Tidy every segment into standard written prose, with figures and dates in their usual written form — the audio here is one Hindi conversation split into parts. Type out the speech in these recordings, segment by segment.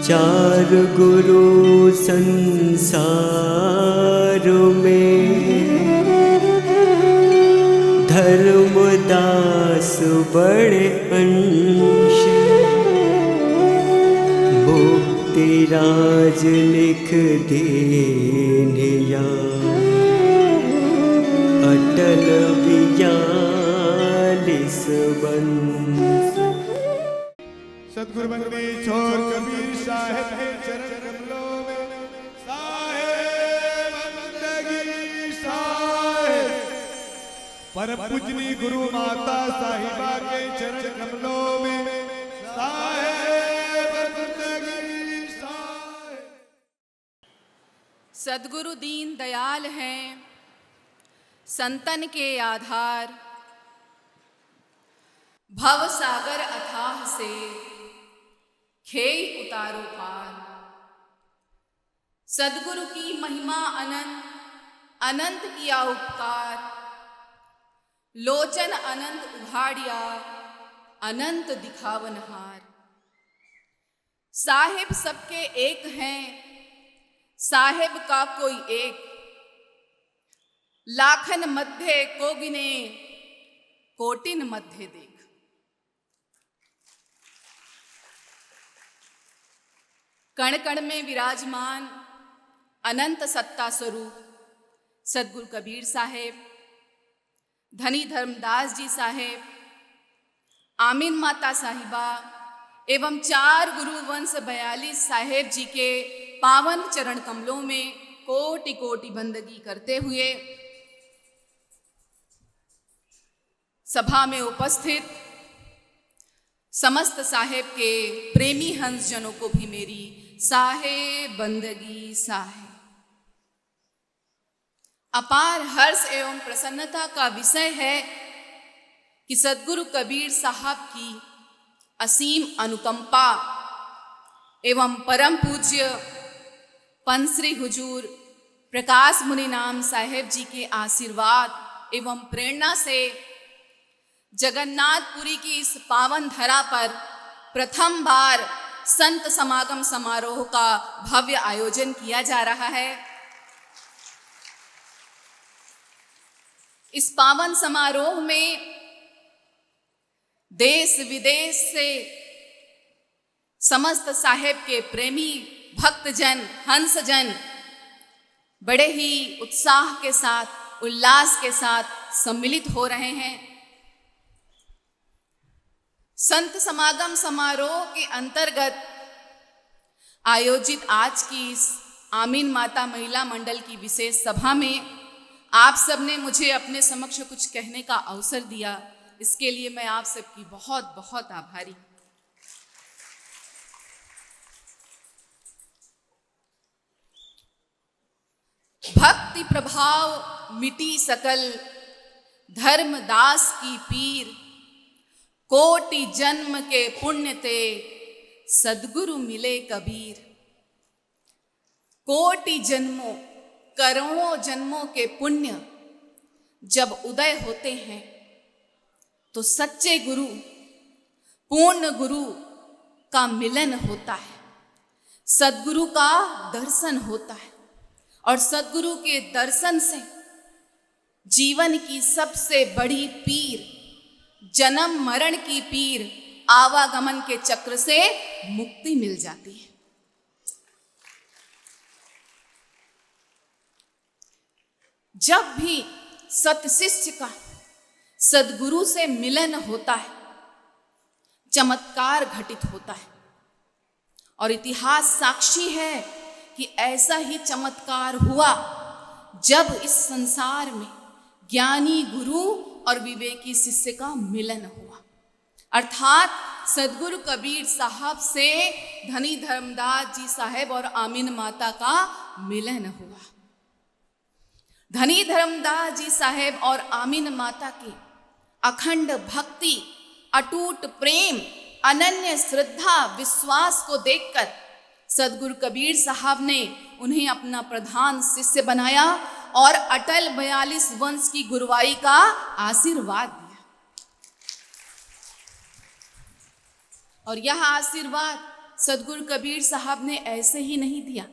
चार गुरु संसार में, धर्मदास बड़े अंश, मुक्ति राज लिख देनिया, अटल 42 वंश। सतगुरु बंदी छोर कबीर साहेब के चरण कमलों में, साहेब बंदगी साहेब। परम पूजनी गुरु माता साहिबा के चरण कमलों में, साहेब बंदगी साहेब। सद्गुरु दीन दयाल हैं, संतन के आधार। भव सागर अथाह से खेई उतारो पार। सद्गुरु की महिमा अनंत, अनंत किया उपकार। लोचन अनंत उघाड़िया, अनंत दिखावनहार। साहेब सबके एक हैं, साहेब का कोई एक। लाखन मध्य को गिने, कोटिन मध्य देख। कण कण में विराजमान अनंत सत्ता स्वरूप सद्गुरु कबीर साहेब, धनी धर्मदास जी साहेब, आमीन माता साहिबा एवं 4 गुरु वंश 42 साहेब जी के पावन चरण कमलों में कोटि कोटि बंदगी करते हुए सभा में उपस्थित समस्त साहेब के प्रेमी हंस जनों को भी मेरी साहेब बंदगी साहेब। अपार हर्ष एवं प्रसन्नता का विषय है कि सद्गुरु कबीर साहब की असीम अनुकंपा एवं परम पूज्य पंश्री हुजूर प्रकाश मुनि नाम साहेब जी के आशीर्वाद एवं प्रेरणा से जगन्नाथपुरी की इस पावन धरा पर प्रथम बार संत समागम समारोह का भव्य आयोजन किया जा रहा है। इस पावन समारोह में देश विदेश से समस्त साहेब के प्रेमी भक्तजन हंसजन बड़े ही उत्साह के साथ उल्लास के साथ सम्मिलित हो रहे हैं। संत समागम समारोह के अंतर्गत आयोजित आज की इस आमीन माता महिला मंडल की विशेष सभा में आप सबने मुझे अपने समक्ष कुछ कहने का अवसर दिया, इसके लिए मैं आप सबकी बहुत बहुत आभारी हूं। भक्ति प्रभाव मिटी सकल, धर्मदास की पीर। कोटि जन्म के पुण्य ते, सद्गुरु मिले कबीर। कोटि जन्मों करोड़ों जन्मों के पुण्य जब उदय होते हैं तो सच्चे गुरु पूर्ण गुरु का मिलन होता है, सद्गुरु का दर्शन होता है और सद्गुरु के दर्शन से जीवन की सबसे बड़ी पीर, जन्म मरण की पीर, आवागमन के चक्र से मुक्ति मिल जाती है। जब भी सतशिष्य का सद्गुरु से मिलन होता है, चमत्कार घटित होता है और इतिहास साक्षी है कि ऐसा ही चमत्कार हुआ जब इस संसार में ज्ञानी गुरु और विवेकी शिष्य का मिलन हुआ, अर्थात सद्गुरु कबीर साहब से धनी धर्मदास जी साहेब और आमीन माता का मिलन हुआ। धनी धर्मदास जी साहेब और आमीन माता की अखंड भक्ति, अटूट प्रेम, अनन्य श्रद्धा, विश्वास को देखकर सद्गुरु कबीर साहब ने उन्हें अपना प्रधान शिष्य बनाया और अटल 42 वंश की गुरुवाई का आशीर्वाद दिया। और यह आशीर्वाद सदगुरु कबीर साहब ने ऐसे ही नहीं दिया।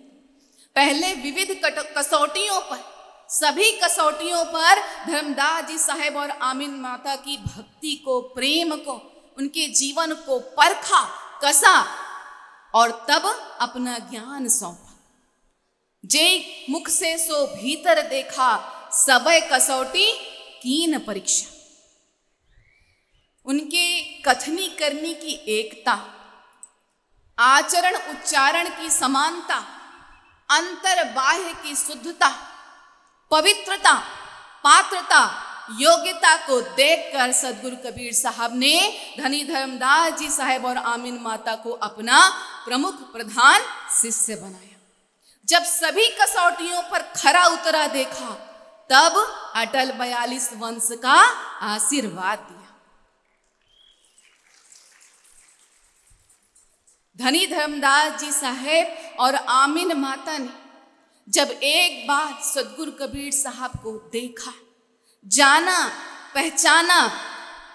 पहले विविध कसौटियों पर, सभी कसौटियों पर धर्मदास जी साहेब और आमीन माता की भक्ति को, प्रेम को, उनके जीवन को परखा, कसा और तब अपना ज्ञान सौंपा। जे मुख से सो भीतर देखा, सबय कसौटी कीन परीक्षा। उनके कथनी करनी की एकता, आचरण उच्चारण की समानता, अंतर बाह्य की शुद्धता, पवित्रता, पात्रता, योग्यता को देखकर सदगुरु कबीर साहब ने धनी धर्मदास जी साहेब और आमीन माता को अपना प्रमुख प्रधान शिष्य बनाया। जब सभी कसौटियों पर खरा उतरा देखा, तब अटल 42 वंश का आशीर्वाद दिया। धनी धर्मदास जी साहेब और आमीन माता ने जब एक बार सदगुरु कबीर साहब को देखा, जाना, पहचाना,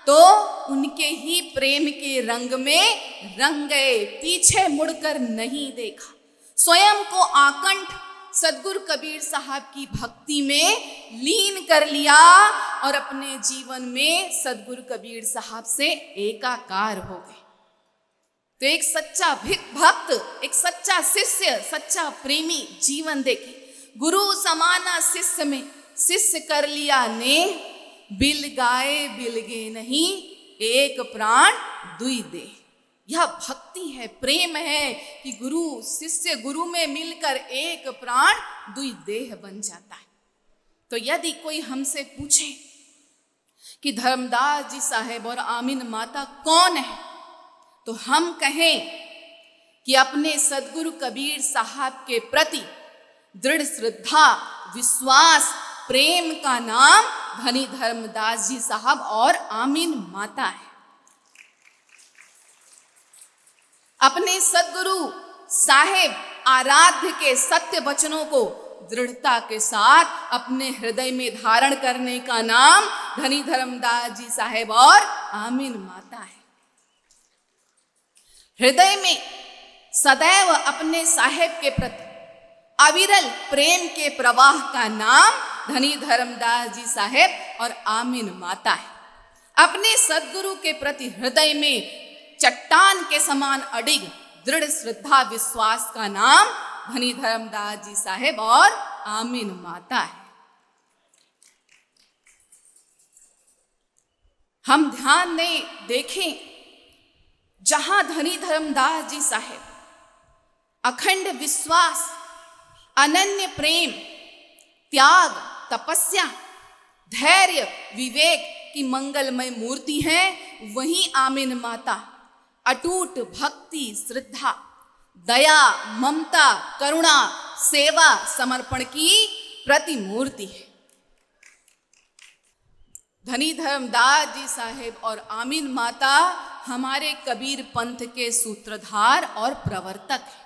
तो उनके ही प्रेम के रंग में रंग गए, पीछे मुड़कर नहीं देखा। स्वयं को आकंठ सदगुरु कबीर साहब की भक्ति में लीन कर लिया और अपने जीवन में सदगुरु कबीर साहब से एकाकार हो गए। तो एक सच्चा भक्त, एक सच्चा शिष्य, सच्चा प्रेमी जीवन देखे। गुरु समाना शिष्य में शिष्य कर लिया ने, बिल गाए बिलगे नहीं, एक प्राण दुई दे। यह भक्ति है, प्रेम है कि गुरु शिष्य गुरु में मिलकर एक प्राण दुई देह बन जाता है। तो यदि कोई हमसे पूछे कि धर्मदास जी साहेब और आमीन माता कौन है, तो हम कहें कि अपने सदगुरु कबीर साहब के प्रति दृढ़ श्रद्धा, विश्वास, प्रेम का नाम धनी धर्मदास जी साहब और आमीन माता है। अपने सदगुरु साहेब आराध्य के सत्य वचनों को दृढ़ता के साथ अपने हृदय में धारण करने का नाम धनी धर्मदास जी साहेब और आमीन माता है। हृदय में सदैव अपने साहेब के प्रति अविरल प्रेम के प्रवाह का नाम धनी धर्मदास जी साहेब और आमीन माता है। अपने सदगुरु के प्रति हृदय में चट्टान के समान अडिग दृढ़ श्रद्धा विश्वास का नाम धनी धर्मदास जी साहेब और आमीन माता है। हम ध्यान दें, देखें, जहां धनी धर्मदास जी साहेब अखंड विश्वास, अनन्य प्रेम, त्याग, तपस्या, धैर्य, विवेक की मंगलमय मूर्ति है, वहीं आमीन माता अटूट भक्ति, श्रद्धा, दया, ममता, करुणा, सेवा, समर्पण की प्रतिमूर्ति है। धनी धर्मदास जी साहेब और आमीन माता हमारे कबीर पंथ के सूत्रधार और प्रवर्तक हैं,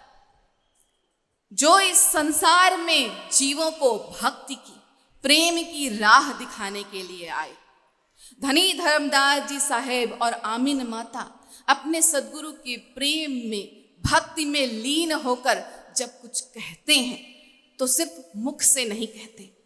जो इस संसार में जीवों को भक्ति की, प्रेम की राह दिखाने के लिए आए। धनी धर्मदास जी साहेब और आमीन माता अपने सदगुरु के प्रेम में, भक्ति में लीन होकर जब कुछ कहते हैं तो सिर्फ मुख से नहीं कहते,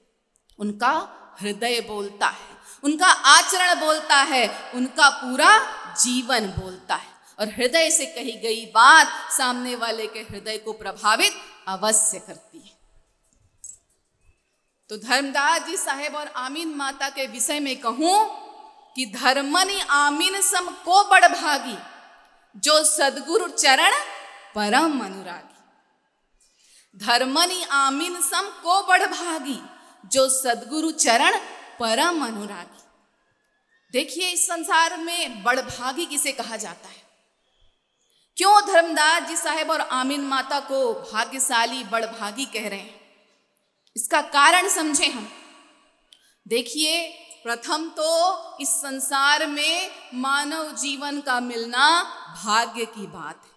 उनका हृदय बोलता है, उनका आचरण बोलता है, उनका पूरा जीवन बोलता है। और हृदय से कही गई बात सामने वाले के हृदय को प्रभावित अवश्य करती है। तो धर्मदास जी साहेब और आमीन माता के विषय में कहूं कि धर्मनि आमीन सम को बड़ भागी, जो सदगुरु चरण परम अनुरागी। धर्मनि आमीन सम को बड़ भागी, जो सदगुरु चरण परम अनुरागी। देखिए, इस संसार में बड़भागी किसे कहा जाता है? क्यों धर्मदास जी साहेब और आमीन माता को भाग्यशाली, बड़भागी कह रहे हैं? इसका कारण समझे हम। देखिए, प्रथम तो इस संसार में मानव जीवन का मिलना भाग्य की बात है।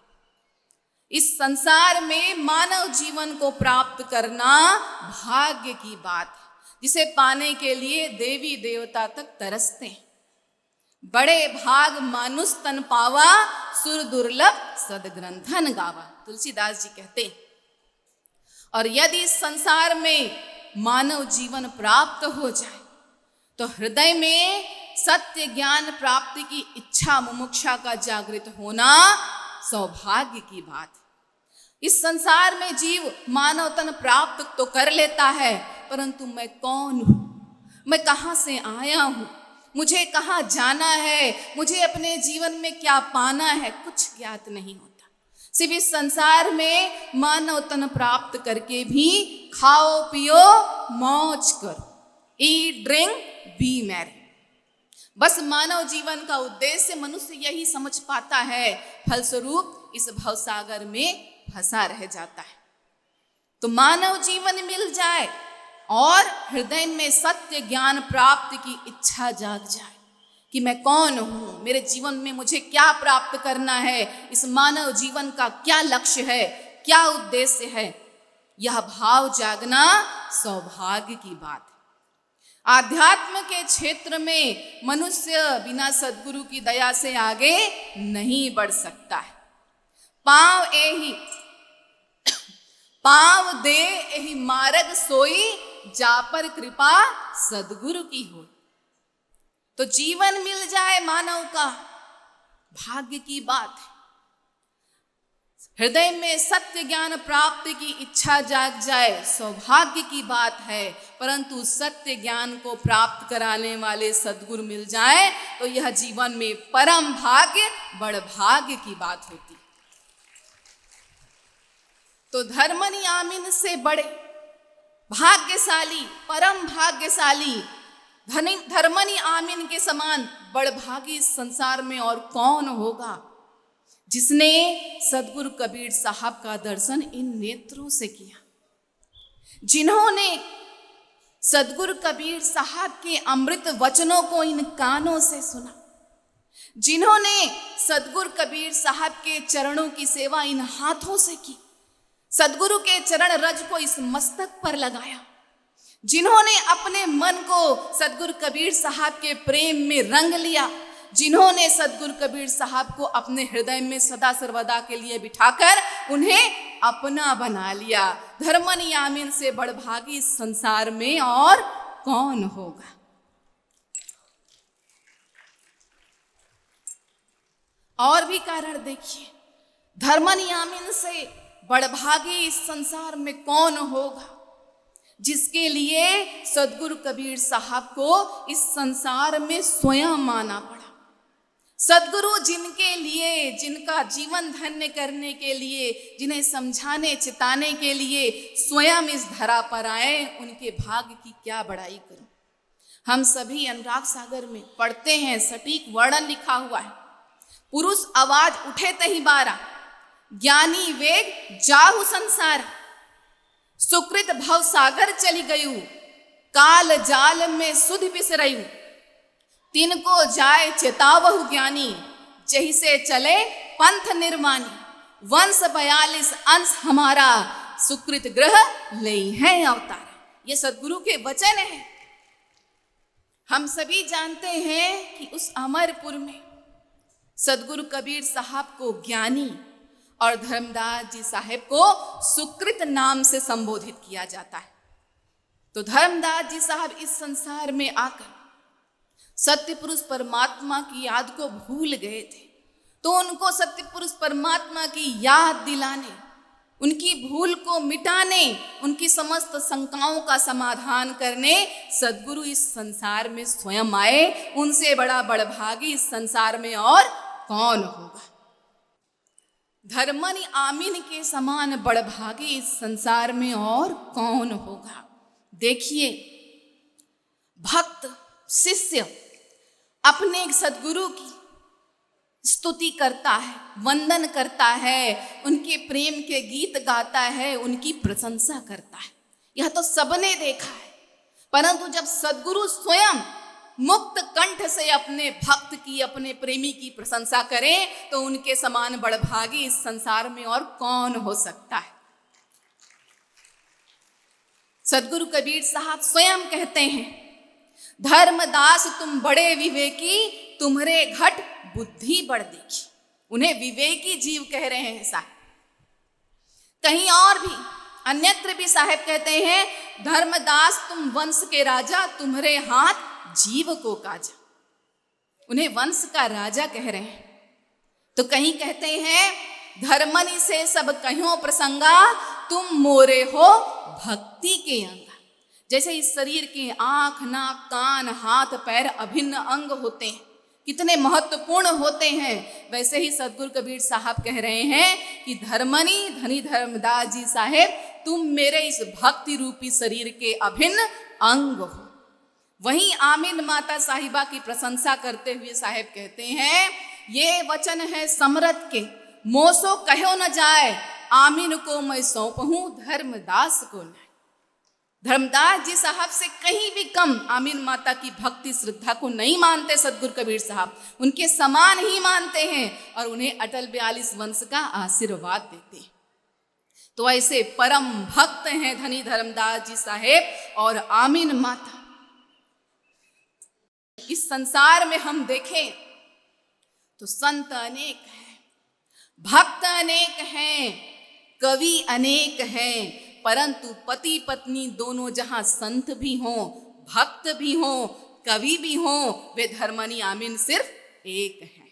इस संसार में मानव जीवन को प्राप्त करना भाग्य की बात है, जिसे पाने के लिए देवी देवता तक तरसते हैं। बड़े भाग मानुष तन पावा, सुर दुर्लभ सदग्रंथन गावा, तुलसीदास जी कहते हैं। और यदि इस संसार में मानव जीवन प्राप्त हो जाए तो हृदय में सत्य ज्ञान प्राप्ति की इच्छा मुमुक्षा का जागृत होना सौभाग्य की बात है। इस संसार में जीव मानव तन प्राप्त तो कर लेता है, परंतु मैं कौन हूं, मैं कहां से आया हूं, मुझे कहां जाना है, मुझे अपने जीवन में क्या पाना है, कुछ ज्ञात नहीं होता। सिर्फ इस संसार में मानव तन प्राप्त करके भी खाओ पियो मौज करो, ईट ड्रिंक बी मैरी। बस मानव जीवन का उद्देश्य मनुष्य यही समझ पाता है, फलस्वरूप इस भवसागर में फंसा रह जाता है। तो मानव जीवन मिल जाए और हृदय में सत्य ज्ञान प्राप्ति की इच्छा जाग जाए कि मैं कौन हूं, मेरे जीवन में मुझे क्या प्राप्त करना है, इस मानव जीवन का क्या लक्ष्य है, क्या उद्देश्य है, यह भाव जागना सौभाग्य की बात है। आध्यात्म के क्षेत्र में मनुष्य बिना सद्गुरु की दया से आगे नहीं बढ़ सकता है। पाँव दे एहि मार्ग सोई, जा पर कृपा सद्गुरु की हो। तो जीवन मिल जाए मानव का भाग्य की बात है, हृदय में सत्य ज्ञान प्राप्ति की इच्छा जाग जाए सौभाग्य की बात है, परंतु सत्य ज्ञान को प्राप्त कराने वाले सद्गुरु मिल जाए तो यह जीवन में परम भाग्य बड़ भाग्य की बात होती। तो धर्मनि आमीन से बड़े भाग्यशाली, परम भाग्यशाली, धर्मनि आमीन के समान बड़भागी इस संसार में और कौन होगा, जिसने सद्गुरु कबीर साहब का दर्शन इन नेत्रों से किया, जिन्होंने सद्गुरु कबीर साहब के अमृत वचनों को इन कानों से सुना, जिन्होंने सद्गुरु कबीर साहब के चरणों की सेवा इन हाथों से की, सद्गुरु के चरण रज को इस मस्तक पर लगाया, जिन्होंने अपने मन को सद्गुरु कबीर साहब के प्रेम में रंग लिया, जिन्होंने सद्गुरु कबीर साहब को अपने हृदय में सदा सर्वदा के लिए बिठाकर उन्हें अपना बना लिया। धर्मनि आमीन से बड़भागी इस संसार में और कौन होगा। और भी कारण देखिए, धर्मनि आमीन से बड़भागी इस संसार में कौन होगा, जिसके लिए सद्गुरु कबीर साहब को इस संसार में स्वयं माना पड़ा। सद्गुरु जिनके लिए, जिनका जीवन धन्य करने के लिए, जिन्हें समझाने चिताने के लिए स्वयं इस धरा पर आए, उनके भाग्य की क्या बड़ाई करूं। हम सभी अनुराग सागर में पढ़ते हैं, सटीक वर्णन लिखा हुआ है, पुरुष आवाज उठे तही बारा, ज्ञानी वेग जाहु संसार, सुकृत भव सागर चली गयु, काल जाल में सुध बिसरयु, तिनको जाए चेतावहु ज्ञानी, जही से चले पंथ निर्मानी, वंश 42 अंश हमारा, सुकृत ग्रह ले है अवतार। ये सद्गुरु के वचन है। हम सभी जानते हैं कि उस अमरपुर में सद्गुरु कबीर साहब को ज्ञानी और धर्मदास जी साहेब को सुकृत नाम से संबोधित किया जाता है। तो धर्मदास जी साहब इस संसार में आकर सत्य पुरुष परमात्मा की याद को भूल गए थे, तो उनको सत्य पुरुष परमात्मा की याद दिलाने, उनकी भूल को मिटाने, उनकी समस्त शंकाओं का समाधान करने सद्गुरु इस संसार में स्वयं आए। उनसे बड़ा बड़भागी इस संसार में और कौन होगा। धर्मनि आमीन के समान बड़भागी इस संसार में और कौन होगा। देखिए, भक्त शिष्य अपने सद्गुरु की स्तुति करता है, वंदन करता है, उनके प्रेम के गीत गाता है, उनकी प्रशंसा करता है। यह तो सबने देखा है, परंतु जब सद्गुरु स्वयं मुक्त कंठ से अपने भक्त की, अपने प्रेमी की प्रशंसा करें, तो उनके समान बड़भागी इस संसार में और कौन हो सकता है। सद्गुरु कबीर साहब स्वयं कहते हैं, धर्मदास तुम बड़े विवेकी, तुम्हारे घट बुद्धि बढ़ देगी। उन्हें विवेकी जीव कह रहे हैं साहब। कहीं और भी अन्यत्र भी साहेब कहते हैं, धर्मदास तुम वंश के राजा, तुम्हारे हाथ जीव को काजा। उन्हें वंश का राजा कह रहे हैं। तो कहीं कहते हैं, धर्मनि से सब कहो प्रसंगा, तुम मोरे हो भक्ति के अंगा। जैसे इस शरीर के आंख, नाक, कान, हाथ, पैर अभिन्न अंग होते हैं, कितने महत्वपूर्ण होते हैं, वैसे ही सदगुरु कबीर साहब कह रहे हैं कि धर्मनि धनी धर्मदास जी साहेब, तुम मेरे इस भक्ति रूपी शरीर के अभिन्न अंग हो। वहीं आमीन माता साहिबा की प्रशंसा करते हुए साहेब कहते हैं, ये वचन है समरथ के, मोसो कहो न जाए, आमीन को मैं सौंपहूं धर्मदास को न। धर्मदास जी साहब से कहीं भी कम आमीन माता की भक्ति श्रद्धा को नहीं मानते सदगुरु कबीर साहब, उनके समान ही मानते हैं और उन्हें अटल 42 वंश का आशीर्वाद देते हैं। तो ऐसे परम भक्त हैं धनी धर्मदास जी साहेब और आमीन माता। इस संसार में हम देखें तो संत अनेक हैं, भक्त अनेक हैं, कवि अनेक हैं, परंतु पति पत्नी दोनों जहां संत भी हों, भक्त भी हों, कवि भी हों, वे धर्मनि आमीन सिर्फ एक हैं।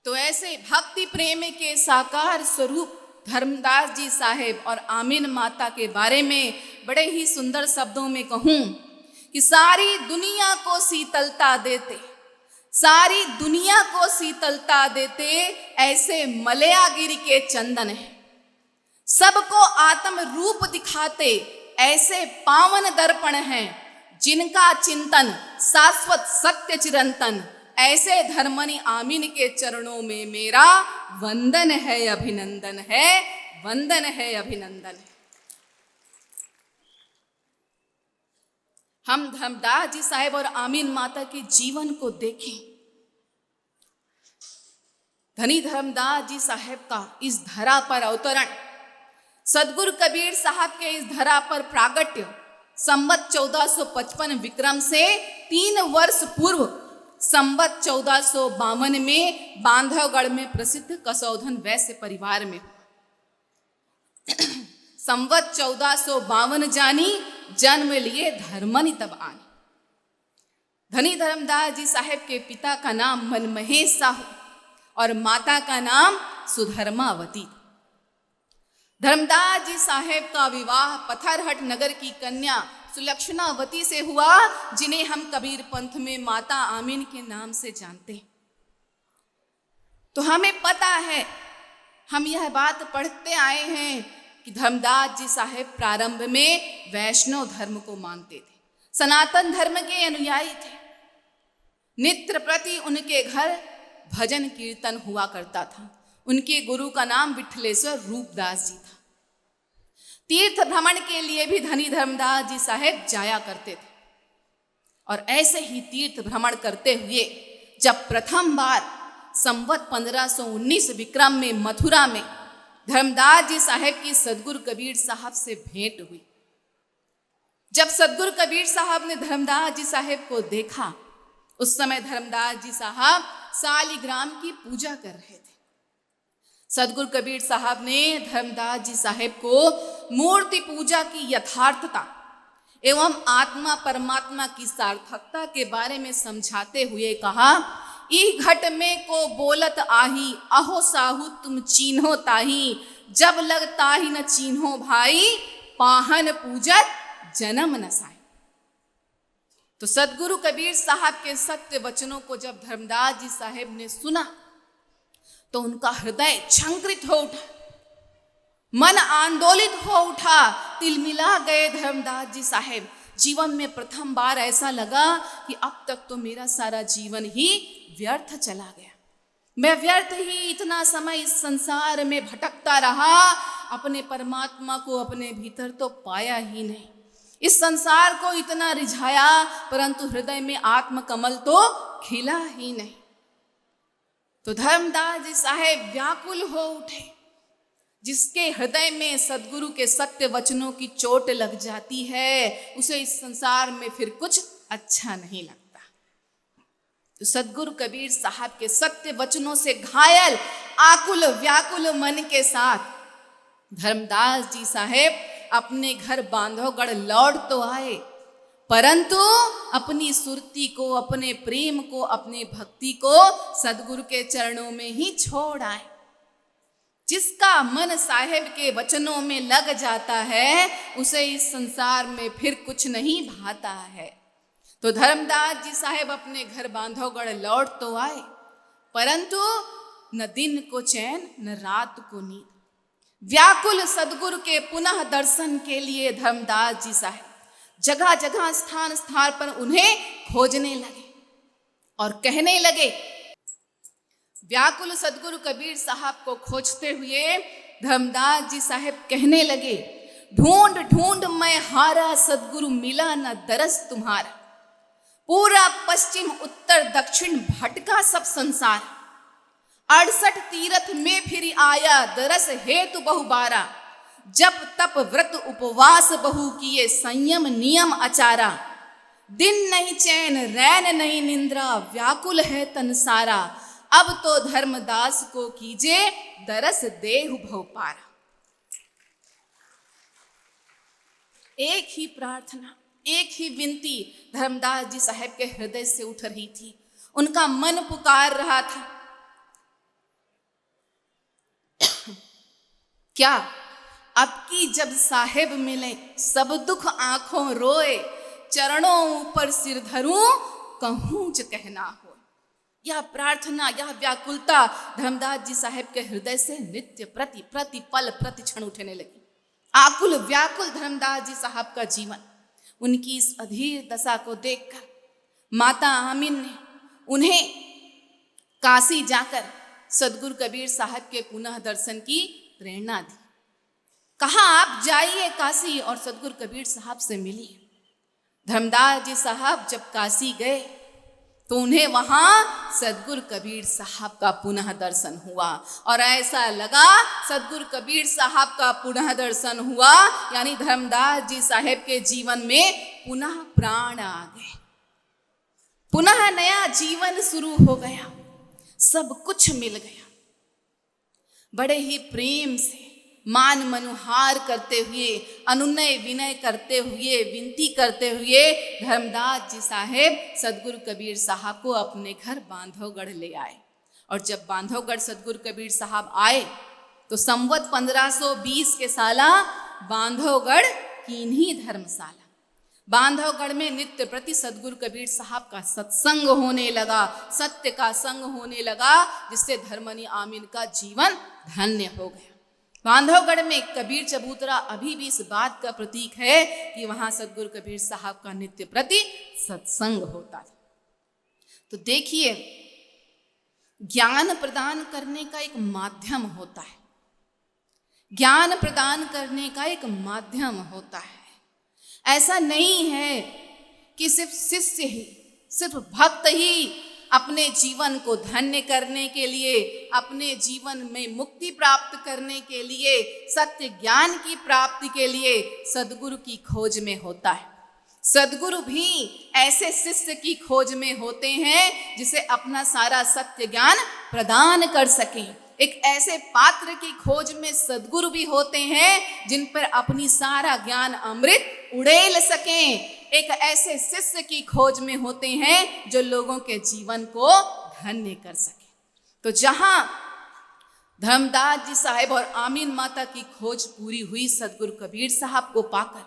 तो ऐसे भक्ति प्रेम के साकार स्वरूप धर्मदास जी साहेब और आमीन माता के बारे में बड़े ही सुंदर शब्दों में कहूं कि सारी दुनिया को शीतलता देते, सारी दुनिया को शीतलता देते ऐसे मलयागिरी के चंदन है। सबको आत्म रूप दिखाते ऐसे पावन दर्पण हैं, जिनका चिंतन शाश्वत सत्य चिरंतन, ऐसे धर्मनि आमीन के चरणों में मेरा वंदन है, अभिनंदन है, वंदन है, अभिनंदन है। हम धर्मदास जी साहेब और आमीन माता के जीवन को देखें। धनी धर्मदास जी साहेब का इस धरा पर अवतरण, सदगुरु कबीर साहब के इस धरा पर प्रागट्य संवत 1455 विक्रम से 3 वर्ष पूर्व संवत 1452 में बांधवगढ़ में प्रसिद्ध कसौधन वैश्य परिवार में। संवत 1452 जानी, जन्म लिए धर्मनि तब आनी। धनी धर्मदास जी साहेब के पिता का नाम मनमहेश साहू और माता का नाम सुधर्मावती। धर्मदास जी साहेब का विवाह पथरहट नगर की कन्या सुलक्षणावती से हुआ, जिन्हें हम कबीर पंथ में माता आमीन के नाम से जानते हैं। तो हमें पता है, हम यह बात पढ़ते आए हैं कि धर्मदास जी साहेब प्रारंभ में वैष्णव धर्म को मानते थे, सनातन धर्म के अनुयायी थे। नित्य प्रति उनके घर भजन कीर्तन हुआ करता था। उनके गुरु का नाम विठलेश्वर रूपदास जी था। तीर्थ भ्रमण के लिए भी धनी धर्मदास जी साहेब जाया करते थे। और ऐसे ही तीर्थ भ्रमण करते हुए जब प्रथम बार संवत 1519 विक्रम में मथुरा में धर्मदास जी साहेब की सदगुरु कबीर साहब से भेंट हुई, जब सदगुरु कबीर साहब ने धर्मदास जी साहेब को देखा, उस समय धर्मदास जी साहब शालिग्राम की पूजा कर रहे थे। सदगुरु कबीर साहब ने धर्मदास जी साहेब को मूर्ति पूजा की यथार्थता एवं आत्मा परमात्मा की सार्थकता के बारे में समझाते हुए कहा, ई घट में को बोलत आही, अहो साहू तुम चीन्हो ताही, जब लगता ही न चीन्हो भाई, पाहन पूजत जन्म नसाई। तो सदगुरु कबीर साहब के सत्य वचनों को जब धर्मदास जी साहेब ने सुना तो उनका हृदय झंकृत हो उठा, मन आंदोलित हो उठा, तिलमिला गए धर्मदास जी साहेब। जीवन में प्रथम बार ऐसा लगा कि अब तक तो मेरा सारा जीवन ही व्यर्थ चला गया। मैं व्यर्थ ही इतना समय इस संसार में भटकता रहा, अपने परमात्मा को अपने भीतर तो पाया ही नहीं। इस संसार को इतना रिझाया, परंतु हृदय में आत्म कमल तो खिला ही नहीं। तो धर्मदास जी साहेब व्याकुल हो उठे। जिसके हृदय में सदगुरु के सत्य वचनों की चोट लग जाती है, उसे इस संसार में फिर कुछ अच्छा नहीं लगता। तो सदगुरु कबीर साहब के सत्य वचनों से घायल, आकुल व्याकुल मन के साथ धर्मदास जी साहेब अपने घर बांधवगढ़ लौट तो आए, परंतु अपनी सुरती को, अपने प्रेम को, अपने भक्ति को सदगुरु के चरणों में ही छोड़ आए। जिसका मन साहेब के वचनों में लग जाता है उसे इस संसार में फिर कुछ नहीं भाता है। तो धर्मदास जी साहेब अपने घर बांधवगढ़ लौट तो आए, परंतु न दिन को चैन न रात को नींद। व्याकुल सदगुरु के पुनः दर्शन के लिए धर्मदास जी साहेब जगह जगह स्थान स्थान पर उन्हें खोजने लगे और कहने लगे। व्याकुल सदगुरु कबीर साहब को खोजते हुए धर्मदास जी साहेब कहने लगे, ढूंढ ढूंढ मैं हारा सदगुरु मिला न दरस तुम्हारा। पूरा पश्चिम उत्तर दक्षिण भटका सब संसार, 68 तीरथ में फिर आया दरस हेतु बहुबारा। जब तप व्रत उपवास बहु किए संयम नियम आचारा। दिन नहीं चैन रैन नहीं निंद्रा, व्याकुल है तन सारा। अब तो धर्मदास को कीजे दरस देहु भव पारा। एक ही प्रार्थना, एक ही विनती धर्मदास जी साहेब के हृदय से उठ रही थी। उनका मन पुकार रहा था, क्या अब की जब साहेब मिले सब दुख आंखों रोए। चरणों ऊपर सिर धरूं कहूं ज कहना हो। यह प्रार्थना, यह व्याकुलता धर्मदास जी साहेब के हृदय से नित्य प्रति प्रति पल प्रति क्षण उठने लगी। आकुल व्याकुल धर्मदास जी साहब का जीवन। उनकी इस अधीर दशा को देखकर माता आमीन ने उन्हें काशी जाकर सदगुरु कबीर साहब के पुनः दर्शन की प्रेरणा दी। कहा, आप जाइए काशी और सदगुरु कबीर साहब से मिलिए। धर्मदास जी साहब जब काशी गए तो उन्हें वहां सदगुरु कबीर साहब का पुनः दर्शन हुआ और ऐसा लगा सदगुरु कबीर साहब का पुनः दर्शन हुआ यानी धर्मदास जी साहब के जीवन में पुनः प्राण आ गए, पुनः नया जीवन शुरू हो गया, सब कुछ मिल गया। बड़े ही प्रेम से मान मनुहार करते हुए, अनुनय विनय करते हुए, विनती करते हुए धर्मदास जी साहेब सदगुरु कबीर साहब को अपने घर बांधवगढ़ ले आए। और जब बांधवगढ़ सदगुरु कबीर साहब आए तो संवत 1520 के साला बांधवगढ़ कीन्ही धर्मशाला। बांधवगढ़ में नित्य प्रति सदगुरु कबीर साहब का सत्संग होने लगा, सत्य का संग होने लगा, जिससे धर्मनी आमीन का जीवन धन्य हो गया। बांधवगढ़ में कबीर चबूतरा अभी भी इस बात का प्रतीक है कि वहां सदगुरु कबीर साहब का नित्य प्रति सत्संग होता था। तो देखिए, ज्ञान प्रदान करने का एक माध्यम होता है, ज्ञान प्रदान करने का एक माध्यम होता है। ऐसा नहीं है कि सिर्फ शिष्य ही, सिर्फ भक्त ही अपने जीवन को धन्य करने के लिए, अपने जीवन में मुक्ति प्राप्त करने के लिए, सत्य ज्ञान की प्राप्ति के लिए सदगुरु की खोज में होता है। सदगुरु भी ऐसे शिष्य की खोज में होते हैं जिसे अपना सारा सत्य ज्ञान प्रदान कर सकें। एक ऐसे पात्र की खोज में सदगुरु भी होते हैं जिन पर अपनी सारा ज्ञान अमृत उड़ेल सकें। एक ऐसे शिष्य की खोज में होते हैं जो लोगों के जीवन को धन्य कर सके। तो जहां धर्मदास जी साहेब और आमीन माता की खोज पूरी हुई सदगुरु कबीर साहब को पाकर,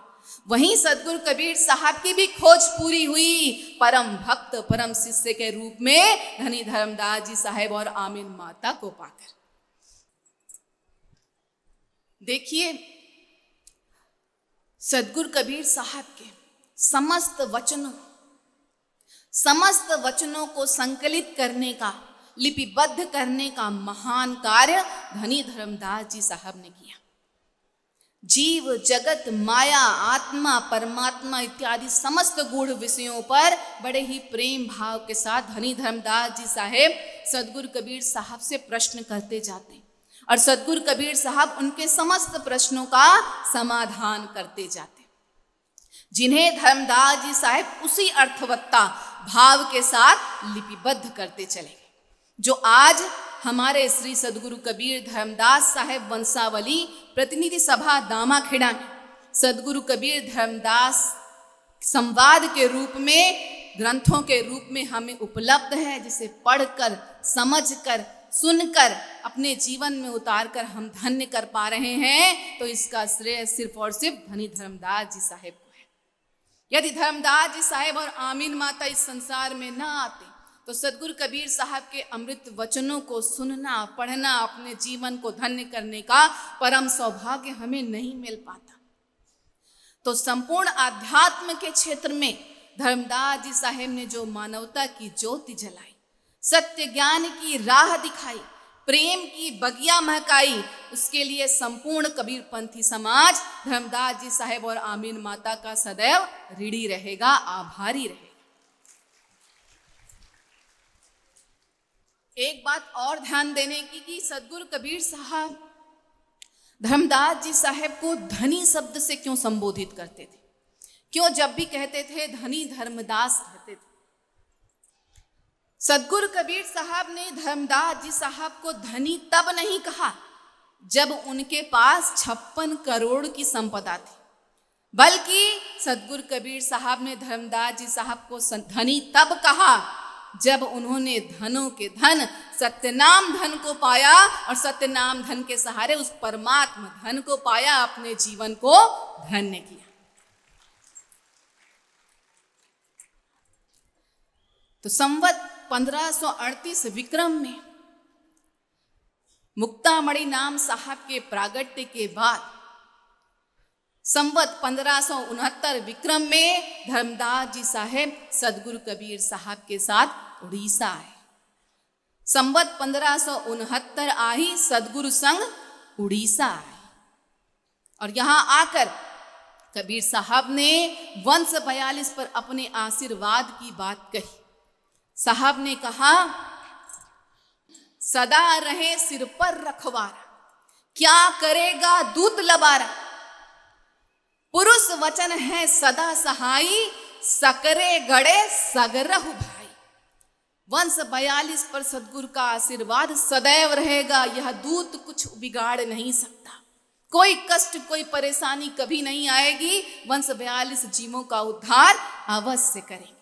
वहीं सदगुरु कबीर साहब की भी खोज पूरी हुई परम भक्त परम शिष्य के रूप में धनी धर्मदास जी साहेब और आमीन माता को पाकर। देखिए, सदगुरु कबीर साहब के समस्त वचनों को संकलित करने का, लिपिबद्ध करने का महान कार्य धनी धर्मदास जी साहब ने किया। जीव जगत माया आत्मा परमात्मा इत्यादि समस्त गूढ़ विषयों पर बड़े ही प्रेम भाव के साथ धनी धर्मदास जी साहेब सदगुरु कबीर साहब से प्रश्न करते जाते और सदगुरु कबीर साहब उनके समस्त प्रश्नों का समाधान करते जाते। जिन्हें धर्मदास जी साहेब उसी अर्थवत्ता भाव के साथ लिपिबद्ध करते चले गए, जो आज हमारे श्री सद्गुरु कबीर धर्मदास साहेब वंशावली प्रतिनिधि सभा दामाखेड़ा में सद्गुरु कबीर धर्मदास संवाद के रूप में, ग्रंथों के रूप में हमें उपलब्ध है, जिसे पढ़कर, समझकर, सुनकर, अपने जीवन में उतारकर हम धन्य कर पा रहे हैं, तो इसका श्रेय सिर्फ और सिर्फ धनी धर्मदास जी साहेब को है। यदि धर्मदास जी साहेब और आमीन माता इस संसार में ना आते तो सद्गुरु कबीर साहब के अमृत वचनों को सुनना, पढ़ना, अपने जीवन को धन्य करने का परम सौभाग्य हमें नहीं मिल पाता। तो संपूर्ण आध्यात्म के क्षेत्र में धर्मदास जी साहेब ने जो मानवता की ज्योति जलाई, सत्य ज्ञान की राह दिखाई, प्रेम की बगिया महकाई, उसके लिए संपूर्ण कबीरपंथी समाज धर्मदास जी साहेब और आमीन माता का सदैव ऋणी रहेगा, आभारी रहेगा। एक बात और ध्यान देने की कि सद्गुरु कबीर साहब धर्मदास जी साहेब को धनी शब्द से क्यों संबोधित करते थे, क्यों जब भी कहते थे धनी धर्मदास कहते थे। सद्गुरु कबीर साहब ने धर्मदास जी साहब को धनी तब नहीं कहा जब उनके पास 56 करोड़ की संपदा थी, बल्कि सद्गुरु कबीर साहब ने धर्मदास जी साहब को धनी तब कहा जब उन्होंने धनों के धन सत्यनाम धन को पाया और सत्यनाम धन के सहारे उस परमात्मा धन को पाया, अपने जीवन को धन्य किया। तो संवत 1538 विक्रम में मुक्तामणि नाम साहब के प्रागट्य के बाद संवत 1569 विक्रम में धर्मदास जी साहेब सद्गुरु कबीर साहब के साथ उड़ीसा आए। संवत 1569 आई सद्गुरु संग उड़ीसा आए और यहां आकर कबीर साहब ने वंश 42 पर अपने आशीर्वाद की बात कही। साहब ने कहा, सदा रहे सिर पर रखवारा, क्या करेगा दूत लबारा, पुरुष वचन है सदा सहाई, सकरे गड़े सगरहु भाई। वंश 42 पर सद्गुरु का आशीर्वाद सदैव रहेगा, यह दूत कुछ बिगाड़ नहीं सकता, कोई कष्ट कोई परेशानी कभी नहीं आएगी। वंश 42 जीवों का उद्धार अवश्य करेंगे।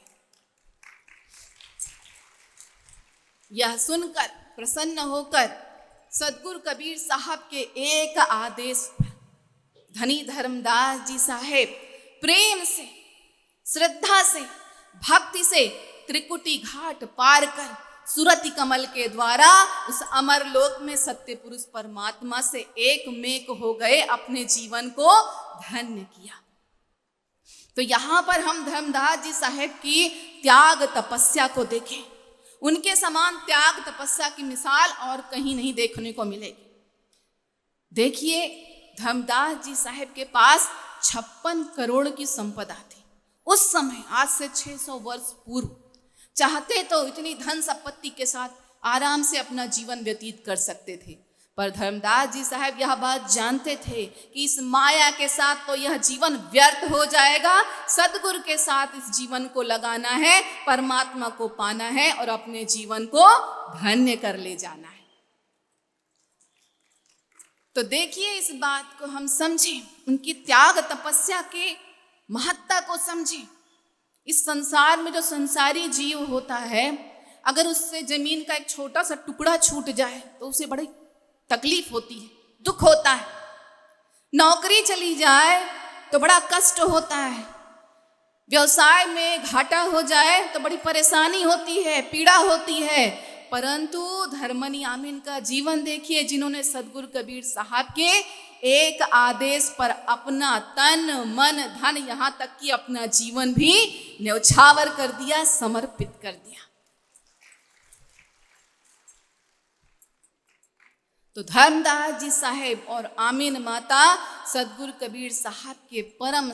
यह सुनकर प्रसन्न होकर सद्गुरु कबीर साहब के एक आदेश पर धनी धर्मदास जी साहेब प्रेम से, श्रद्धा से, भक्ति से त्रिकुटी घाट पार कर सुरति कमल के द्वारा उस अमर लोक में सत्य पुरुष परमात्मा से एक मेक हो गए, अपने जीवन को धन्य किया। तो यहां पर हम धर्मदास जी साहेब की त्याग तपस्या को देखें। उनके समान त्याग तपस्या की मिसाल और कहीं नहीं देखने को मिलेगी। देखिए, धर्मदास जी साहेब के पास 56 करोड़ की संपदा थी उस समय, आज से 600 वर्ष पूर्व। चाहते तो इतनी धन संपत्ति के साथ आराम से अपना जीवन व्यतीत कर सकते थे, पर धर्मदास जी साहब यह बात जानते थे कि इस माया के साथ तो यह जीवन व्यर्थ हो जाएगा। सद्गुरु के साथ इस जीवन को लगाना है, परमात्मा को पाना है और अपने जीवन को धन्य कर ले जाना है। तो देखिए, इस बात को हम समझें, उनकी त्याग तपस्या के महत्ता को समझें। इस संसार में जो संसारी जीव होता है, अगर उससे जमीन का एक छोटा सा टुकड़ा छूट जाए तो उसे बड़ी तकलीफ होती है, दुख होता है। नौकरी चली जाए तो बड़ा कष्ट होता है, व्यवसाय में घाटा हो जाए तो बड़ी परेशानी होती है, पीड़ा होती है। परंतु धर्मनी आमीन का जीवन देखिए, जिन्होंने सद्गुरु कबीर साहब के एक आदेश पर अपना तन मन धन, यहां तक कि अपना जीवन भी न्यौछावर कर दिया, समर्पित कर दिया। तो धर्मदास जी साहेब और आमीन माता सद्गुरु कबीर साहब के परम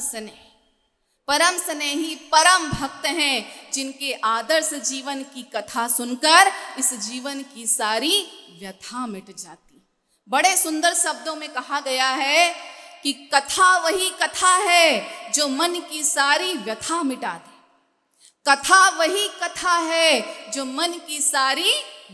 स्नेही परम भक्त हैं, जिनके आदर्श जीवन की कथा सुनकर इस जीवन की सारी व्यथा मिट जाती। बड़े सुंदर शब्दों में कहा गया है कि कथा वही कथा है जो मन की सारी व्यथा मिटा दे। कथा वही कथा है जो मन की सारी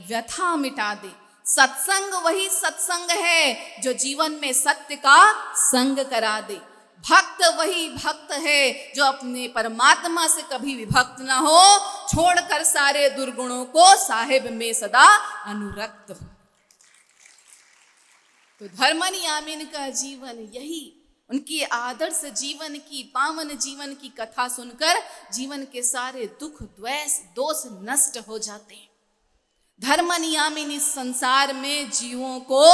व्यथा मिटा दे। सत्संग वही सत्संग है जो जीवन में सत्य का संग करा दे। भक्त वही भक्त है जो अपने परमात्मा से कभी विभक्त न हो, छोड़कर सारे दुर्गुणों को साहिब में सदा अनुरक्त हो। तो धर्मनी आमीन का जीवन यही, उनकी आदर्श जीवन की, पावन जीवन की कथा सुनकर जीवन के सारे दुख द्वेष दोष नष्ट हो जाते हैं। धर्मनी आमीन इस संसार में जीवों को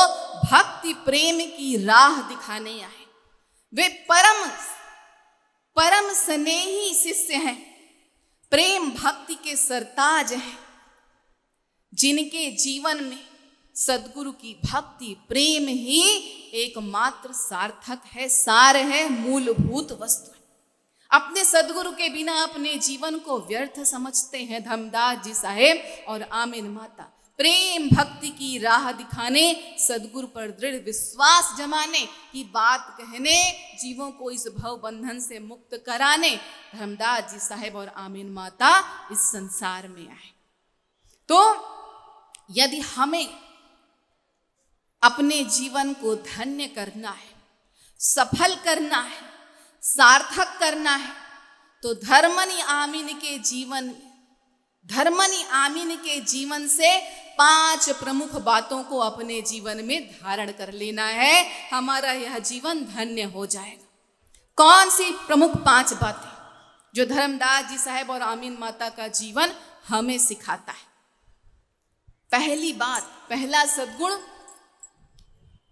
भक्ति प्रेम की राह दिखाने आए। वे परम स्नेही शिष्य हैं, प्रेम भक्ति के सरताज हैं, जिनके जीवन में सद्गुरु की भक्ति प्रेम ही एकमात्र सार्थक है, सार है, मूलभूत वस्तु है। अपने सद्गुरु के बिना अपने जीवन को व्यर्थ समझते हैं धर्मदास जी साहेब और आमीन माता। प्रेम भक्ति की राह दिखाने, सद्गुरु पर दृढ़ विश्वास जमाने की बात कहने, जीवों को इस भव बंधन से मुक्त कराने धर्मदास जी साहेब और आमीन माता इस संसार में आए। तो यदि हमें अपने जीवन को धन्य करना है, सफल करना है, सार्थक करना है, तो धर्मनी आमीन के जीवन से 5 प्रमुख बातों को अपने जीवन में धारण कर लेना है। हमारा यह जीवन धन्य हो जाएगा। कौन सी प्रमुख 5 बातें जो धर्मदास जी साहेब और आमीन माता का जीवन हमें सिखाता है? पहली बात, पहला सद्गुण,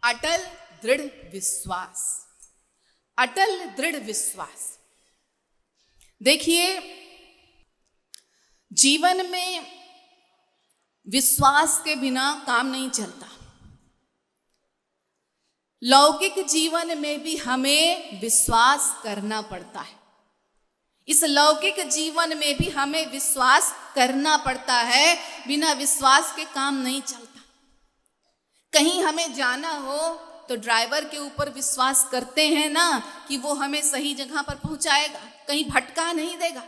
अटल दृढ़ विश्वास। अटल दृढ़ विश्वास। देखिए, जीवन में विश्वास के बिना काम नहीं चलता। लौकिक जीवन में भी हमें विश्वास करना पड़ता है। इस लौकिक जीवन में भी हमें विश्वास करना पड़ता है, बिना विश्वास के काम नहीं चलता। कहीं हमें जाना हो तो ड्राइवर के ऊपर विश्वास करते हैं ना कि वो हमें सही जगह पर पहुंचाएगा, कहीं भटका नहीं देगा।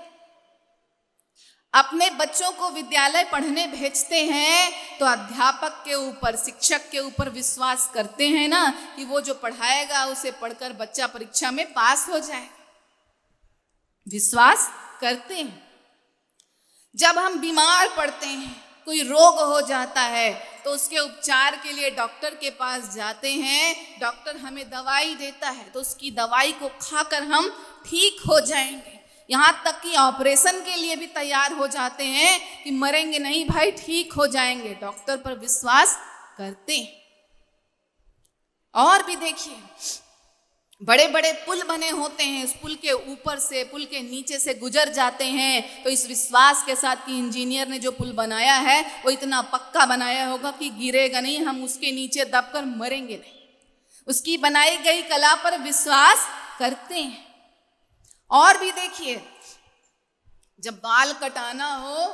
अपने बच्चों को विद्यालय पढ़ने भेजते हैं तो अध्यापक के ऊपर, शिक्षक के ऊपर विश्वास करते हैं ना कि वो जो पढ़ाएगा उसे पढ़कर बच्चा परीक्षा में पास हो जाए। विश्वास करते हैं। जब हम बीमार पड़ते हैं, कोई रोग हो जाता है, तो उसके उपचार के लिए डॉक्टर के पास जाते हैं। डॉक्टर हमें दवाई देता है तो उसकी दवाई को खाकर हम ठीक हो जाएंगे। यहाँ तक कि ऑपरेशन के लिए भी तैयार हो जाते हैं कि मरेंगे नहीं भाई, ठीक हो जाएंगे। डॉक्टर पर विश्वास करते हैं। और भी देखिए, बड़े बड़े पुल बने होते हैं, उस पुल के ऊपर से, पुल के नीचे से गुजर जाते हैं तो इस विश्वास के साथ कि इंजीनियर ने जो पुल बनाया है वो इतना पक्का बनाया होगा कि गिरेगा नहीं, हम उसके नीचे दबकर मरेंगे नहीं। उसकी बनाई गई कला पर विश्वास करते हैं। और भी देखिए, जब बाल कटाना हो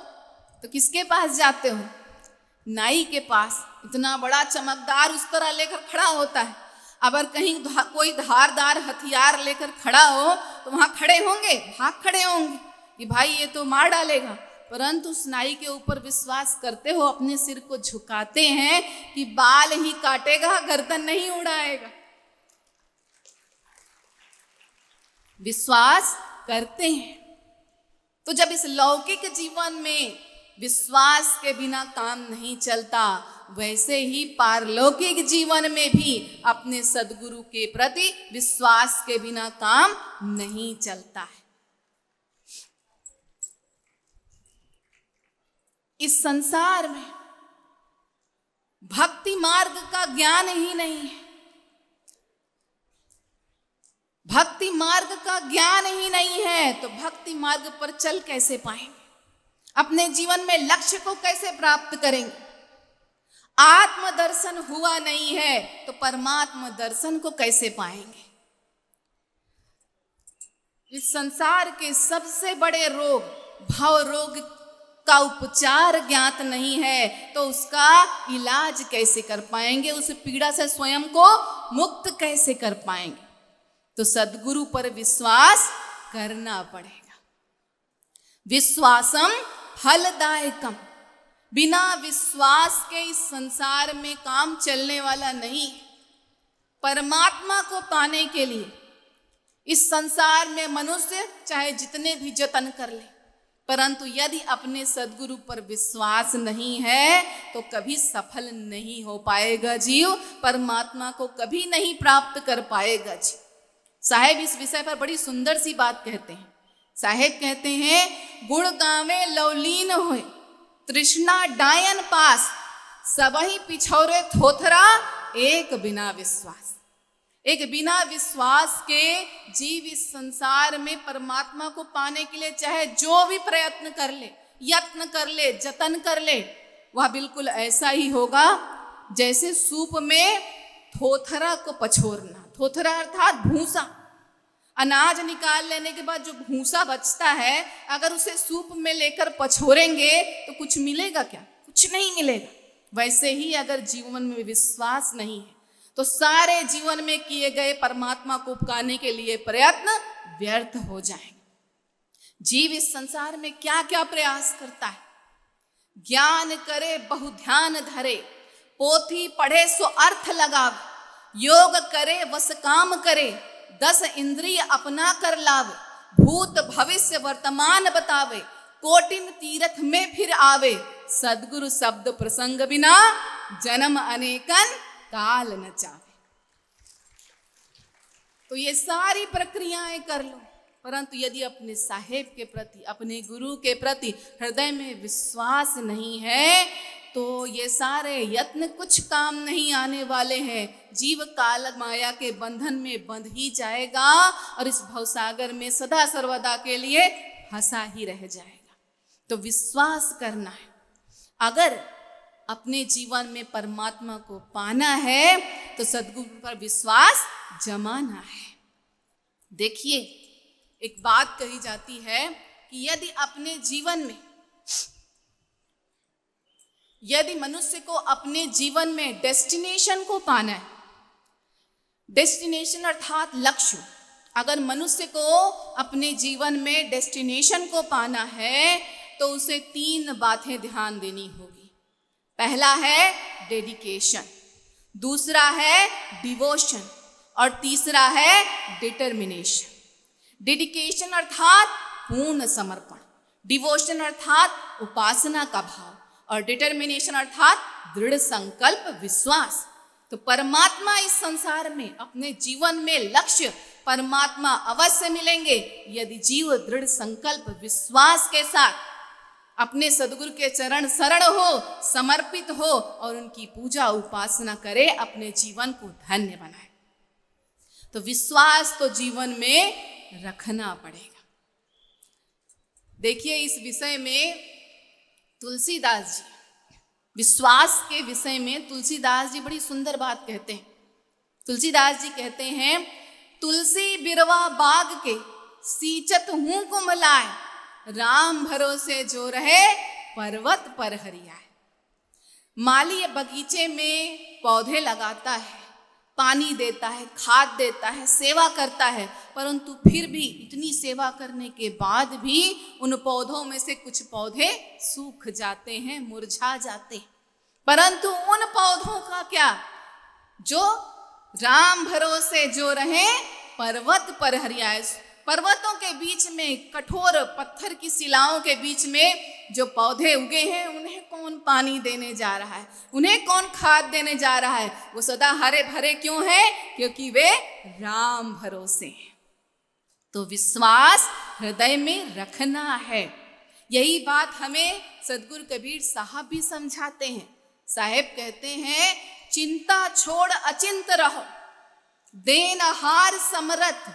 तो किसके पास जाते हो? नाई के पास। इतना बड़ा चमकदार उस तरह लेकर खड़ा होता है। अगर कहीं कोई धारदार हथियार लेकर खड़ा हो तो वहां खड़े होंगे, भाग खड़े होंगे कि भाई ये तो मार डालेगा। परंतु उस नाई के ऊपर विश्वास करते हो, अपने सिर को झुकाते हैं कि बाल ही काटेगा, गर्दन नहीं उड़ाएगा। विश्वास करते हैं। तो जब इस लौकिक जीवन में विश्वास के बिना काम नहीं चलता, वैसे ही पारलौकिक जीवन में भी अपने सद्गुरु के प्रति विश्वास के बिना काम नहीं चलता है। इस संसार में भक्ति मार्ग का ज्ञान ही नहीं है। भक्ति मार्ग का ज्ञान ही नहीं है तो भक्ति मार्ग पर चल कैसे पाएंगे? अपने जीवन में लक्ष्य को कैसे प्राप्त करेंगे? आत्मदर्शन हुआ नहीं है तो परमात्मा दर्शन को कैसे पाएंगे? इस संसार के सबसे बड़े रोग, भव रोग का उपचार ज्ञात नहीं है तो उसका इलाज कैसे कर पाएंगे? उस पीड़ा से स्वयं को मुक्त कैसे कर पाएंगे? तो सद्गुरु पर विश्वास करना पड़ेगा। विश्वासम फलदायकम, बिना विश्वास के इस संसार में काम चलने वाला नहीं। परमात्मा को पाने के लिए इस संसार में मनुष्य चाहे जितने भी जतन कर ले, परंतु यदि अपने सद्गुरु पर विश्वास नहीं है तो कभी सफल नहीं हो पाएगा जीव, परमात्मा को कभी नहीं प्राप्त कर पाएगा जीव। साहेब इस विषय पर बड़ी सुंदर सी बात कहते हैं। साहेब कहते हैं, गुण गावे लवलीन होए, तृष्णा डायन पास, सबही पिछौरे थोथरा, एक बिना विश्वास। एक बिना विश्वास के जीव इस संसार में परमात्मा को पाने के लिए चाहे जो भी प्रयत्न कर ले, यत्न कर ले, जतन कर ले, वह बिल्कुल ऐसा ही होगा जैसे सूप में थोथरा को पछोरना। थोथरा अर्थात भूसा। अनाज निकाल लेने के बाद जो भूसा बचता है, अगर उसे सूप में लेकर पछोरेंगे तो कुछ मिलेगा क्या? कुछ नहीं मिलेगा। वैसे ही अगर जीवन में विश्वास नहीं है तो सारे जीवन में किए गए परमात्मा को पाने के लिए प्रयत्न व्यर्थ हो जाएंगे। जीव इस संसार में क्या क्या प्रयास करता है। ज्ञान करे बहु ध्यान धरे, पोथी पढ़े सो अर्थ लगावे, योग करे वस काम करे, 10 इंद्रिय अपना कर लावे, भूत भविष्य वर्तमान बतावे, कोटिन तीर्थ में फिर आवे, सद्गुरु शब्द प्रसंग बिना जन्म अनेकन काल न चावे। तो ये सारी प्रक्रियाएं कर लो, परंतु यदि अपने साहेब के प्रति, अपने गुरु के प्रति हृदय में विश्वास नहीं है तो ये सारे यत्न कुछ काम नहीं आने वाले हैं। जीव काल माया के बंधन में बंध ही जाएगा और इस भवसागर में सदा सर्वदा के लिए फंसा ही रह जाएगा। तो विश्वास करना है। अगर अपने जीवन में परमात्मा को पाना है तो सद्गुरु पर विश्वास जमाना है। देखिए, एक बात कही जाती है कि यदि मनुष्य को अपने जीवन में डेस्टिनेशन को पाना है, डेस्टिनेशन अर्थात लक्ष्य, अगर मनुष्य को अपने जीवन में डेस्टिनेशन को पाना है तो उसे 3 बातें ध्यान देनी होगी। पहला है डेडिकेशन, दूसरा है डिवोशन और तीसरा है डिटर्मिनेशन। डेडिकेशन अर्थात पूर्ण समर्पण, डिवोशन अर्थात उपासना का भाव और डिटर्मिनेशन अर्थात दृढ़ संकल्प विश्वास। तो परमात्मा इस संसार में, अपने जीवन में लक्ष्य परमात्मा अवश्य मिलेंगे यदि जीव दृढ़ संकल्प विश्वास के साथ अपने सद्गुरु के चरण शरण हो, समर्पित हो और उनकी पूजा उपासना करे, अपने जीवन को धन्य बनाए। तो विश्वास तो जीवन में रखना पड़ेगा। देखिए, इस विषय में तुलसीदास जी, विश्वास के विषय में तुलसीदास जी बड़ी सुंदर बात कहते हैं। तुलसीदास जी कहते हैं, तुलसी बिरवा बाग के सींचत हूँ कुमलाए, राम भरोसे जो रहे पर्वत पर हरियाए। माली बगीचे में पौधे लगाता है, पानी देता है, खाद देता है, सेवा करता है, परंतु फिर भी इतनी सेवा करने के बाद भी उन पौधों में से कुछ पौधे सूख जाते हैं, मुरझा जाते हैं। परंतु उन पौधों का क्या, जो राम भरोसे जो रहे पर्वत पर हरियाए। पर्वतों के बीच में, कठोर पत्थर की शिलाओं के बीच में जो पौधे उगे हैं, उन्हें कौन पानी देने जा रहा है, उन्हें कौन खाद देने जा रहा है? वो सदा हरे भरे क्यों हैं? क्योंकि वे राम भरोसे हैं। तो विश्वास हृदय में रखना है। यही बात हमें सद्गुरु कबीर साहब भी समझाते हैं। साहेब कहते हैं, चिंता छोड़ अचिंत रहो, देनहार समरथ,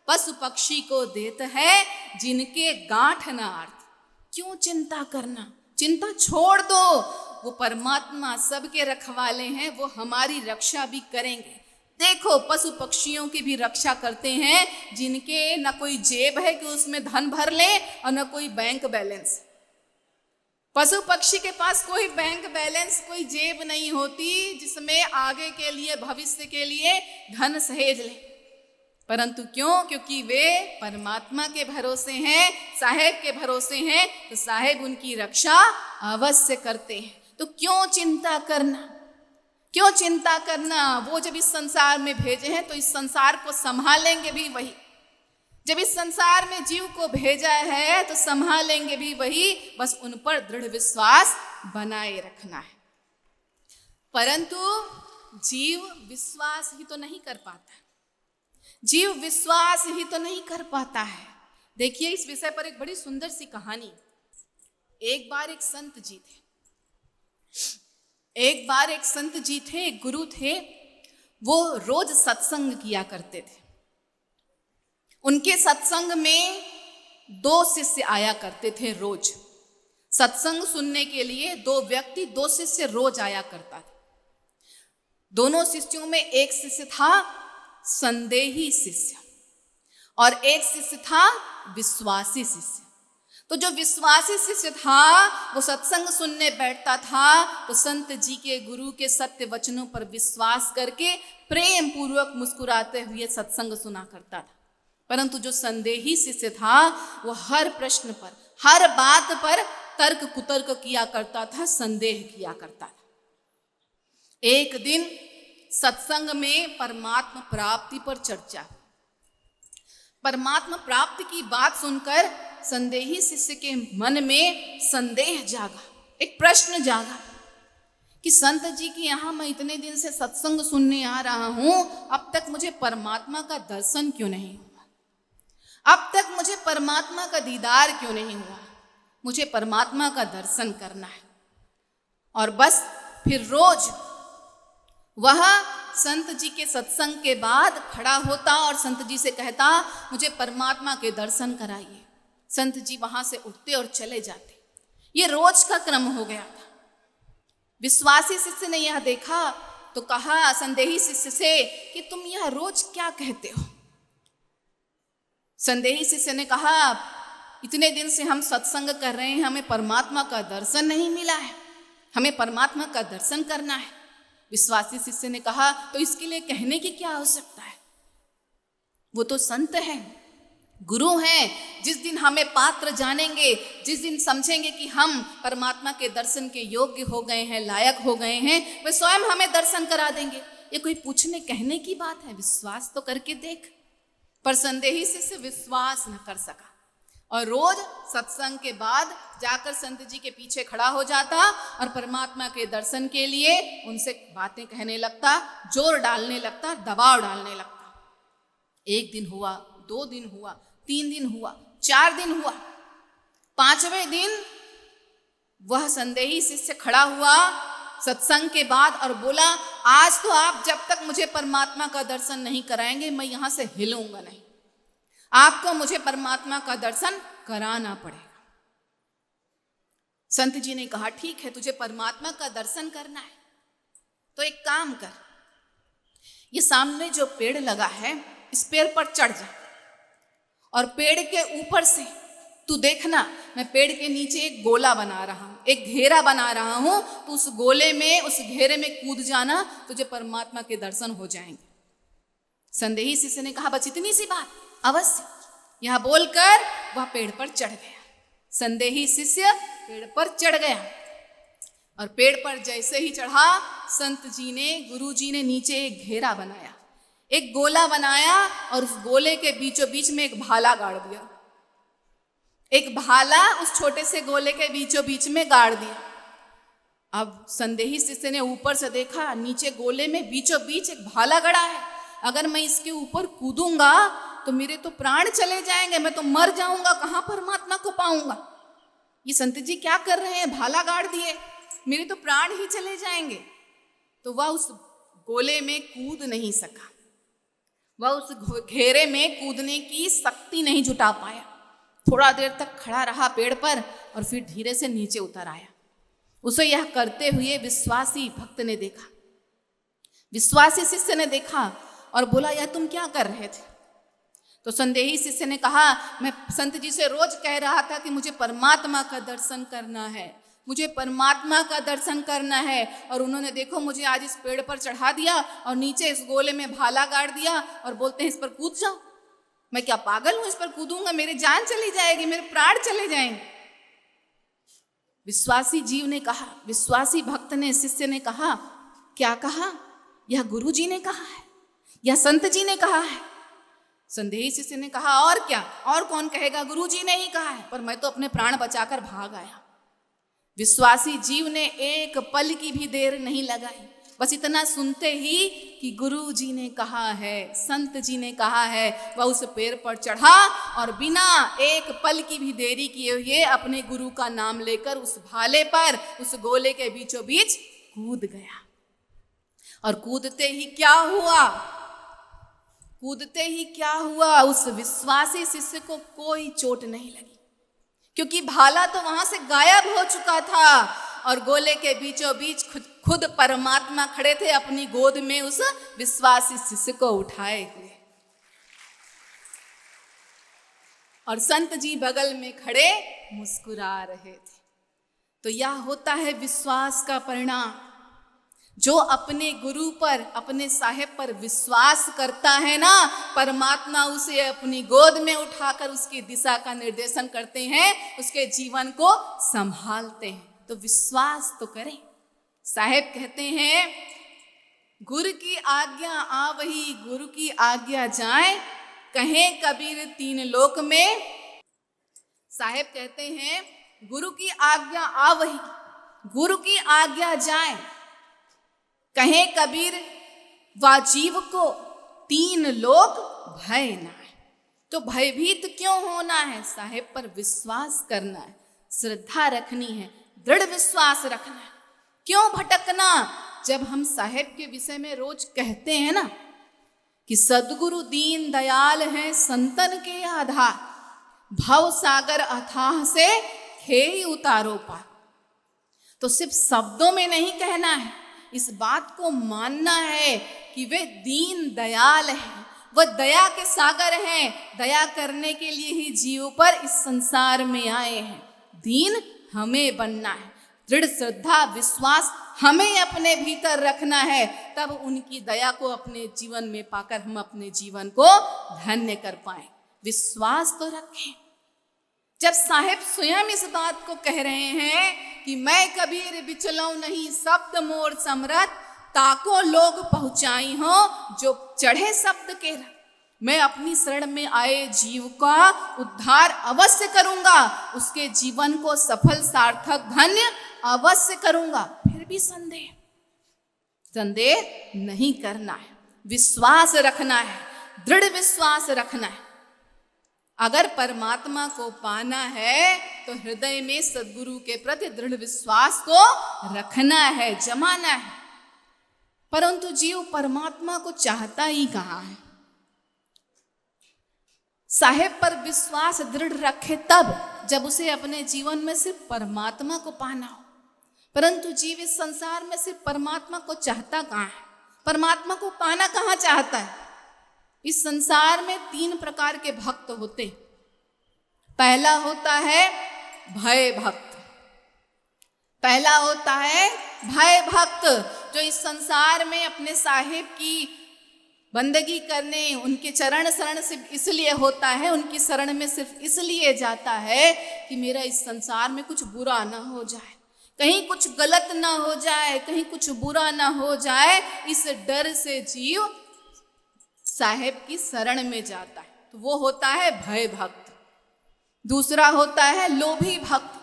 पशु पक्षी को देत है जिनके गांठ न अर्थ। क्यों चिंता करना? चिंता छोड़ दो। वो परमात्मा सबके रखवाले हैं, वो हमारी रक्षा भी करेंगे। देखो, पशु पक्षियों की भी रक्षा करते हैं जिनके न कोई जेब है कि उसमें धन भर ले और न कोई बैंक बैलेंस। पशु पक्षी के पास कोई बैंक बैलेंस, कोई जेब नहीं होती जिसमें आगे के लिए, भविष्य के लिए धन सहेज ले। परंतु क्यों? क्योंकि वे परमात्मा के भरोसे हैं, साहेब के भरोसे हैं, तो साहेब उनकी रक्षा अवश्य करते हैं। तो क्यों चिंता करना, क्यों चिंता करना? वो जब इस संसार में भेजे हैं तो इस संसार को संभालेंगे भी वही। जब इस संसार में जीव को भेजा है तो संभालेंगे भी वही, बस उन पर दृढ़ विश्वास बनाए रखना है। परंतु जीव विश्वास ही तो नहीं कर पाता, जीव विश्वास ही तो नहीं कर पाता है। देखिए, इस विषय पर एक बड़ी सुंदर सी कहानी। एक बार एक संत जी थे, एक गुरु थे। वो रोज सत्संग किया करते थे। उनके सत्संग में 2 शिष्य आया करते थे रोज। सत्संग सुनने के लिए 2 व्यक्ति, 2 शिष्य रोज आया करता था। दोनों शिष्यों में एक शिष्य था संदेही शिष्य और एक शिष्य था विश्वासी शिष्य। तो जो विश्वासी शिष्य था वो सत्संग सुनने बैठता था तो संत जी के, गुरु के सत्य वचनों पर विश्वास करके प्रेम पूर्वक मुस्कुराते हुए सत्संग सुना करता था। परंतु जो संदेही शिष्य था वो हर प्रश्न पर, हर बात पर तर्क कुतर्क किया करता था, संदेह किया करता था। एक दिन सत्संग में परमात्मा प्राप्ति पर चर्चा, परमात्मा प्राप्ति की बात सुनकर संदेही शिष्य के मन में संदेह जागा, एक प्रश्न जागा कि संत जी के यहाँ मैं इतने दिन से सत्संग सुनने आ रहा हूं, अब तक मुझे परमात्मा का दर्शन क्यों नहीं हुआ, अब तक मुझे परमात्मा का दीदार क्यों नहीं हुआ, मुझे परमात्मा का दर्शन करना है। और बस फिर रोज वह संत जी के सत्संग के बाद खड़ा होता और संत जी से कहता, मुझे परमात्मा के दर्शन कराइए। संत जी वहां से उठते और चले जाते। ये रोज का क्रम हो गया था। विश्वासी शिष्य ने यह देखा तो कहा संदेही शिष्य से कि तुम यह रोज क्या कहते हो। संदेही शिष्य ने कहा, इतने दिन से हम सत्संग कर रहे हैं, हमें परमात्मा का दर्शन नहीं मिला है, हमें परमात्मा का दर्शन करना है। विश्वासी शिष्य ने कहा, तो इसके लिए कहने की क्या आवश्यकता है, वो तो संत हैं, गुरु हैं। जिस दिन हमें पात्र जानेंगे, जिस दिन समझेंगे कि हम परमात्मा के दर्शन के योग्य हो गए हैं, लायक हो गए हैं, वे स्वयं हमें दर्शन करा देंगे। ये कोई पूछने कहने की बात है, विश्वास तो करके देख। पर संदेही शिष्य विश्वास न कर सका और रोज सत्संग के बाद जाकर संत जी के पीछे खड़ा हो जाता और परमात्मा के दर्शन के लिए उनसे बातें कहने लगता, जोर डालने लगता, दबाव डालने लगता। 1 दिन हुआ, 2 दिन हुआ, 3 दिन हुआ, 4 दिन हुआ। 5वें दिन वह संदेही शिष्य खड़ा हुआ सत्संग के बाद और बोला, आज तो आप जब तक मुझे परमात्मा का दर्शन नहीं कराएंगे मैं यहां से हिलूंगा नहीं, आपको मुझे परमात्मा का दर्शन कराना पड़ेगा। संत जी ने कहा, ठीक है, तुझे परमात्मा का दर्शन करना है तो एक काम कर, ये सामने जो पेड़ लगा है इस पेड़ पर चढ़ जा और पेड़ के ऊपर से तू देखना, मैं पेड़ के नीचे एक गोला बना रहा हूं, एक घेरा बना रहा हूं, तो उस गोले में, उस घेरे में कूद जाना, तुझे परमात्मा के दर्शन हो जाएंगे। संदेही शिष्य ने कहा, बस इतनी सी बात, अवश्य। यह बोलकर वह पेड़ पर चढ़ गया। संदेही शिष्य पेड़ पर चढ़ गया और पेड़ पर जैसे ही चढ़ा, संत जी ने, गुरु जी ने नीचे एक घेरा बनाया, एक गोला बनाया और उस गोले के बीचों बीच में एक भाला गाड़ दिया। एक भाला उस छोटे से गोले के बीचों बीच में गाड़ दिया। अब संदेही शिष्य ने ऊपर से देखा, नीचे गोले में बीचों बीच एक भाला गड़ा है, अगर मैं इसके ऊपर कूदूंगा तो मेरे तो प्राण चले जाएंगे, मैं तो मर जाऊंगा, कहां परमात्मा को पाऊंगा। ये संत जी क्या कर रहे हैं, भाला गाड़ दिए, मेरे तो प्राण ही चले जाएंगे। तो वह उस गोले में कूद नहीं सका, वह उस घेरे में कूदने की शक्ति नहीं जुटा पाया। थोड़ा देर तक खड़ा रहा पेड़ पर और फिर धीरे से नीचे उतर आया। उसे यह करते हुए विश्वासी भक्त ने देखा, विश्वासी शिष्य ने देखा और बोला, यह तुम क्या कर रहे थे? तो संदेही शिष्य ने कहा, मैं संत जी से रोज कह रहा था कि मुझे परमात्मा का दर्शन करना है, मुझे परमात्मा का दर्शन करना है। और उन्होंने देखो मुझे आज इस पेड़ पर चढ़ा दिया और नीचे इस गोले में भाला गाड़ दिया और बोलते हैं इस पर कूद जाओ। मैं क्या पागल हूं, इस पर कूदूंगा मेरी जान चली जाएगी, मेरे प्राण चले जाएंगे। विश्वासी जीव ने कहा, विश्वासी भक्त ने, शिष्य ने कहा, क्या कहा? यह गुरु जी ने कहा है, यह संत जी ने कहा है। संदेही शिष्य ने कहा और क्या, और कौन कहेगा, गुरु जी ने ही कहा है, पर मैं तो अपने प्राण बचाकर भाग आया। विश्वासी जीव ने एक पल की भी देर नहीं लगाई, बस इतना सुनते ही कि गुरु जी ने कहा है, संत जी ने कहा है, वह उस पेड़ पर चढ़ा और बिना एक पल की भी देरी किए हुए अपने गुरु का नाम लेकर उस भाले पर, उस गोले के बीचों बीच कूद गया। और कूदते ही क्या हुआ, कूदते ही क्या हुआ, उस विश्वासी शिष्य को कोई चोट नहीं लगी, क्योंकि भाला तो वहां से गायब हो चुका था और गोले के बीचों बीच खुद परमात्मा खड़े थे अपनी गोद में उस विश्वासी शिष्य को उठाए हुए। और संत जी बगल में खड़े मुस्कुरा रहे थे। तो यह होता है विश्वास का परिणाम। जो अपने गुरु पर, अपने साहेब पर विश्वास करता है ना, परमात्मा उसे अपनी गोद में उठाकर उसकी दिशा का निर्देशन करते हैं, उसके जीवन को संभालते हैं। तो विश्वास तो करें। साहेब कहते हैं गुरु की आज्ञा आवही, गुरु की आज्ञा जाए, कहें कबीर तीन लोक में। साहेब कहते हैं गुरु की आज्ञा आवही, गुरु की आज्ञा जाए, कहे कबीर वाजीव को तीन लोक भय ना है। तो भयभीत क्यों होना है? साहेब पर विश्वास करना है, श्रद्धा रखनी है, दृढ़ विश्वास रखना है। क्यों भटकना? जब हम साहेब के विषय में रोज कहते हैं ना कि सद्गुरु दीन दयाल हैं संतन के आधार, भव सागर अथाह से खेई उतारो पार। तो सिर्फ शब्दों में नहीं कहना है, इस बात को मानना है कि वे दीन दयाल हैं, वह दया के सागर हैं, दया करने के लिए ही जीव पर इस संसार में आए हैं। दीन हमें बनना है, दृढ़ श्रद्धा विश्वास हमें अपने भीतर रखना है, तब उनकी दया को अपने जीवन में पाकर हम अपने जीवन को धन्य कर पाए। विश्वास तो रखें। जब साहेब स्वयं इस बात को कह रहे हैं कि मैं कबीर बिचलऊं नहीं शब्द मोर समरथ, ताको लोग पहुंचाई हो जो चढ़े शब्द के रथ। मैं अपनी शरण में आए जीव का उद्धार अवश्य करूंगा, उसके जीवन को सफल सार्थक धन्य अवश्य करूंगा। फिर भी संदेह नहीं करना है, विश्वास रखना है, दृढ़ विश्वास रखना है। अगर परमात्मा को पाना है तो हृदय में सद्गुरु के प्रति दृढ़ विश्वास को रखना है, जमाना है। परंतु जीव परमात्मा को चाहता ही कहाँ है? साहेब पर विश्वास दृढ़ रखे तब जब उसे अपने जीवन में सिर्फ परमात्मा को पाना हो। परंतु जीव इस संसार में सिर्फ परमात्मा को चाहता कहाँ है? परमात्मा को पाना कहाँ चाहता है? इस संसार में 3 प्रकार के भक्त होते। पहला होता है भय भक्त, पहला होता है भय भक्त, जो इस संसार में अपने साहिब की बंदगी करने, उनके चरण शरण सिर्फ इसलिए होता है, उनकी शरण में सिर्फ इसलिए जाता है कि मेरा इस संसार में कुछ बुरा ना हो जाए, कहीं कुछ गलत ना हो जाए, कहीं कुछ बुरा ना हो जाए। इस डर से जीव साहेब की शरण में जाता है, तो वो होता है भय भक्त। दूसरा होता है लोभी भक्त,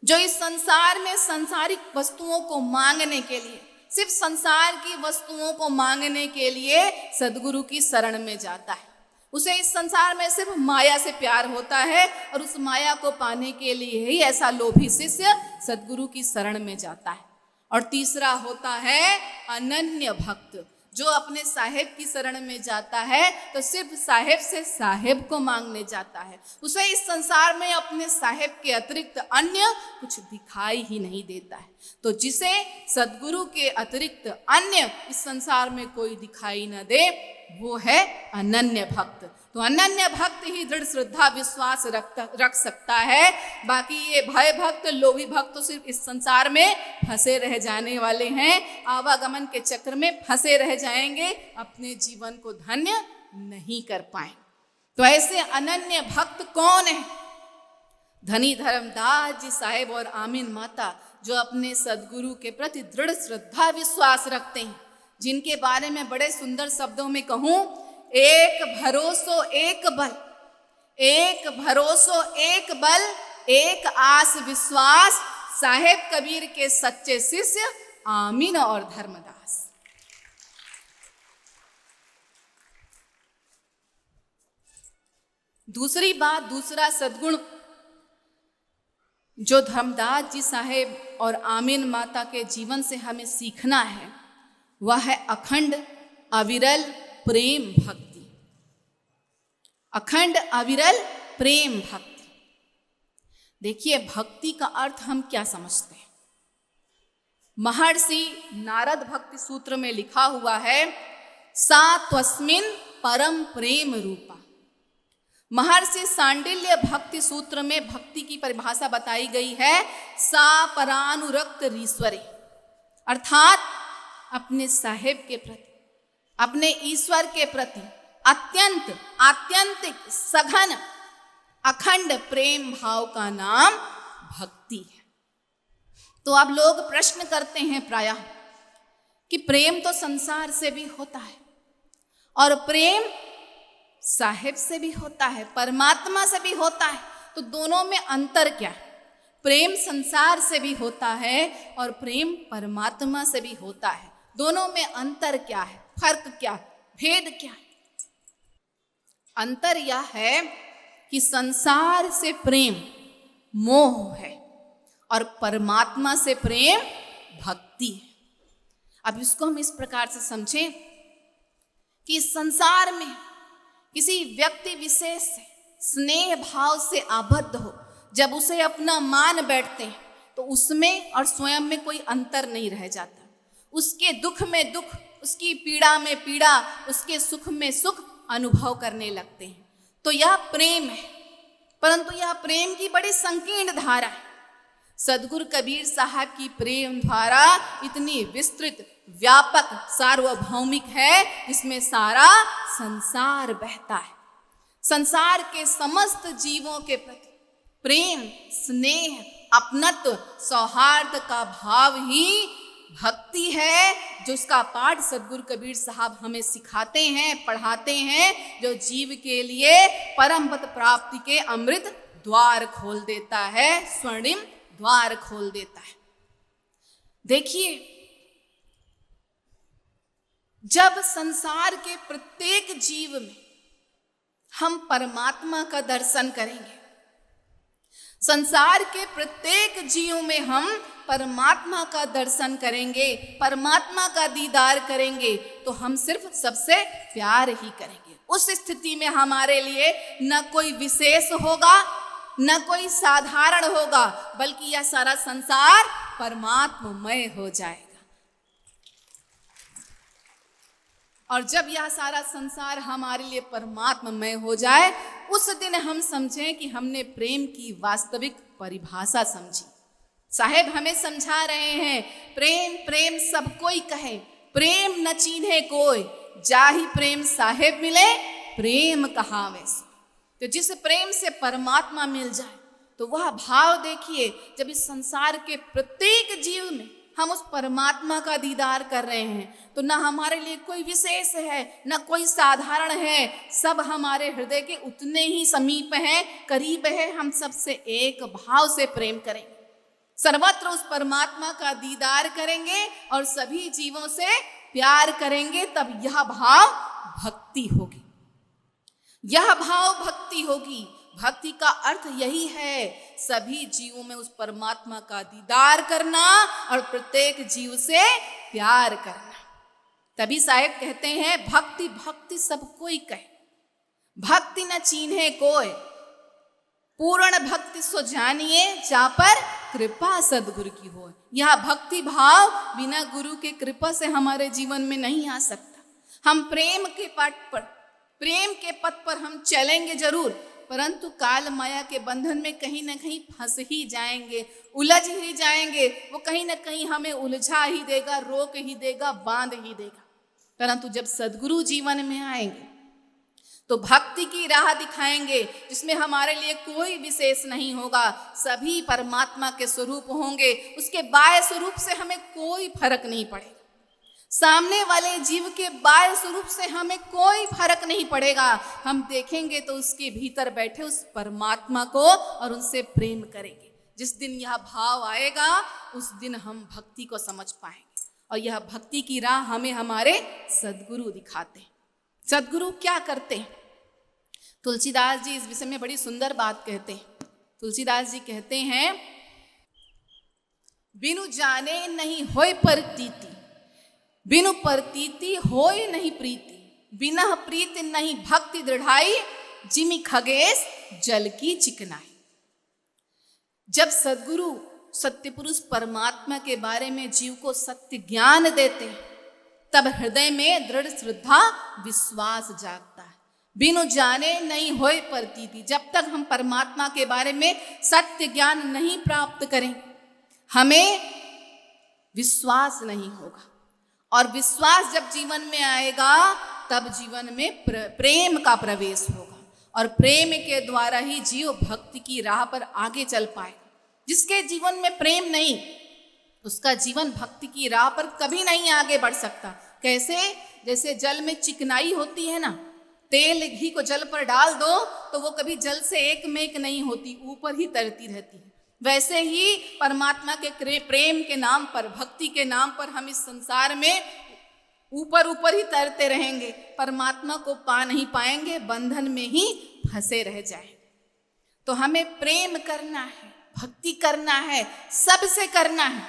जो इस संसार में सांसारिक वस्तुओं को मांगने के लिए, सिर्फ संसार की वस्तुओं को मांगने के लिए सद्गुरु की शरण में जाता है। उसे इस संसार में सिर्फ माया से प्यार होता है और उस माया को पाने के लिए ही ऐसा लोभी शिष्य सद्गुरु की शरण में जाता है। और तीसरा होता है अनन्य भक्त, जो अपने साहेब की शरण में जाता है तो सिर्फ साहेब से साहेब को मांगने जाता है। उसे इस संसार में अपने साहेब के अतिरिक्त अन्य कुछ दिखाई ही नहीं देता है। तो जिसे सद्गुरु के अतिरिक्त अन्य इस संसार में कोई दिखाई न दे, वो है अनन्य भक्त। तो अनन्य भक्त ही दृढ़ श्रद्धा विश्वास रख सकता है। बाकी ये भय भक्त, लोभी भक्त तो सिर्फ इस संसार में फंसे रह जाने वाले हैं, आवागमन के चक्र में फंसे रह जाएंगे, अपने जीवन को धन्य नहीं कर पाएंगे। तो ऐसे अनन्य भक्त कौन है? धनी धर्मदास जी साहेब और आमीन माता, जो अपने सदगुरु के प्रति दृढ़ श्रद्धा विश्वास रखते हैं, जिनके बारे में बड़े सुंदर शब्दों में कहूं, एक भरोसो एक बल, एक भरोसो एक बल, एक आस विश्वास, साहेब कबीर के सच्चे शिष्य आमीन और धर्मदास। दूसरी बात, दूसरा सद्गुण जो धर्मदास जी साहेब और आमीन माता के जीवन से हमें सीखना है, वह है अखंड अविरल प्रेम भक्ति। अखंड अविरल प्रेम भक्ति। देखिए, भक्ति का अर्थ हम क्या समझते हैं? महर्षि नारद भक्ति सूत्र में लिखा हुआ है, सा त्वस्मिन् परम प्रेम रूपा। महर्षि सांडिल्य भक्ति सूत्र में भक्ति की परिभाषा बताई गई है, सा परानुरक्त ईश्वरे, अर्थात अपने साहेब के प्रति, अपने ईश्वर के प्रति अत्यंत आत्यंतिक सघन अखंड प्रेम भाव का नाम भक्ति है। तो अब लोग प्रश्न करते हैं प्रायः कि प्रेम तो संसार से भी होता है और प्रेम साहेब से भी होता है, परमात्मा से भी होता है, तो दोनों में अंतर क्या है? प्रेम संसार से भी होता है और प्रेम परमात्मा से भी होता है, दोनों में अंतर क्या है? फर्क क्या है? भेद क्या है? अंतर यह है कि संसार से प्रेम मोह है और परमात्मा से प्रेम भक्ति है। अब इसको हम इस प्रकार से समझें कि इस संसार में किसी व्यक्ति विशेष से स्नेह भाव से आबद्ध हो, जब उसे अपना मान बैठते हैं तो उसमें और स्वयं में कोई अंतर नहीं रह जाता। उसके दुख में दुख, उसकी पीड़ा में पीड़ा, उसके सुख में सुख अनुभव करने लगते हैं। तो यह प्रेम है, परंतु यह प्रेम की बड़ी संकीर्ण धारा है। सदगुरु कबीर साहब की प्रेम धारा इतनी विस्तृत, व्यापक, सार्वभौमिक है, जिसमें सारा संसार बहता है। संसार के समस्त जीवों के प्रति प्रेम, स्नेह, अपनत्व, सौहार्द का भाव ही भक्ति है, जो उसका पाठ सदगुरु कबीर साहब हमें सिखाते हैं, पढ़ाते हैं, जो जीव के लिए परम पद प्राप्ति के अमृत द्वार खोल देता है, स्वर्णिम द्वार खोल देता है। देखिए, जब संसार के प्रत्येक जीव में हम परमात्मा का दर्शन करेंगे, संसार के प्रत्येक जीव में हम परमात्मा का दर्शन करेंगे, परमात्मा का दीदार करेंगे, तो हम सिर्फ सबसे प्यार ही करेंगे। उस स्थिति में हमारे लिए न कोई विशेष होगा, न कोई साधारण होगा, बल्कि यह सारा संसार परमात्ममय हो जाएगा। और जब यह सारा संसार हमारे लिए परमात्ममय हो जाए, उस दिन हम समझें कि हमने प्रेम की वास्तविक परिभाषा समझी। साहेब हमें समझा रहे हैं, प्रेम प्रेम सब कोई कहे, प्रेम न चीन्हे कोई, जाहि प्रेम साहेब मिले, प्रेम कहावे सो। तो जिस प्रेम से परमात्मा मिल जाए, तो वह भाव देखिए, जब इस संसार के प्रत्येक जीव में हम उस परमात्मा का दीदार कर रहे हैं, तो न हमारे लिए कोई विशेष है, न कोई साधारण है, सब हमारे हृदय के उतने ही समीप हैं, करीब है। हम सबसे एक भाव से प्रेम करेंगे, सर्वत्र उस परमात्मा का दीदार करेंगे और सभी जीवों से प्यार करेंगे, तब यह भाव भक्ति होगी। यह भाव भक्ति होगी। भक्ति का अर्थ यही है, सभी जीवों में उस परमात्मा का दीदार करना और प्रत्येक जीव से प्यार करना। तभी साहेब कहते हैं, भक्ति भक्ति सब कोई कहे, भक्ति न चीन्हे कोय, पूर्ण भक्ति सो जानिए, जा पर कृपा सदगुरु की हो। यह भक्ति भाव बिना गुरु के कृपा से हमारे जीवन में नहीं आ सकता। हम प्रेम के पथ पर हम चलेंगे जरूर, परंतु काल माया के बंधन में कहीं ना कहीं फंस ही जाएंगे, उलझ ही जाएंगे। वो कहीं ना कहीं हमें उलझा ही देगा, रोक ही देगा, बांध ही देगा। परंतु जब सद्गुरु जीवन में आएंगे तो भक्ति की राह दिखाएंगे, जिसमें हमारे लिए कोई विशेष नहीं होगा, सभी परमात्मा के स्वरूप होंगे। उसके बाह्य स्वरूप से हमें कोई फर्क नहीं पड़ेगा, सामने वाले जीव के बाह्य स्वरूप से हमें कोई फर्क नहीं पड़ेगा। हम देखेंगे तो उसके भीतर बैठे उस परमात्मा को और उनसे प्रेम करेंगे। जिस दिन यह भाव आएगा उस दिन हम भक्ति को समझ पाएंगे, और यह भक्ति की राह हमें हमारे सद्गुरु दिखाते हैं। सद्गुरु क्या करते हैं? तुलसीदास जी इस विषय में बड़ी सुंदर बात कहते हैं। तुलसीदास जी कहते हैं, बिनु जाने नहीं होय प्रतीति, बिनु प्रतीति होय नहीं प्रीति, बिना प्रीति नहीं भक्ति दृढ़ाई, जिमि खगेश जल की चिकनाई। जब सद्गुरु सत्य पुरुष परमात्मा के बारे में जीव को सत्य ज्ञान देते हैं, तब हृदय में दृढ़ श्रद्धा विश्वास जागता है। बिनु जाने नहीं होय प्रतीति, जब तक हम परमात्मा के बारे में सत्य ज्ञान नहीं प्राप्त करें, हमें विश्वास नहीं होगा। और विश्वास जब जीवन में आएगा तब जीवन में प्रेम का प्रवेश होगा, और प्रेम के द्वारा ही जीव भक्ति की राह पर आगे चल पाए। जिसके जीवन में प्रेम नहीं, उसका जीवन भक्ति की राह पर कभी नहीं आगे बढ़ सकता। कैसे? जैसे जल में चिकनाई होती है ना, तेल घी को जल पर डाल दो तो वो कभी जल से एक में एक नहीं होती, ऊपर ही तरती रहती है। वैसे ही परमात्मा के प्रेम के नाम पर, भक्ति के नाम पर हम इस संसार में ऊपर ऊपर ही तैरते रहेंगे, परमात्मा को पा नहीं पाएंगे, बंधन में ही फंसे रह जाएंगे। तो हमें प्रेम करना है, भक्ति करना है, सबसे करना है।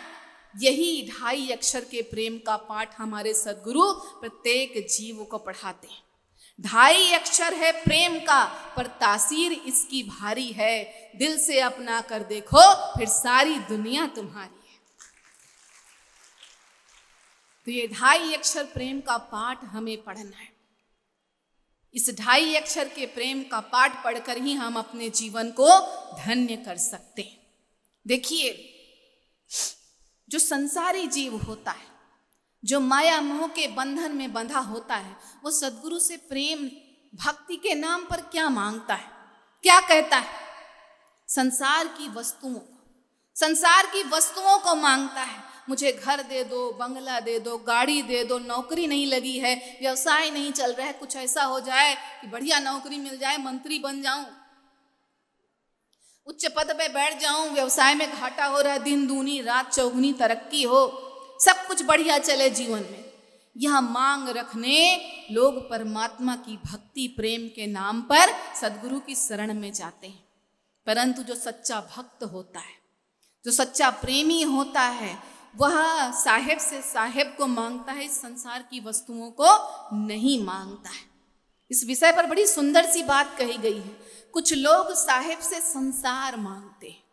यही 2.5 अक्षर के प्रेम का पाठ हमारे सद्गुरु प्रत्येक जीव को पढ़ाते हैं। 2.5 अक्षर है प्रेम का, पर तासीर इसकी भारी है। दिल से अपना कर देखो, फिर सारी दुनिया तुम्हारी है। तो ये 2.5 अक्षर प्रेम का पाठ हमें पढ़ना है। इस 2.5 अक्षर के प्रेम का पाठ पढ़कर ही हम अपने जीवन को धन्य कर सकते हैं। देखिए, जो संसारी जीव होता है, जो माया मोह के बंधन में बंधा होता है, वो सद्गुरु से प्रेम भक्ति के नाम पर क्या मांगता है, क्या कहता है? संसार की वस्तुओं को मांगता है। मुझे घर दे दो, बंगला दे दो, गाड़ी दे दो, नौकरी नहीं लगी है, व्यवसाय नहीं चल रहा है, कुछ ऐसा हो जाए कि बढ़िया नौकरी मिल जाए, मंत्री बन जाऊं, उच्च पद पे बैठ जाऊं, व्यवसाय में घाटा हो रहा है, दिन दूनी रात चौगुनी तरक्की हो, सब कुछ बढ़िया चले जीवन में। यह मांग रखने लोग परमात्मा की भक्ति प्रेम के नाम पर सद्गुरु की शरण में जाते हैं। परंतु जो सच्चा भक्त होता है, जो सच्चा प्रेमी होता है, वह साहेब से साहेब को मांगता है, इस संसार की वस्तुओं को नहीं मांगता है। इस विषय पर बड़ी सुंदर सी बात कही गई है। कुछ लोग साहेब से संसार मांगते हैं,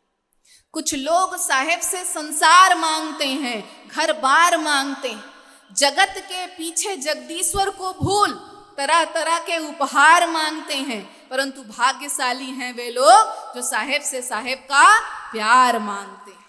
कुछ लोग साहेब से संसार मांगते हैं, घर बार मांगते हैं, जगत के पीछे जगदीश्वर को भूल तरह तरह के उपहार मांगते हैं। परंतु भाग्यशाली हैं वे लोग जो साहेब से साहेब का प्यार मांगते हैं।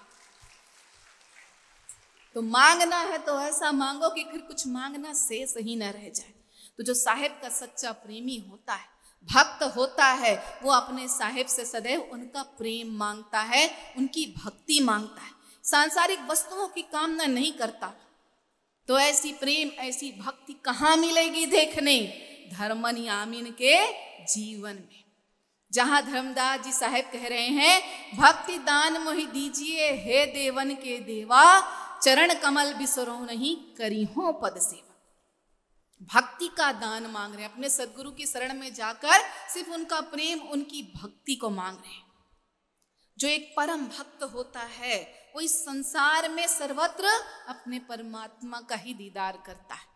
तो मांगना है तो ऐसा मांगो कि फिर कुछ मांगना शेष ही न रह जाए। तो जो साहेब का सच्चा प्रेमी होता है, भक्त होता है, वो अपने साहेब से सदैव उनका प्रेम मांगता है, उनकी भक्ति मांगता है, सांसारिक वस्तुओं की कामना नहीं करता। तो ऐसी प्रेम, ऐसी भक्ति कहाँ मिलेगी देखने? धर्मन यामिन के जीवन में, जहां धर्मदास जी साहेब कह रहे हैं, भक्ति दान मोहि दीजिए हे देवन के देवा, चरण कमल बिसरो नहीं करी हो पद सेवा। भक्ति का दान मांग रहे हैं, अपने सद्गुरु की शरण में जाकर सिर्फ उनका प्रेम, उनकी भक्ति को मांग रहे हैं। जो एक परम भक्त होता है वो इस संसार में सर्वत्र अपने परमात्मा का ही दीदार करता है,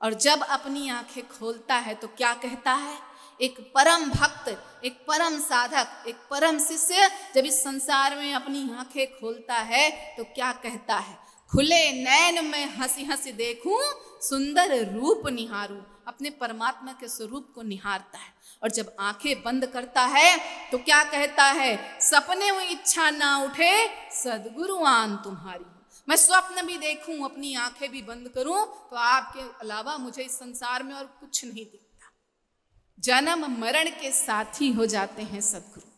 और जब अपनी आंखें खोलता है तो क्या कहता है? एक परम भक्त, एक परम साधक, एक परम शिष्य जब इस संसार में अपनी आंखें खोलता है तो क्या कहता है? खुले नैन में हंसी हंसी देखूं, सुंदर रूप निहारूं। अपने परमात्मा के स्वरूप को निहारता है। और जब आंखें बंद करता है तो क्या कहता है? सपने में इच्छा ना उठे, सदगुरु आन तुम्हारी। मैं स्वप्न भी देखूं, अपनी आंखें भी बंद करूं, तो आपके अलावा मुझे इस संसार में और कुछ नहीं दिखता। जन्म मरण के साथी हो जाते हैं सदगुरु।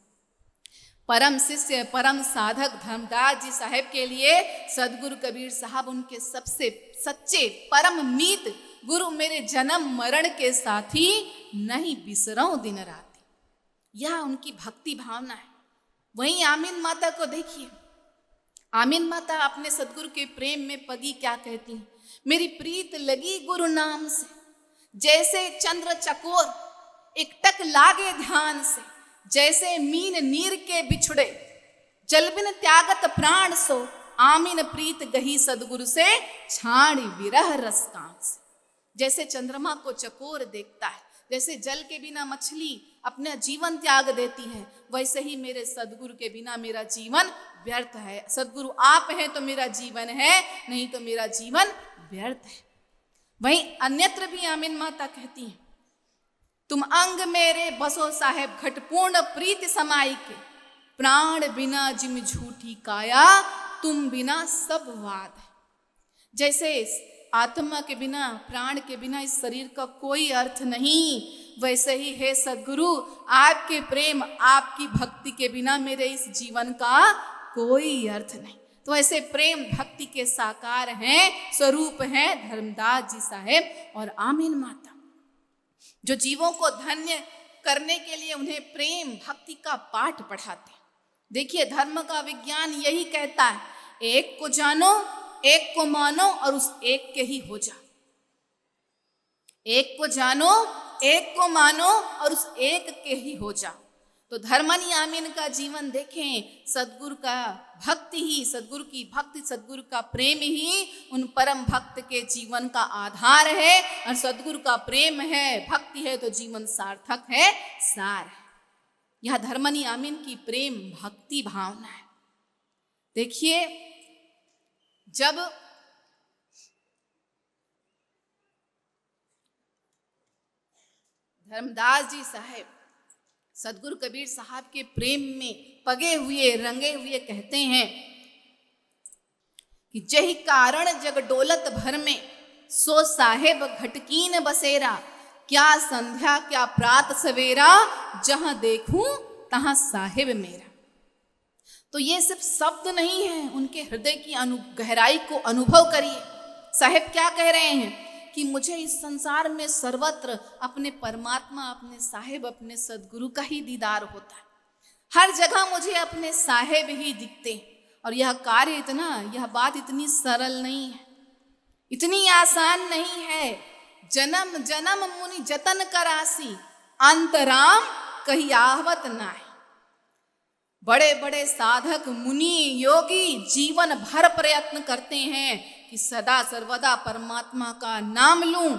परम शिष्य, परम साधक धर्मदास जी साहेब के लिए सदगुरु कबीर साहब उनके सबसे सच्चे परम मीत गुरु, मेरे जन्म मरण के साथी, नहीं बिसरऊं दिन रात। यह उनकी भक्ति भावना है। वहीं आमीन माता को देखिए। आमीन माता अपने सदगुरु के प्रेम में पगी क्या कहती हैं? मेरी प्रीत लगी गुरु नाम से, जैसे चंद्र चकोर एकटक लागे ध्यान से। जैसे मीन नीर के बिछुड़े, जल बिन त्यागत प्राण सो। आमीन प्रीत गही सदगुरु से, छाणी विरह रस कांत से। जैसे चंद्रमा को चकोर देखता है, जैसे जल के बिना मछली अपना जीवन त्याग देती है, वैसे ही मेरे सदगुरु के बिना मेरा जीवन व्यर्थ है। सदगुरु आप हैं तो मेरा जीवन है, नहीं तो मेरा जीवन व्यर्थ है। वहीं अन्यत्र भी आमीन माता कहती हैं, तुम अंग मेरे बसो साहेब घटपूर्ण प्रीति समाई के। प्राण बिना जिम झूठी काया, तुम बिना सब वाद है। जैसे आत्मा के बिना, प्राण के बिना इस शरीर का कोई अर्थ नहीं, वैसे ही है सदगुरु आपके प्रेम, आपकी भक्ति के बिना मेरे इस जीवन का कोई अर्थ नहीं। तो ऐसे प्रेम भक्ति के साकार हैं, स्वरूप हैं धर्मदास जी साहेब और आमीन माता, जो जीवों को धन्य करने के लिए उन्हें प्रेम भक्ति का पाठ पढ़ाते हैं। देखिए धर्म का विज्ञान यही कहता है, एक को जानो, एक को मानो और उस एक के ही हो जा। एक को जानो, एक को मानो और उस एक के ही हो जा। तो धर्मनी आमीन का जीवन देखें, सदगुरु का भक्ति ही, सदगुरु की भक्ति, सदगुरु का प्रेम ही उन परम भक्त के जीवन का आधार है। और सदगुरु का प्रेम है, भक्ति है तो जीवन सार्थक है, सार है। यह धर्मनी आमीन की प्रेम भक्ति भावना है। देखिए जब धर्मदास जी साहेब सदगुरु कबीर साहब के प्रेम में पगे हुए, रंगे हुए कहते हैं कि जही कारण जग डोलत भर में, सो साहेब घटकीन बसेरा। क्या संध्या क्या प्रात सवेरा, जहां देखूं तहां साहेब मेरा। तो ये सिर्फ शब्द नहीं है, उनके हृदय की गहराई को अनुभव करिए। साहेब क्या कह रहे हैं कि मुझे इस संसार में सर्वत्र अपने परमात्मा, अपने साहेब, अपने सदगुरु का ही दीदार होता है। हर जगह मुझे अपने साहेब ही दिखते। और यह कार्य इतना, यह बात इतनी सरल नहीं है, इतनी आसान नहीं है। जन्म जन्म मुनि जतन करासी, अंतराम कही आवत नाय। बड़े बड़े साधक, मुनि, योगी जीवन भर प्रयत्न करते हैं कि सदा सर्वदा परमात्मा का नाम लूं,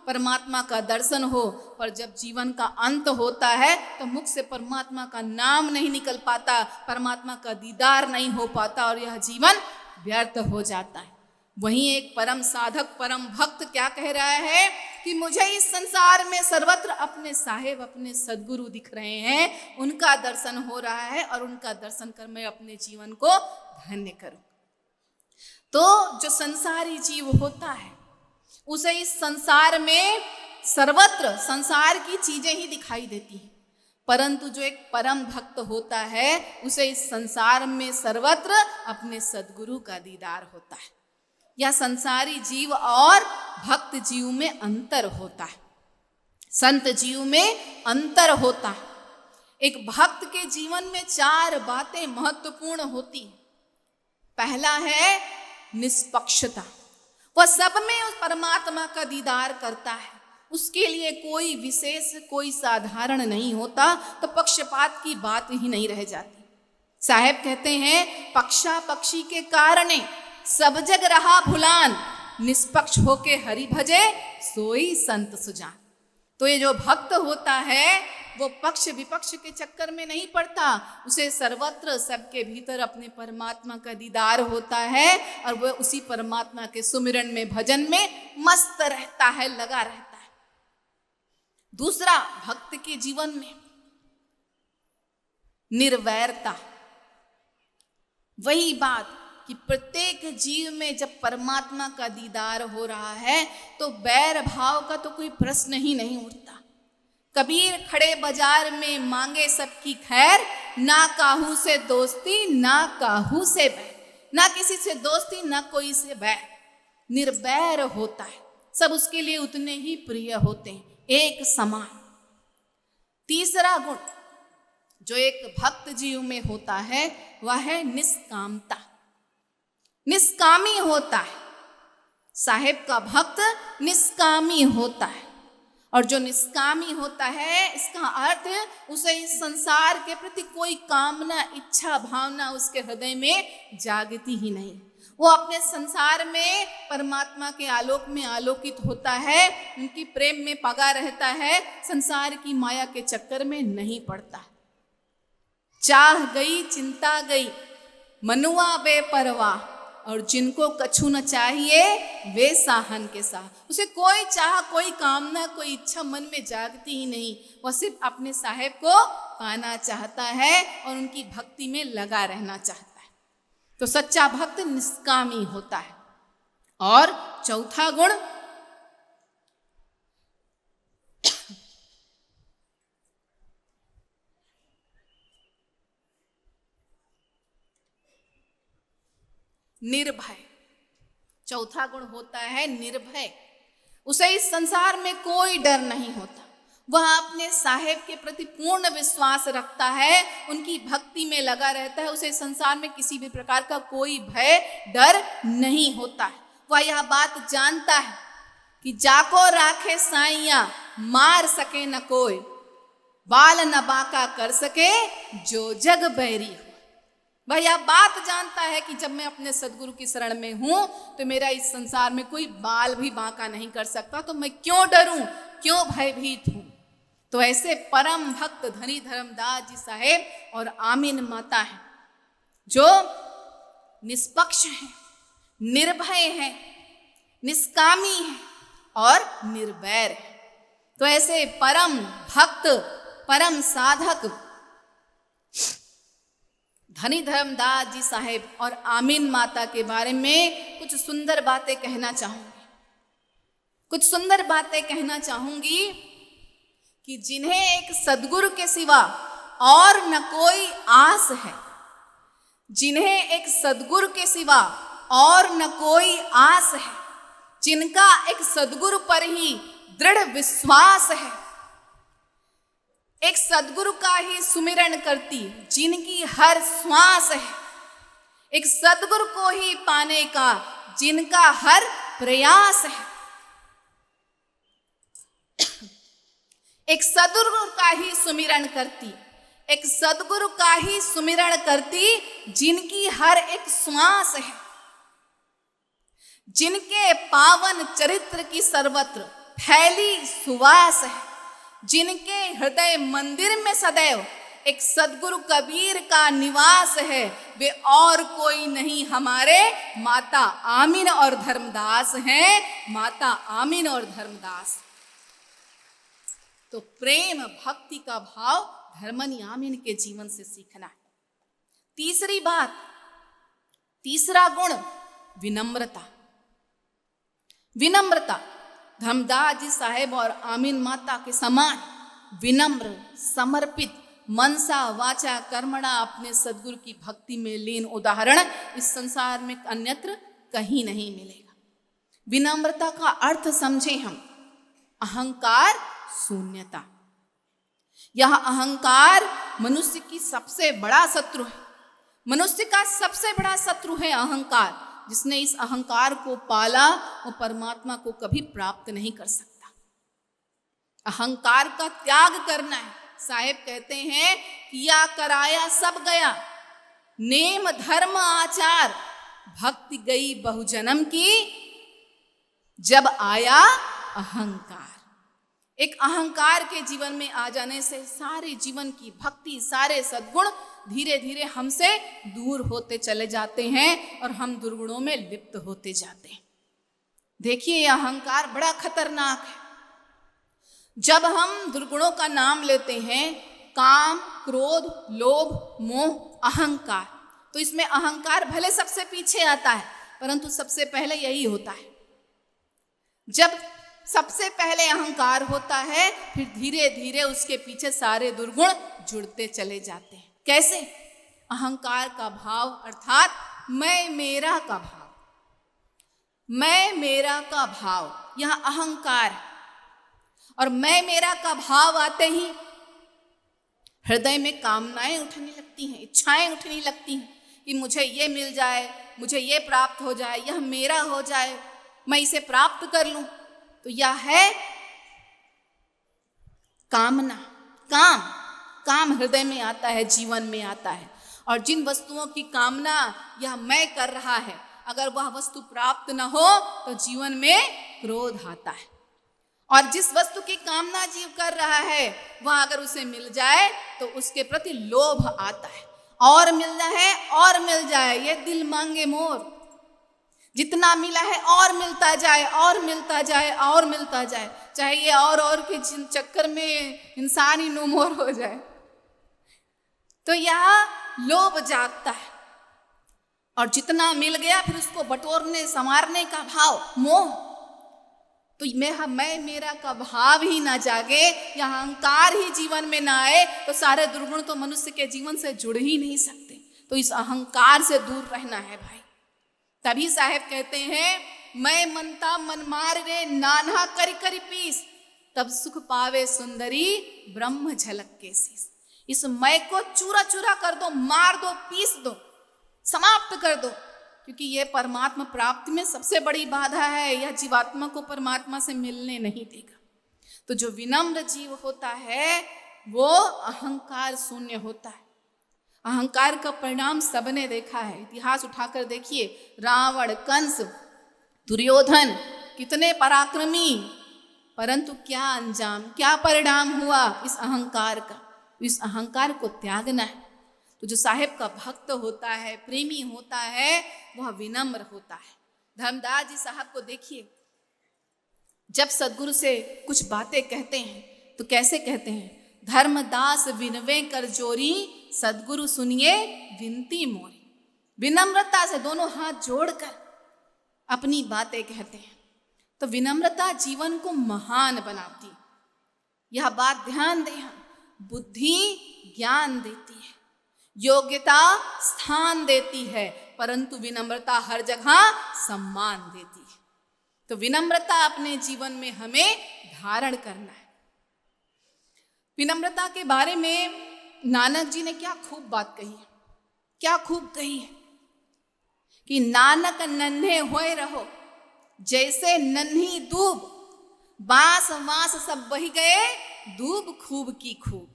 परमात्मा का दर्शन हो। पर जब जीवन का अंत होता है तो मुख से परमात्मा का नाम नहीं निकल पाता, परमात्मा का दीदार नहीं हो पाता और यह जीवन व्यर्थ हो जाता है। वहीं एक परम साधक, परम भक्त क्या कह रहा है कि मुझे इस संसार में सर्वत्र अपने साहेब, अपने सदगुरु दिख रहे हैं, उनका दर्शन हो रहा है और उनका दर्शन कर मैं अपने जीवन को धन्य करूं। तो जो संसारी जीव होता है उसे इस संसार में सर्वत्र संसार की चीजें ही दिखाई देती हैं, परंतु जो एक परम भक्त होता है उसे इस संसार में सर्वत्र अपने सदगुरु का दीदार होता है। या संसारी जीव और भक्त जीव में अंतर होता है, संत जीव में अंतर होता है। एक भक्त के जीवन में 4 बातें महत्वपूर्ण होती हैं। पहला है निष्पक्षता। वह सब में उस परमात्मा का दीदार करता है, उसके लिए कोई विशेष, कोई साधारण नहीं होता, तो पक्षपात की बात ही नहीं रह जाती। साहेब कहते हैं, पक्षा पक्षी के कारणे सब जग रहा भुलान, निष्पक्ष होके हरि भजे सोई संत सुजान। तो ये जो भक्त होता है वो पक्ष विपक्ष के चक्कर में नहीं पड़ता, उसे सर्वत्र सबके भीतर अपने परमात्मा का दीदार होता है और वह उसी परमात्मा के सुमिरन में भजन में मस्त रहता है, लगा रहता है। दूसरा, भक्त के जीवन में निर्वैरता। वही बात कि प्रत्येक जीव में जब परमात्मा का दीदार हो रहा है तो बैर भाव का तो कोई प्रश्न ही नहीं उठता। कबीर खड़े बाजार में मांगे सबकी खैर, ना काहू से दोस्ती ना काहू से बैर। ना किसी से दोस्ती ना कोई से बैर, निर्वैर होता है, सब उसके लिए उतने ही प्रिय होते हैं, एक समान। तीसरा गुण जो एक भक्त जीव में होता है वह है निष्कामता। निष्कामी होता है, साहेब का भक्त निष्कामी होता है। और जो निष्कामी होता है इसका अर्थ उसे इस संसार के प्रति कोई कामना, इच्छा, भावना उसके हृदय में जागती ही नहीं। वो अपने संसार में परमात्मा के आलोक में आलोकित होता है, उनकी प्रेम में पगा रहता है, संसार की माया के चक्कर में नहीं पड़ता। चाह गई चिंता गई मनुआ बेपरवाह, और जिनको कछु न चाहिए वे साहन के साह। उसे कोई चाह, कोई कामना, कोई इच्छा मन में जागती ही नहीं। वह सिर्फ अपने साहेब को पाना चाहता है और उनकी भक्ति में लगा रहना चाहता है। तो सच्चा भक्त निष्कामी होता है। और चौथा गुण निर्भय। चौथा गुण होता है निर्भय। उसे इस संसार में कोई डर नहीं होता। वह अपने साहेब के प्रति पूर्ण विश्वास रखता है, उनकी भक्ति में लगा रहता है। उसे संसार में किसी भी प्रकार का कोई भय, डर नहीं होता है। वह यह बात जानता है कि जाको राखे साइया मार सके न कोई, बाल न बाका कर सके जो जग बैरी हो। वह यह बात जानता है कि जब मैं अपने सदगुरु की शरण में हूं तो मेरा इस संसार में कोई बाल भी बांका नहीं कर सकता, तो मैं क्यों डरूं, क्यों भयभीत हूं। तो ऐसे परम भक्त धनी धर्मदास जी साहेब और आमीन माता हैं जो निष्पक्ष हैं, निर्भय हैं, निष्कामी हैं और निर्वैर हैं। तो ऐसे परम भक्त, परम साधक धनी धर्मदास जी साहेब और आमीन माता के बारे में कुछ सुंदर बातें कहना चाहूंगी। कुछ सुंदर बातें कहना चाहूंगी कि जिन्हें एक सदगुरु के सिवा और न कोई आस है, जिन्हें एक सदगुरु के सिवा और न कोई आस है, जिनका एक सदगुरु पर ही दृढ़ विश्वास है, एक सदगुरु का ही सुमिरन करती जिनकी हर श्वास है, एक सदगुरु को ही पाने का जिनका हर प्रयास है, एक सदगुरु का ही सुमिरन करती, एक सदगुरु का ही सुमिरन करती जिनकी हर एक श्वास है, जिनके पावन चरित्र की सर्वत्र फैली सुवास है, जिनके हृदय मंदिर में सदैव एक सदगुरु कबीर का निवास है, वे और कोई नहीं हमारे माता आमीन और धर्मदास हैं। माता आमीन और धर्मदास। तो प्रेम भक्ति का भाव धर्मनी आमीन के जीवन से सीखना है। तीसरी बात, तीसरा गुण विनम्रता। विनम्रता धर्मदास जी साहेब और आमीन माता के समान विनम्र, समर्पित, मनसा वाचा कर्मणा अपने सदगुरु की भक्ति में लीन उदाहरण इस संसार में अन्यत्र कहीं नहीं मिलेगा। विनम्रता का अर्थ समझे हम, अहंकार शून्यता। यह अहंकार मनुष्य की सबसे बड़ा शत्रु है। मनुष्य का सबसे बड़ा शत्रु है अहंकार। जिसने इस अहंकार को पाला वो परमात्मा को कभी प्राप्त नहीं कर सकता। अहंकार का त्याग करना है। साहेब कहते हैं किया कराया सब गया, नेम धर्म आचार, भक्ति गई बहुजन्म की, जब आया अहंकार। एक अहंकार के जीवन में आ जाने से सारे जीवन की भक्ति, सारे सद्गुण धीरे धीरे हमसे दूर होते चले जाते हैं और हम दुर्गुणों में लिप्त होते जाते हैं। देखिए, यह अहंकार बड़ा खतरनाक है। जब हम दुर्गुणों का नाम लेते हैं, काम, क्रोध, लोभ, मोह, अहंकार, तो इसमें अहंकार भले सबसे पीछे आता है, परंतु सबसे पहले यही होता है। जब सबसे पहले अहंकार होता है, फिर धीरे धीरे उसके पीछे सारे दुर्गुण जुड़ते चले जाते हैं। कैसे? अहंकार का भाव अर्थात मैं मेरा का भाव, मैं मेरा का भाव, यह अहंकार है। और मैं मेरा का भाव आते ही हृदय में कामनाएं उठने लगती हैं, इच्छाएं उठने लगती हैं कि मुझे ये मिल जाए, मुझे ये प्राप्त हो जाए, यह मेरा हो जाए, मैं इसे प्राप्त कर लूं। तो यह है कामना। काम हृदय में आता है, जीवन में आता है। और जिन वस्तुओं की कामना यह मैं कर रहा है, अगर वह वस्तु प्राप्त न हो तो जीवन में क्रोध आता है। और जिस वस्तु की कामना जीव कर रहा है, वह अगर उसे मिल जाए तो उसके प्रति लोभ आता है, और मिलना है और मिल जाए, ये दिल मांगे मोर। जितना मिला है और मिलता जाए, और मिलता जाए, और मिलता जाए, चाहे ये और के चक्कर में इंसान ही नो मोर हो जाए। तो यह लोभ जागता है, और जितना मिल गया फिर उसको बटोरने संवारने का भाव, मोह। तो मैं मेरा का भाव ही ना जागे, यह अहंकार ही जीवन में ना आए, तो सारे दुर्गुण तो मनुष्य के जीवन से जुड़ ही नहीं सकते। तो इस अहंकार से दूर रहना है भाई। तभी साहेब कहते हैं, मैं मनता मन मार रे नाना करी करी पीस, तब सुख पावे सुंदरी ब्रह्म झलक के शीस। इस मैं को चूरा चूरा कर दो, मार दो, पीस दो, समाप्त कर दो, क्योंकि यह परमात्मा प्राप्ति में सबसे बड़ी बाधा है। यह जीवात्मा को परमात्मा से मिलने नहीं देगा। तो जो विनम्र जीव होता है वो अहंकार शून्य होता है। अहंकार का परिणाम सबने देखा है। इतिहास उठाकर देखिए, रावण, कंस, दुर्योधन कितने पराक्रमी, परंतु क्या अंजाम, क्या परिणाम हुआ इस अहंकार का। इस अहंकार को त्यागना है। तो जो साहेब का भक्त होता है, प्रेमी होता है, वह विनम्र होता है। धर्मदास जी साहब को देखिए, जब सदगुरु से कुछ बातें कहते हैं तो कैसे कहते हैं, धर्मदास विनवे कर जोरी, सदगुरु सुनिए विनती मोरी। विनम्रता से दोनों हाथ जोड़कर अपनी बातें कहते हैं। तो विनम्रता जीवन को महान बनाती है। यह बात ध्यान दें हम। बुद्धि ज्ञान देती है, योग्यता स्थान देती है, परंतु विनम्रता हर जगह सम्मान देती है। तो विनम्रता अपने जीवन में हमें धारण करना है। विनम्रता के बारे में नानक जी ने क्या खूब बात कही है, क्या खूब कही है कि नानक नन्हे होए रहो जैसे नन्ही दूब, बांस वांस सब बही गए, दूब खूब की खूब।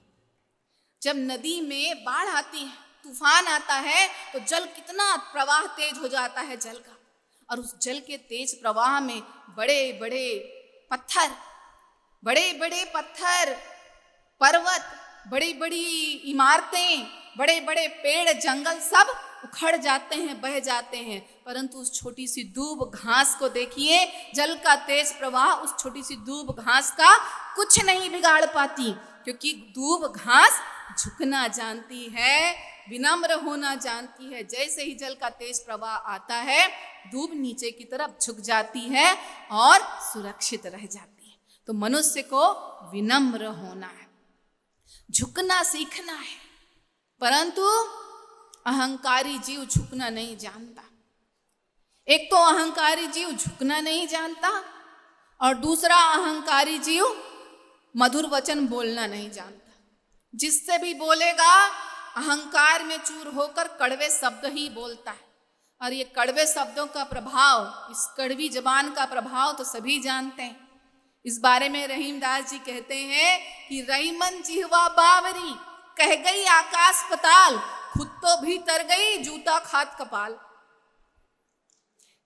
जब नदी में बाढ़ आती है, तूफान आता है, तो जल कितना प्रवाह तेज हो जाता है जल का, और उस जल के तेज प्रवाह में बड़े बड़े पत्थर, पर्वत, बड़ी बड़ी इमारतें, बड़े बड़े पेड़, जंगल सब उखड़ जाते हैं, बह जाते हैं। परंतु उस छोटी सी दूब घास को देखिए, जल का तेज प्रवाह उस छोटी सी दूब घास का कुछ नहीं बिगाड़ पाती, क्योंकि दूब घास झुकना जानती है, विनम्र होना जानती है। जैसे ही जल का तेज प्रवाह आता है, दूब नीचे की तरफ झुक जाती है और सुरक्षित रह जाती है। तो मनुष्य को विनम्र होना है, झुकना सीखना है। परंतु अहंकारी जीव झुकना नहीं जानता। एक तो अहंकारी जीव झुकना नहीं जानता, और दूसरा अहंकारी जीव मधुर वचन बोलना नहीं जानता। जिससे भी बोलेगा अहंकार में चूर होकर कड़वे शब्द ही बोलता है। और ये कड़वे शब्दों का प्रभाव, इस कड़वी जबान का प्रभाव तो सभी जानते हैं। इस बारे में रहीमदास जी कहते हैं कि रहीमन जिह्वा बावरी, कह गई आकाश पताल, खुद तो भीतर गई जूता खात कपाल।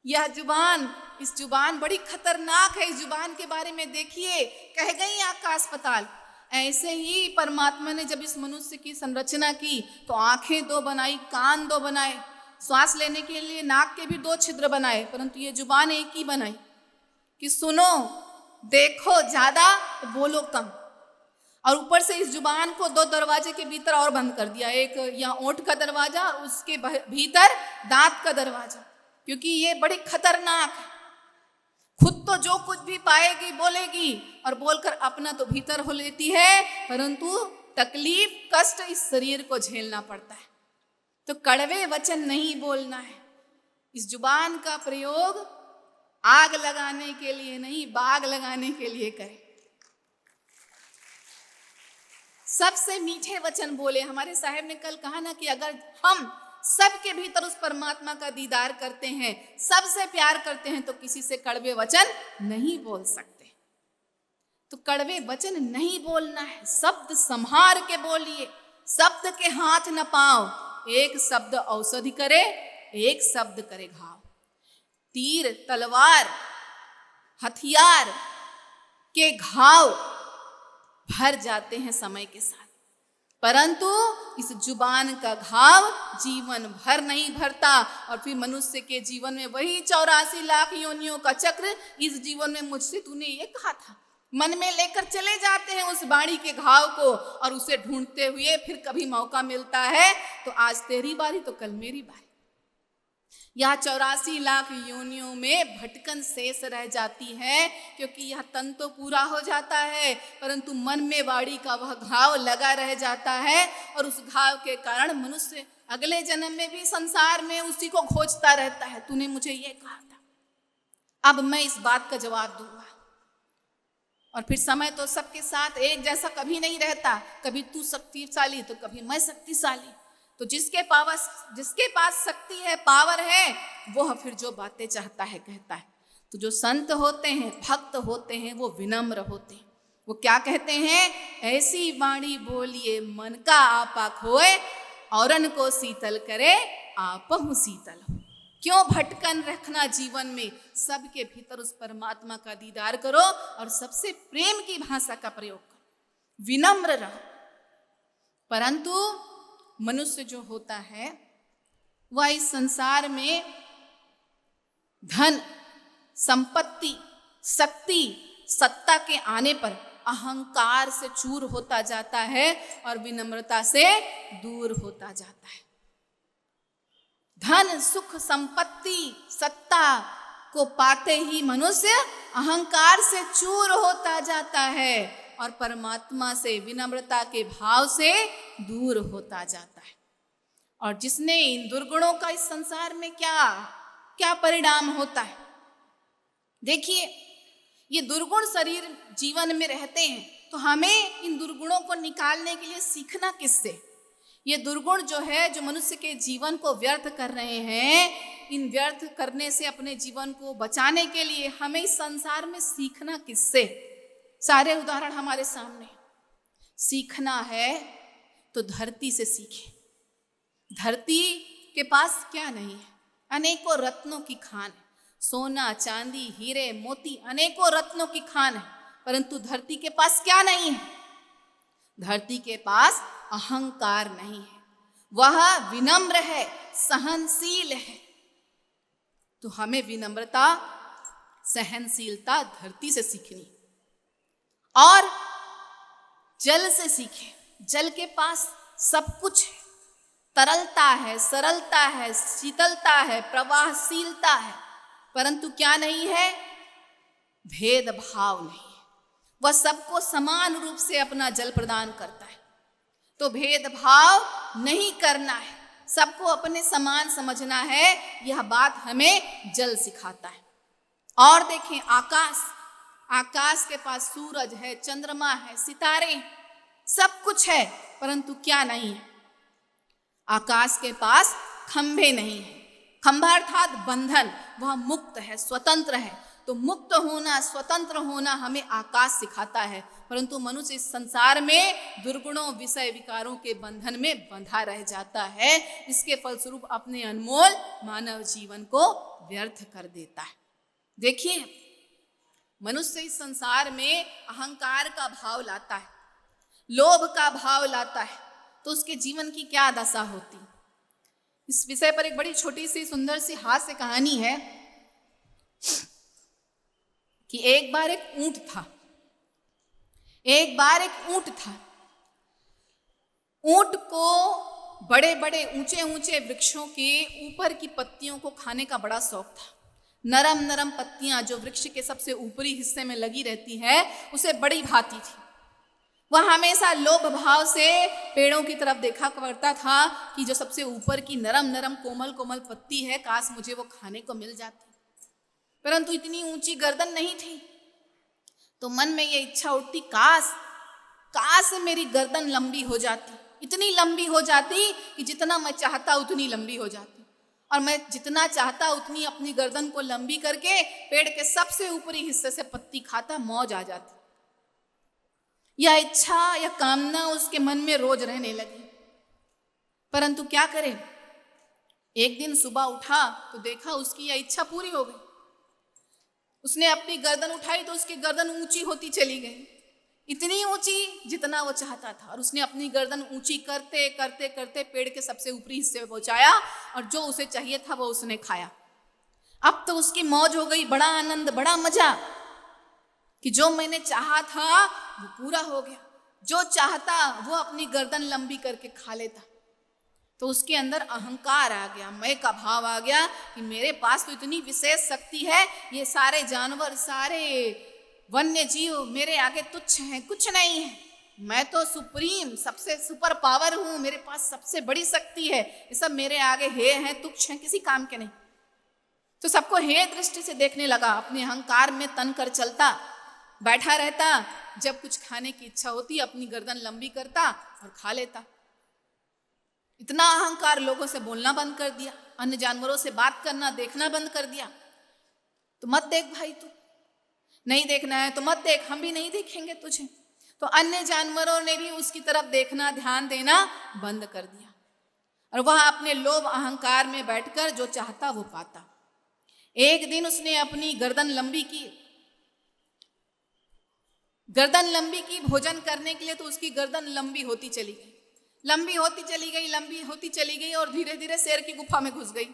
यह जुबान, इस जुबान बड़ी खतरनाक है। इस जुबान के बारे में देखिए, कह गई आकाश पाताल। ऐसे ही परमात्मा ने जब इस मनुष्य की संरचना की तो आंखें 2 बनाई, कान 2 बनाए, श्वास लेने के लिए नाक के भी 2 छिद्र बनाए, परंतु ये जुबान एक ही बनाई कि सुनो, देखो ज्यादा, बोलो कम। और ऊपर से इस जुबान को 2 दरवाजे के भीतर और बंद कर दिया, एक यहाँ ओंठ का दरवाजा और उसके भीतर दांत का दरवाजा, क्योंकि ये बड़ी खतरनाक है। खुद तो जो कुछ भी पाएगी बोलेगी और बोलकर अपना तो भीतर हो लेती है, परंतु तकलीफ कष्ट इस शरीर को झेलना पड़ता है। तो कड़वे वचन नहीं बोलना है। इस जुबान का प्रयोग आग लगाने के लिए नहीं, बाग लगाने के लिए करें। सबसे मीठे वचन बोले। हमारे साहब ने कल कहा ना कि अगर हम सबके भीतर उस परमात्मा का दीदार करते हैं, सबसे प्यार करते हैं, तो किसी से कड़वे वचन नहीं बोल सकते। तो कड़वे वचन नहीं बोलना है। शब्द संभार के बोलिए, शब्द के हाथ न पाओ। एक शब्द औषधि करे, एक शब्द करे घाव। तीर तलवार हथियार के घाव भर जाते हैं समय के साथ, परंतु इस जुबान का घाव जीवन भर नहीं भरता। और फिर मनुष्य के जीवन में वही 84 लाख योनियों का चक्र। इस जीवन में मुझसे तूने ये कहा था, मन में लेकर चले जाते हैं उस बाणी के घाव को, और उसे ढूंढते हुए फिर कभी मौका मिलता है तो आज तेरी बारी तो कल मेरी बारी। यह 84 लाख योनियों में भटकन शेष रह जाती है, क्योंकि यह तन तो पूरा हो जाता है, परंतु मन में बाड़ी का वह घाव लगा रह जाता है। और उस घाव के कारण मनुष्य अगले जन्म में भी संसार में उसी को खोजता रहता है। तूने मुझे ये कहा था, अब मैं इस बात का जवाब दूंगा। और फिर समय तो सबके साथ एक जैसा कभी नहीं रहता, कभी तू शक्तिशाली तो कभी मैं शक्तिशाली। तो जिसके पास शक्ति है, पावर है, वो फिर जो बातें चाहता है कहता है। तो जो संत होते हैं, भक्त होते हैं, वो विनम्र होते हैं। वो क्या कहते हैं? ऐसी वाणी बोलिए मन का आपा खोए, औरन को शीतल करे आपहु शीतल हो। क्यों भटकन रखना जीवन में? सबके भीतर उस परमात्मा का दीदार करो और सबसे प्रेम की भाषा का प्रयोग करो, विनम्र रहो। परंतु मनुष्य जो होता है वह इस संसार में धन, संपत्ति, शक्ति, सत्ता के आने पर अहंकार से चूर होता जाता है और विनम्रता से दूर होता जाता है। धन, सुख, संपत्ति, सत्ता को पाते ही मनुष्य अहंकार से चूर होता जाता है और परमात्मा से, विनम्रता के भाव से दूर होता जाता है। और जिसने इन दुर्गुणों का इस संसार में क्या परिणाम होता है? देखिए, ये दुर्गुण शरीर जीवन में रहते हैं, तो हमें इन दुर्गुणों को निकालने के लिए सीखना किससे? ये दुर्गुण जो है, जो मनुष्य के जीवन को व्यर्थ कर रहे हैं, इन व्यर्थ करने से अपने जीवन को बचाने के लिए हमें इस संसार में सीखना किससे? सारे उदाहरण हमारे सामने। सीखना है तो धरती से सीखें। धरती के पास क्या नहीं है? अनेकों रत्नों की खान है, सोना, चांदी, हीरे, मोती, अनेकों रत्नों की खान है, परंतु धरती के पास क्या नहीं है? धरती के पास अहंकार नहीं है, वह विनम्र है, सहनशील है। तो हमें विनम्रता, सहनशीलता धरती से सीखनी और जल से सीखें। जल के पास सब कुछ है, तरलता है, सरलता है, शीतलता है, प्रवाहशीलता है, परंतु क्या नहीं है? भेदभाव नहीं है। वह सबको समान रूप से अपना जल प्रदान करता है। तो भेदभाव नहीं करना है, सबको अपने समान समझना है। यह बात हमें जल सिखाता है। और देखें, आकाश के पास सूरज है, चंद्रमा है, सितारे, सब कुछ है, परंतु क्या नहीं है? आकाश के पास खंभे नहीं है। खंभा अर्थात बंधन, वह मुक्त है, स्वतंत्र है। तो मुक्त होना, स्वतंत्र होना हमें आकाश सिखाता है, परंतु मनुष्य इस संसार में दुर्गुणों विषय विकारों के बंधन में बंधा रह जाता है। इसके फलस्वरूप अपने अनमोल मानव जीवन को व्यर्थ कर देता है। देखिए, मनुष्य इस संसार में अहंकार का भाव लाता है, लोभ का भाव लाता है, तो उसके जीवन की क्या दशा होती। इस विषय पर एक बड़ी छोटी सी सुंदर सी हास्य कहानी है कि एक बार एक ऊंट था। ऊंट को बड़े बड़े ऊंचे ऊंचे वृक्षों के ऊपर की पत्तियों को खाने का बड़ा शौक था। नरम नरम पत्तियां जो वृक्ष के सबसे ऊपरी हिस्से में लगी रहती है उसे बड़ी भाती थी। वह हमेशा लोभ भाव से पेड़ों की तरफ देखा करता था कि जो सबसे ऊपर की नरम नरम कोमल कोमल पत्ती है, काश मुझे वो खाने को मिल जाती। परंतु इतनी ऊंची गर्दन नहीं थी, तो मन में ये इच्छा उठती, काश मेरी गर्दन लंबी हो जाती, इतनी लंबी हो जाती कि जितना मैं चाहता उतनी लंबी हो जाती, और मैं जितना चाहता उतनी अपनी गर्दन को लंबी करके पेड़ के सबसे ऊपरी हिस्से से पत्ती खाता, मौज आ जाती। यह इच्छा या कामना उसके मन में रोज रहने लगी। परंतु क्या करे, एक दिन सुबह उठा तो देखा उसकी यह इच्छा पूरी हो गई। उसने अपनी गर्दन उठाई तो उसकी गर्दन ऊंची होती चली गई, इतनी ऊंची जितना वो चाहता था, और उसने अपनी गर्दन ऊंची करते करते करते पेड़ के सबसे ऊपरी हिस्से में पहुंचाया, और जो उसे चाहिए था वो उसने खाया। अब तो उसकी मौज हो गई, बड़ा आनंद, बड़ा मजा कि जो मैंने चाहा था वो पूरा हो गया। जो चाहता वो अपनी गर्दन लंबी करके खा लेता। तो उसके अंदर अहंकार आ गया, मैं का भाव आ गया कि मेरे पास तो इतनी विशेष शक्ति है, ये सारे जानवर, सारे वन्य जीव मेरे आगे तुच्छ हैं, कुछ नहीं है। मैं तो सुप्रीम, सबसे सुपर पावर हूँ, मेरे पास सबसे बड़ी शक्ति है, ये सब मेरे आगे हे हैं, तुच्छ हैं, किसी काम के नहीं। तो सबको हे दृष्टि से देखने लगा, अपने अहंकार में तन कर चलता, बैठा रहता। जब कुछ खाने की इच्छा होती अपनी गर्दन लंबी करता और खा लेता। इतना अहंकार, लोगों से बोलना बंद कर दिया, अन्य जानवरों से बात करना देखना बंद कर दिया। तो मत देख भाई, तू नहीं देखना है तो मत देख, हम भी नहीं देखेंगे तुझे। तो अन्य जानवरों ने भी उसकी तरफ देखना, ध्यान देना बंद कर दिया, और वह अपने लोभ अहंकार में बैठकर जो चाहता वो पाता। एक दिन उसने अपनी गर्दन लंबी की भोजन करने के लिए, तो उसकी गर्दन लंबी होती चली गई और धीरे धीरे शेर की गुफा में घुस गई।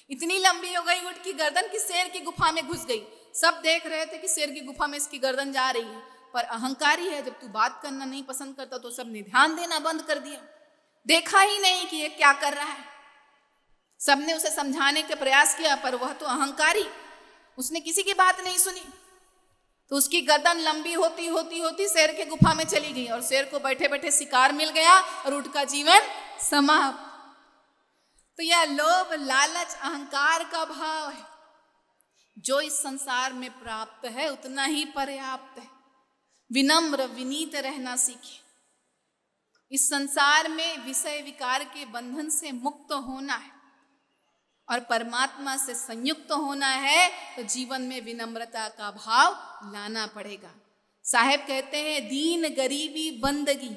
इतनी लंबी हो गई ऊंट की गर्दन कि शेर की गुफा में घुस गई। सब देख रहे थे कि शेर की गुफा में इसकी गर्दन जा रही है, पर अहंकारी है, जब तू बात करना नहीं पसंद करता तो सबने ध्यान देना बंद कर दिया, देखा ही नहीं कि ये क्या कर रहा है। सबने उसे समझाने का प्रयास किया, पर वह तो अहंकारी, उसने किसी की बात नहीं सुनी। तो उसकी गर्दन लंबी होती होती होती शेर के गुफा में चली गई, और शेर को बैठे बैठे शिकार मिल गया और ऊंट का जीवन समाप्त। तो यह लोभ, लालच, अहंकार का भाव है, जो इस संसार में प्राप्त है उतना ही पर्याप्त है। विनम्र विनीत रहना सीखे। इस संसार में विषय विकार के बंधन से मुक्त होना है और परमात्मा से संयुक्त होना है, तो जीवन में विनम्रता का भाव लाना पड़ेगा। साहेब कहते हैं, दीन गरीबी बंदगी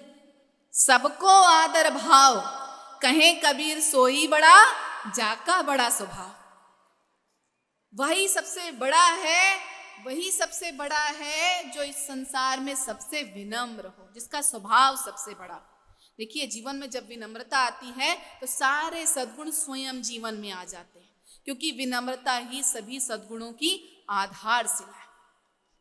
सबको आदर भाव, कहें कबीर सोई बड़ा जाका बड़ा स्वभाव। वही सबसे बड़ा है जो इस संसार में सबसे विनम्र हो, जिसका स्वभाव सबसे बड़ा। देखिए, जीवन में जब विनम्रता आती है तो सारे सद्गुण स्वयं जीवन में आ जाते हैं, क्योंकि विनम्रता ही सभी सद्गुणों की आधारशिला है।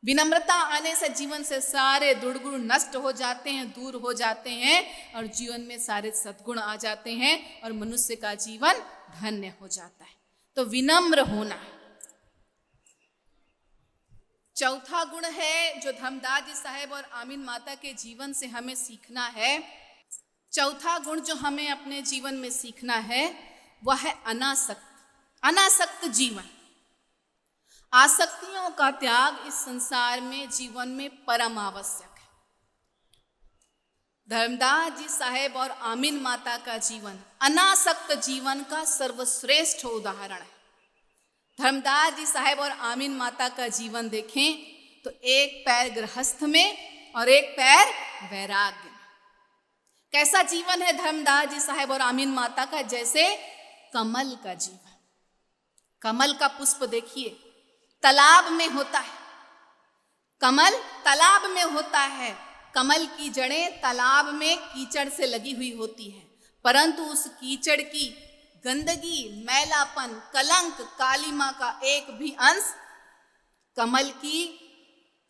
विनम्रता आने से जीवन से सारे दुर्गुण नष्ट हो जाते हैं, दूर हो जाते हैं, और जीवन में सारे सद्गुण आ जाते हैं और मनुष्य का जीवन धन्य हो जाता है। तो विनम्र होना है। चौथा गुण है जो धर्मदास जी साहेब और आमीन माता के जीवन से हमें सीखना है। चौथा गुण जो हमें अपने जीवन में सीखना है वह है अनासक्त जीवन। आसक्तियों का त्याग इस संसार में जीवन में परम आवश्यक है। धर्मदास जी साहेब और आमीन माता का जीवन अनासक्त जीवन का सर्वश्रेष्ठ उदाहरण है। धर्मदास जी साहेब और आमीन माता का जीवन देखें तो एक पैर गृहस्थ में और एक पैर वैराग्य में। कैसा जीवन है धर्मदास जी साहब और आमीन माता का? जैसे कमल का जीवन। कमल का पुष्प देखिए तालाब में होता है, कमल तालाब में होता है, कमल की जड़ें तालाब में कीचड़ से लगी हुई होती है, परंतु उस कीचड़ की गंदगी, मैलापन, कलंक, कालिमा का एक भी अंश कमल की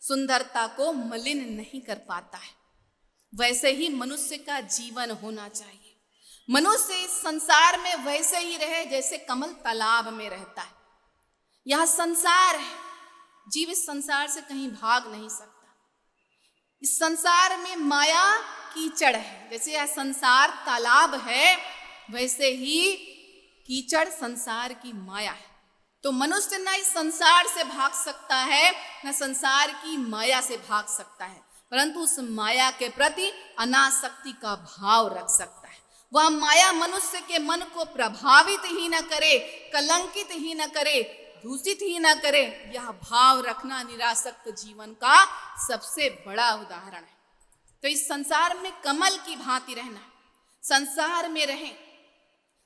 सुंदरता को मलिन नहीं कर पाता है। वैसे ही मनुष्य का जीवन होना चाहिए। मनुष्य इस संसार में वैसे ही रहे जैसे कमल तालाब में रहता है। यह संसार है, जीव इस संसार से कहीं भाग नहीं सकता। इस संसार में माया कीचड़ है। जैसे यह संसार तालाब है, वैसे ही कीचड़ संसार की माया है। तो मनुष्य न इस संसार से भाग सकता है, न संसार की माया से भाग सकता है, परंतु उस माया के प्रति अनासक्ति का भाव रख सकता है। वह माया मनुष्य के मन को प्रभावित ही न करे, कलंकित ही न करे, दूषित ही न करे। यह भाव रखना निरासक्त जीवन का सबसे बड़ा उदाहरण है। तो इस संसार में कमल की भांति रहना, संसार में रहें,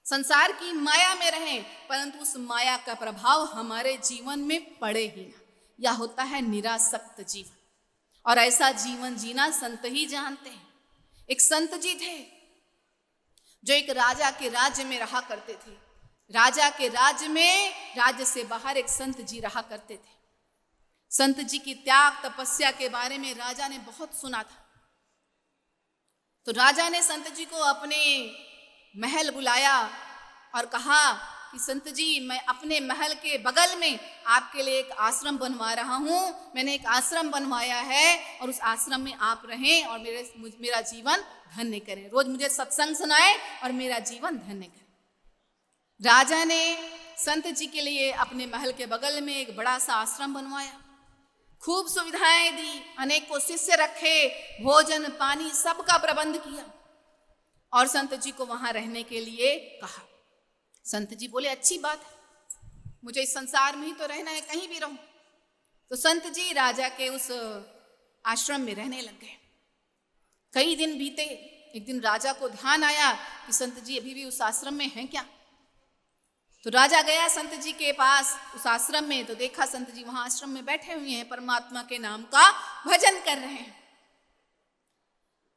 संसार की माया में रहें, परंतु उस माया का प्रभाव हमारे जीवन में पड़े ही ना। यह होता है निरासक्त जीवन। और ऐसा जीवन जीना संत ही जानते हैं। एक संत जी थे जो एक राजा के राज्य में रहा करते थे। राजा के राज्य में, राज्य से बाहर एक संत जी रहा करते थे। संत जी की त्याग तपस्या के बारे में राजा ने बहुत सुना था। तो राजा ने संत जी को अपने महल बुलाया और कहा कि संत जी, मैं अपने महल के बगल में आपके लिए एक आश्रम बनवा रहा हूँ। मैंने एक आश्रम बनवाया है और उस आश्रम में आप रहें और मेरा जीवन धन्य करें। रोज मुझे सत्संग सुनाए और मेरा जीवन धन्य करें। राजा ने संत जी के लिए अपने महल के बगल में एक बड़ा सा आश्रम बनवाया, खूब सुविधाएं दी, अनेकों शिष्य रखे, भोजन पानी सबका प्रबंध किया और संत जी को वहां रहने के लिए कहा। संत जी बोले, अच्छी बात है, मुझे इस संसार में ही तो रहना है, कहीं भी रहूं। तो संत जी राजा के उस आश्रम में रहने लग गए। कई दिन बीते। एक दिन राजा को ध्यान आया कि संत जी अभी भी उस आश्रम में हैं क्या। तो राजा गया संत जी के पास उस आश्रम में, तो देखा संत जी वहां आश्रम में बैठे हुए हैं, परमात्मा के नाम का भजन कर रहे हैं।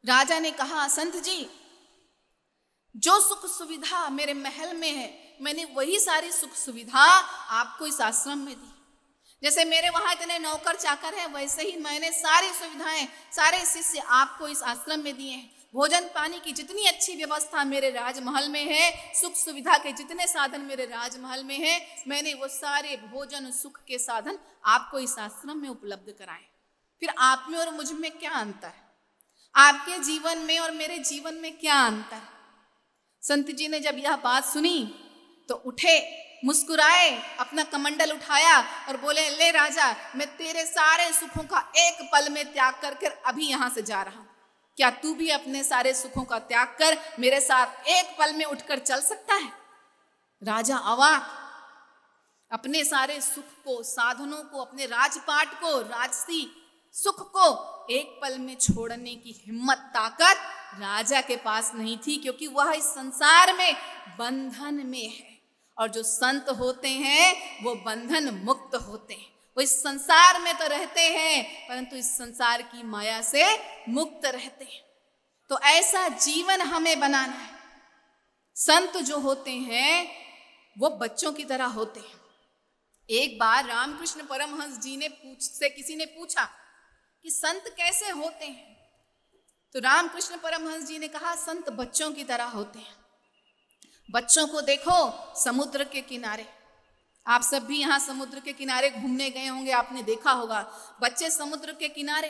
राजा ने कहा, संत जी, जो सुख सुविधा मेरे महल में है, मैंने वही सारी सुख सुविधा आपको इस आश्रम में दी। जैसे मेरे वहां इतने नौकर चाकर हैं, वैसे ही मैंने सारी सुविधाएं, सारे शिष्य आपको इस आश्रम में दिए हैं। भोजन पानी की जितनी अच्छी व्यवस्था मेरे राजमहल में है, सुख सुविधा के जितने साधन मेरे राजमहल में है, मैंने वो सारे भोजन सुख के साधन आपको इस आश्रम में उपलब्ध कराए। फिर आप में और मुझ में क्या अंतर है? आपके जीवन में और मेरे जीवन में क्या अंतर है? संत जी ने जब यह बात सुनी तो उठे, मुस्कुराए, अपना कमंडल उठाया और बोले, ले राजा, मैं तेरे सारे सुखों का एक पल में त्याग करके अभी यहां से जा रहा हूं। क्या तू भी अपने सारे सुखों का त्याग कर मेरे साथ एक पल में उठकर चल सकता है? राजा अवाक, अपने सारे सुख को, साधनों को, अपने राजपाट को, राजसी सुख को एक पल में छोड़ने की हिम्मत, ताकत राजा के पास नहीं थी, क्योंकि वह इस संसार में बंधन में है। और जो संत होते हैं वो बंधन मुक्त होते हैं। वो इस संसार में तो रहते हैं, परंतु इस संसार की माया से मुक्त रहते हैं। तो ऐसा जीवन हमें बनाना है। संत जो होते हैं वो बच्चों की तरह होते हैं। एक बार रामकृष्ण परमहंस जी ने किसी ने पूछा कि संत कैसे होते हैं, तो रामकृष्ण परमहंस जी ने कहा, संत बच्चों की तरह होते हैं। बच्चों को देखो समुद्र के किनारे, आप सब भी यहाँ समुद्र के किनारे घूमने गए होंगे, आपने देखा होगा। बच्चे समुद्र के किनारे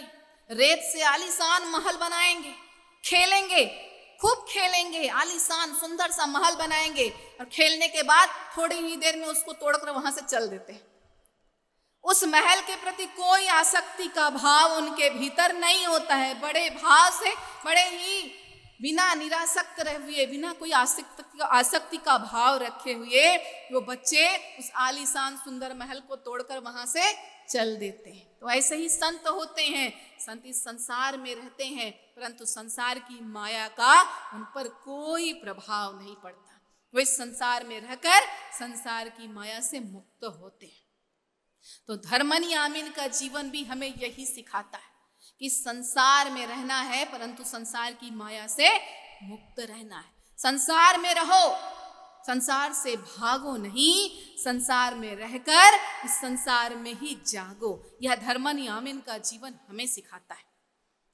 रेत से आलीशान महल बनाएंगे, खेलेंगे, खूब खेलेंगे, आलीशान सुंदर सा महल बनाएंगे और खेलने के बाद थोड़ी ही देर में उसको तोड़कर वहां से चल देते हैं। उस महल के प्रति कोई आसक्ति का भाव उनके भीतर नहीं होता है। बड़े भाव से, बड़े ही बिना निरासक्त रहे हुए, बिना कोई आसक्ति का भाव रखे हुए वो बच्चे उस आलीशान सुंदर महल को तोड़कर वहां से चल देते हैं। तो ऐसे ही संत होते हैं, संत इस संसार में रहते हैं परंतु संसार की माया का उन पर कोई प्रभाव नहीं पड़ता। वो इस संसार में रहकर संसार की माया से मुक्त होते हैं। तो धर्मनी आमीन का जीवन भी हमें यही सिखाता है कि संसार में रहना है परंतु संसार की माया से मुक्त रहना है। संसार में रहो, संसार से भागो नहीं, संसार में रहकर इस संसार में ही जागो। यह धर्मनी आमीन का जीवन हमें सिखाता है।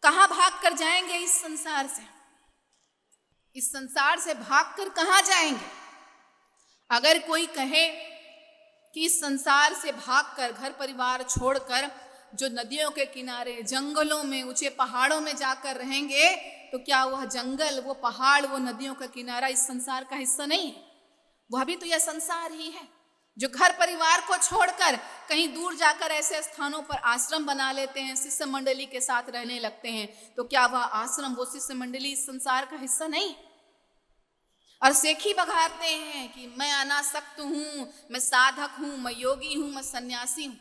कहाँ भाग कर जाएंगे इस संसार से? इस संसार से भागकर कहाँ जाएंगे? अगर कोई कहे कि इस संसार से भागकर, घर परिवार छोड़कर जो नदियों के किनारे, जंगलों में, ऊंचे पहाड़ों में जाकर रहेंगे, तो क्या वह जंगल, वो पहाड़, वो नदियों का किनारा इस संसार का हिस्सा नहीं है? वह भी तो यह संसार ही है। जो घर परिवार को छोड़कर कहीं दूर जाकर ऐसे स्थानों पर आश्रम बना लेते हैं, शिष्य मंडली के साथ रहने लगते हैं, तो क्या वह आश्रम, वो शिष्य मंडली इस संसार का हिस्सा नहीं? और सेखी बघारते हैं कि मैं अनासक्त हूँ, मैं साधक हूँ, मैं योगी हूँ, मैं सन्यासी हूँ।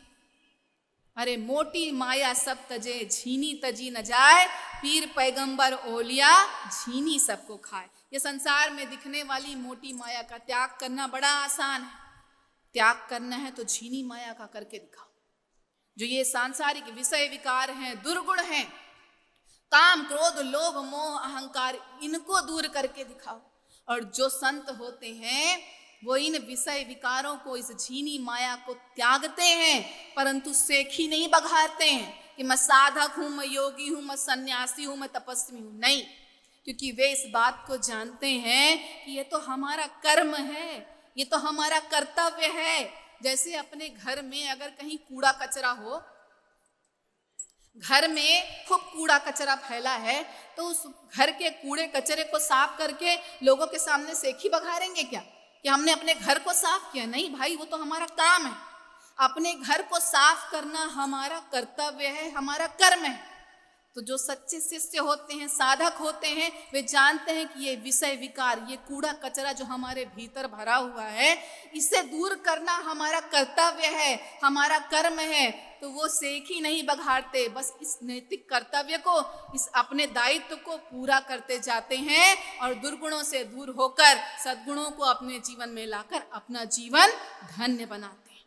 अरे मोटी माया सब तजे, झीनी तजी न जाए, पीर पैगंबर ओलिया झीनी सबको खाए। ये संसार में दिखने वाली मोटी माया का त्याग करना बड़ा आसान है। त्याग करना है तो झीनी माया का करके दिखाओ। जो ये सांसारिक विषय विकार हैं, दुर्गुण हैं, काम, क्रोध, लोभ, मोह, अहंकार, इनको दूर करके दिखाओ। और जो संत होते हैं वो इन विषय विकारों को, इस झीनी माया को त्यागते हैं, परंतु सेखी नहीं बघारते हैं कि मैं साधक हूं, मैं योगी हूं, मैं सन्यासी हूं, मैं तपस्वी हूं। नहीं, क्योंकि वे इस बात को जानते हैं कि ये तो हमारा कर्म है, ये तो हमारा कर्तव्य है। जैसे अपने घर में अगर कहीं कूड़ा कचरा हो, घर में खूब कूड़ा कचरा फैला है, तो उस घर के कूड़े कचरे को साफ करके लोगों के सामने सेखी बघारेंगे क्या कि हमने अपने घर को साफ किया? नहीं भाई, वो तो हमारा काम है। अपने घर को साफ करना हमारा कर्तव्य है, हमारा कर्म है। तो जो सच्चे शिष्य होते हैं, साधक होते हैं, वे जानते हैं कि ये विषय विकार, ये कूड़ा कचरा जो हमारे भीतर भरा हुआ है, इसे दूर करना हमारा कर्तव्य है, हमारा कर्म है। तो वो सेखी नहीं बघारते, बस इस नैतिक कर्तव्य को, इस अपने दायित्व को पूरा करते जाते हैं और दुर्गुणों से दूर होकर सद्गुणों को अपने जीवन में लाकर अपना जीवन धन्य बनाते हैं।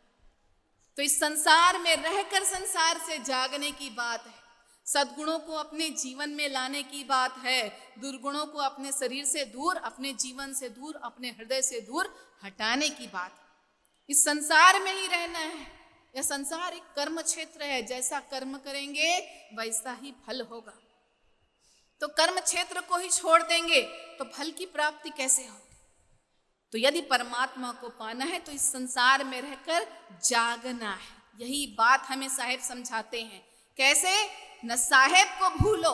तो इस संसार में रहकर संसार से जागने की बात है, सद्गुणों को अपने जीवन में लाने की बात है, दुर्गुणों को अपने शरीर से दूर, अपने जीवन से दूर, अपने हृदय से दूर हटाने की बात है। इस संसार में ही रहना है। यह संसार एक कर्म क्षेत्र है, जैसा कर्म करेंगे वैसा ही फल होगा। तो कर्म क्षेत्र को ही छोड़ देंगे तो फल की प्राप्ति कैसे होगी? तो यदि परमात्मा को पाना है तो इस संसार में रहकर जागना है। यही बात हमें साहेब समझाते हैं। कैसे? न साहेब को भूलो,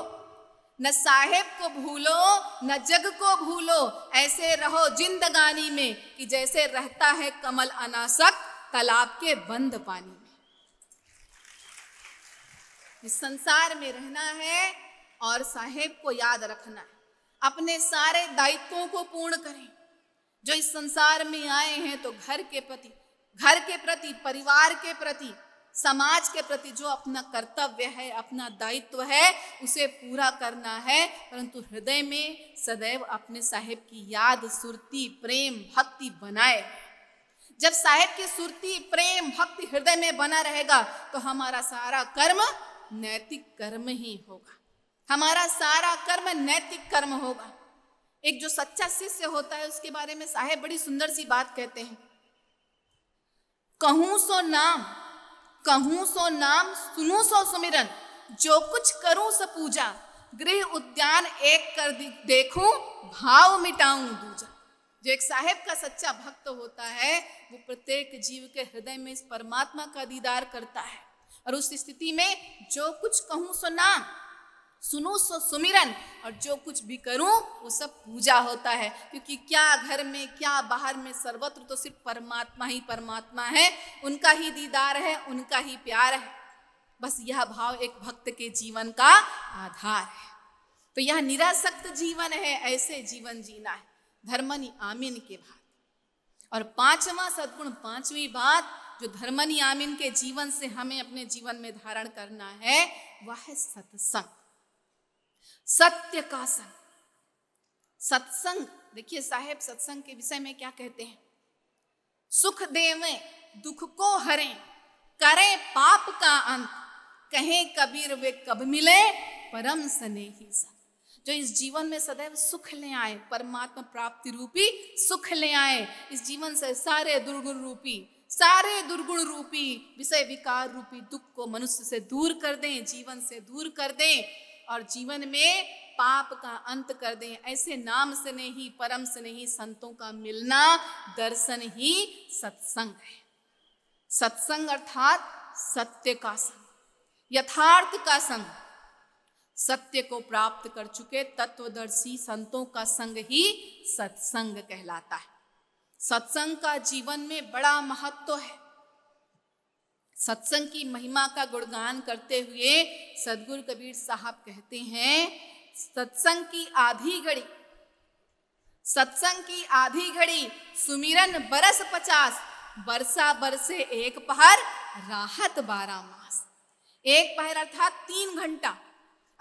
न साहेब को भूलो, न जग को भूलो, ऐसे रहो जिंदगानी में कि जैसे रहता है कमल अनासक्त तालाब के बंद पानी में। इस संसार में रहना है और साहेब को याद रखना है। अपने सारे दायित्वों को पूर्ण करें। जो इस संसार में आए हैं तो घर के प्रति, परिवार के प्रति, समाज के प्रति जो अपना कर्तव्य है, अपना दायित्व है, उसे पूरा करना है, परंतु हृदय में सदैव अपने साहेब की याद, सुरती, प्रेम, भक्ति बनाए। जब साहेब की सुरती, प्रेम, भक्ति हृदय में बना रहेगा तो हमारा सारा कर्म नैतिक कर्म ही होगा। हमारा सारा कर्म नैतिक कर्म होगा। एक जो सच्चा शिष्य होता है उसके बारे में साहेब बड़ी सुंदर सी बात कहते हैं। कहूं सो नाम, कहूं सो नाम, सुनूं सो सुमिरन, जो कुछ करूं सो पूजा, गृह उद्यान एक कर देखूं, भाव मिटाऊं दूजा। जो एक साहेब का सच्चा भक्त होता है वो प्रत्येक जीव के हृदय में इस परमात्मा का दीदार करता है और उस स्थिति में जो कुछ कहूं सो नाम, सुनूं सो सुमिरन, और जो कुछ भी करूं वो सब पूजा होता है। क्योंकि क्या घर में, क्या बाहर में, सर्वत्र तो सिर्फ परमात्मा ही परमात्मा है, उनका ही दीदार है, उनका ही प्यार है। बस यह भाव एक भक्त के जीवन का आधार है। तो यह निरासक्त जीवन है, ऐसे जीवन जीना है धर्मनी आमीन के बाद। और पांचवा सद्गुण, पांचवी बात, जो धर्मनियामिन के जीवन से हमें अपने जीवन में धारण करना है वह है सत्संग, सत्य का संग। सत्संग, देखिए साहेब सत्संग के विषय में क्या कहते हैं, सुख देवें दुख को हरें, करें पाप का अंत, कहें कबीर वे कब मिले परम स्नेही संग। जो इस जीवन में सदैव सुख ले आए, परमात्मा प्राप्ति रूपी सुख ले आए, इस जीवन से सारे दुर्गुण रूपी विषय विकार रूपी दुख को मनुष्य से दूर कर दें, जीवन से दूर कर दें और जीवन में पाप का अंत कर दें। ऐसे नाम से नहीं, परम से नहीं, संतों का मिलना दर्शन ही सत्संग है। सत्संग अर्थात सत्य का संग, यथार्थ का संग, सत्य को प्राप्त कर चुके तत्वदर्शी संतों का संग ही सत्संग कहलाता है। सत्संग का जीवन में बड़ा महत्व है। सत्संग की महिमा का गुणगान करते हुए सदगुरु कबीर साहब कहते हैं, सत्संग की आधी घड़ी सुमिरन बरस 50, बरसा बरसे एक पहर राहत 12 मास। एक पहर अर्थात 3 घंटा।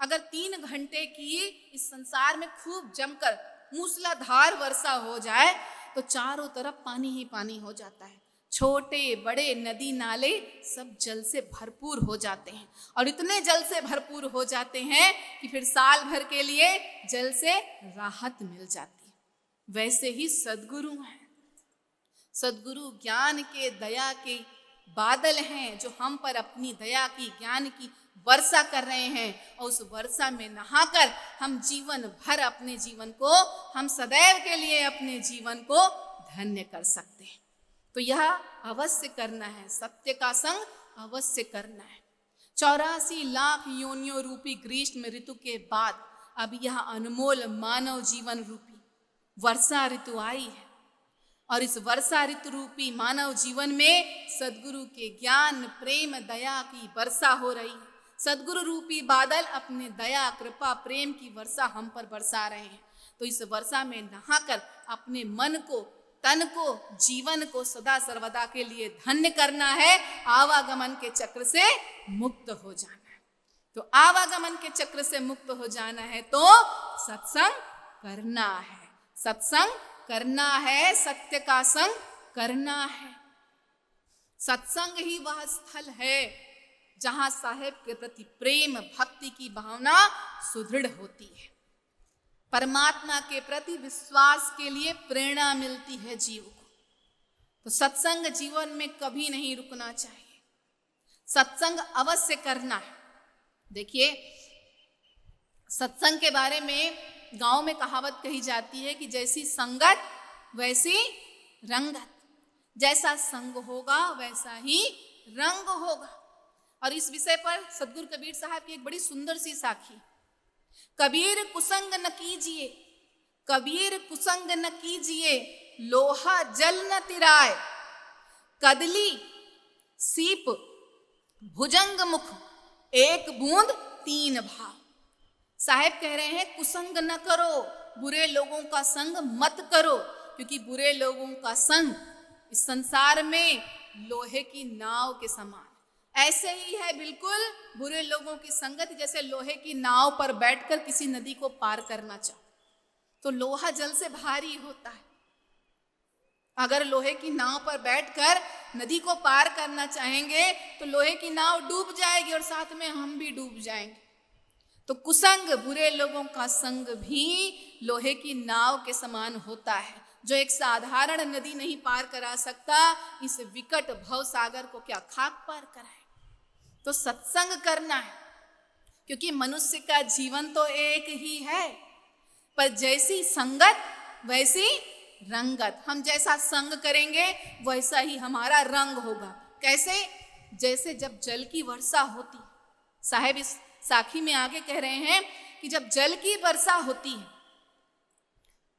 अगर 3 घंटे की इस संसार में खूब जमकर मूसलाधार वर्षा हो जाए तो चारों तरफ पानी ही पानी हो जाता है। छोटे बड़े नदी नाले सब जल से भरपूर हो जाते हैं और इतने जल से भरपूर हो जाते हैं कि फिर साल भर के लिए जल से राहत मिल जाती है। वैसे ही सद्गुरु हैं। सद्गुरु ज्ञान के दया के बादल हैं जो हम पर अपनी दया की ज्ञान की वर्षा कर रहे हैं और उस वर्षा में नहाकर हम जीवन भर अपने जीवन को, हम सदैव के लिए अपने जीवन को धन्य कर सकते हैं। तो यह अवश्य करना है, सत्य का संग अवश्य करना है। 84 लाख योनियों रूपी ग्रीष्म ऋतु के बाद अब यह अनमोल मानव जीवन रूपी वर्षा ऋतु आई है और इस वर्षा ऋतु रूपी मानव जीवन में सद्गुरु के ज्ञान प्रेम दया की वर्षा हो रही है। सद्गुरु रूपी बादल अपने दया कृपा प्रेम की वर्षा हम पर बरसा रहे हैं। तो इस वर्षा में नहाकर अपने मन को, तन को, जीवन को सदा सर्वदा के लिए धन्य करना है, आवागमन के चक्र से मुक्त हो जाना है। तो आवागमन के चक्र से मुक्त हो जाना है तो सत्संग करना है, सत्संग करना है, सत्य का संग करना है। सत्संग ही वह स्थल है जहां साहेब के प्रति प्रेम भक्ति की भावना सुदृढ़ होती है, परमात्मा के प्रति विश्वास के लिए प्रेरणा मिलती है जीव को। तो सत्संग जीवन में कभी नहीं रुकना चाहिए, सत्संग अवश्य करना है। देखिए सत्संग के बारे में गांव में कहावत कही जाती है कि जैसी संगत वैसी रंगत, जैसा संग होगा वैसा ही रंग होगा। और इस विषय पर सदगुरु कबीर साहब की एक बड़ी सुंदर सी साखी, कबीर कुसंग न कीजिए, कबीर कुसंग न कीजिए, लोहा जल न तिराए, कदली सीप भुजंग मुख, एक बूंद 3 भाव। साहेब कह रहे हैं कुसंग न करो, बुरे लोगों का संग मत करो, क्योंकि बुरे लोगों का संग इस संसार में लोहे की नाव के समान ऐसे ही है। बिल्कुल बुरे लोगों की संगत जैसे लोहे की नाव पर बैठकर किसी नदी को पार करना चाहो तो लोहा जल से भारी होता है। अगर लोहे की नाव पर बैठकर नदी को पार करना चाहेंगे तो लोहे की नाव डूब जाएगी और साथ में हम भी डूब जाएंगे। तो कुसंग, बुरे लोगों का संग भी लोहे की नाव के समान होता है, जो एक साधारण नदी नहीं पार करा सकता, इस विकट भव सागर को क्या खाक पार कराए। तो सत्संग करना है, क्योंकि मनुष्य का जीवन तो एक ही है, पर जैसी संगत वैसी रंगत। हम जैसा संग करेंगे वैसा ही हमारा रंग होगा। कैसे? जैसे जब जल की वर्षा होती, साहेब इस साखी में आगे कह रहे हैं कि जब जल की वर्षा होती है,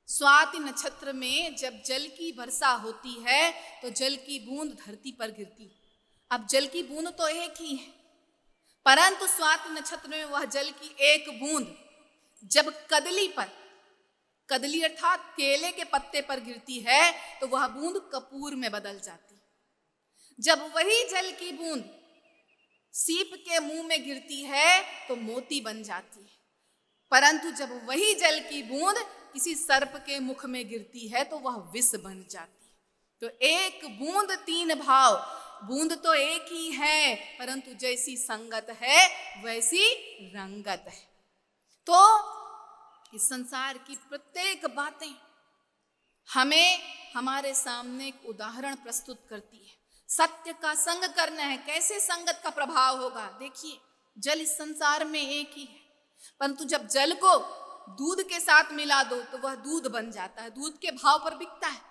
स्वाति नक्षत्र में जब जल की वर्षा होती है तो जल की बूंद धरती पर गिरती है। अब जल की बूंद तो एक ही है, परंतु स्वाति नक्षत्र में वह जल की एक बूंद जब कदली पर, कदली अर्थात केले के पत्ते पर गिरती है तो वह बूंद कपूर में बदल जाती। जब वही जल की बूंद सीप के मुंह में गिरती है तो मोती बन जाती है, परंतु जब वही जल की बूंद किसी सर्प के मुख में गिरती है तो वह विष बन जाती है। तो एक बूंद तीन भाव, बूंद तो एक ही है, परंतु जैसी संगत है वैसी रंगत है। तो इस संसार की प्रत्येक बातें हमें हमारे सामने एक उदाहरण प्रस्तुत करती है। सत्य का संग करना है, कैसे संगत का प्रभाव होगा। देखिए, जल इस संसार में एक ही है, परंतु जब जल को दूध के साथ मिला दो तो वह दूध बन जाता है, दूध के भाव पर बिकता है।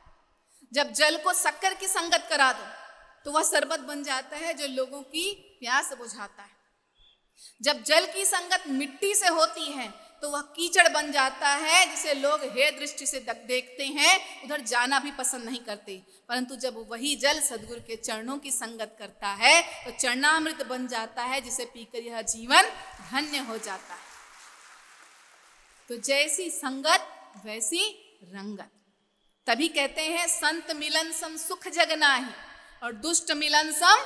जब जल को शक्कर की संगत करा दो तो वह शरबत बन जाता है जो लोगों की प्यास बुझाता है। जब जल की संगत मिट्टी से होती है तो वह कीचड़ बन जाता है जिसे लोग हे दृष्टि से देखते हैं, उधर जाना भी पसंद नहीं करते। परंतु जब वही जल सद्गुरु के चरणों की संगत करता है तो चरणामृत बन जाता है जिसे पीकर यह जीवन धन्य हो जाता है। तो जैसी संगत वैसी रंगत। तभी कहते हैं संत मिलन सम सुख जगनाहि और दुष्ट मिलन सम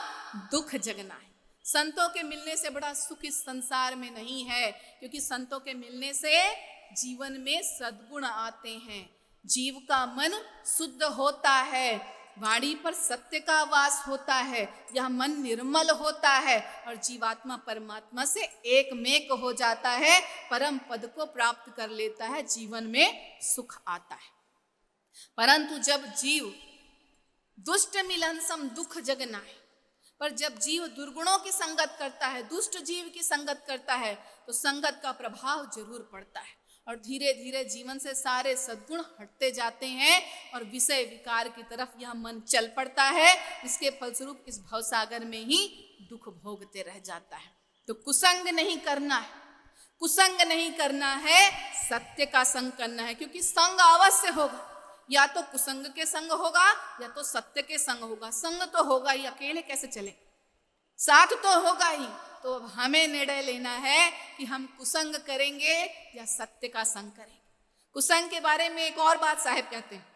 दुख जगनाहि। संतों के मिलने से बड़ा सुख इस संसार में नहीं है, क्योंकि संतों के मिलने से जीवन में सद्गुण आते हैं, जीव का मन शुद्ध होता है, वाणी पर सत्य का वास होता है, यह मन निर्मल होता है और जीवात्मा परमात्मा से एकमेक हो जाता है, परम पद को प्राप्त कर लेता है, जीवन में सुख आता है। परंतु जब जीव दुष्ट मिलन सम दुख जगनाहि, पर जब जीव दुर्गुणों की संगत करता है, दुष्ट जीव की संगत करता है तो संगत का प्रभाव जरूर पड़ता है और धीरे धीरे जीवन से सारे सद्गुण हटते जाते हैं और विषय विकार की तरफ यह मन चल पड़ता है। इसके फलस्वरूप इस भवसागर में ही दुख भोगते रह जाता है। तो कुसंग नहीं करना है, कुसंग नहीं करना है, सत्य का संग करना है, क्योंकि संग अवश्य होगा, या तो कुसंग के संग होगा या तो सत्य के संग होगा। संग तो होगा ही, अकेले कैसे चले, साथ तो होगा ही। तो अब हमें निर्णय लेना है कि हम कुसंग करेंगे या सत्य का संग करेंगे। कुसंग के बारे में एक और बात साहिब कहते हैं,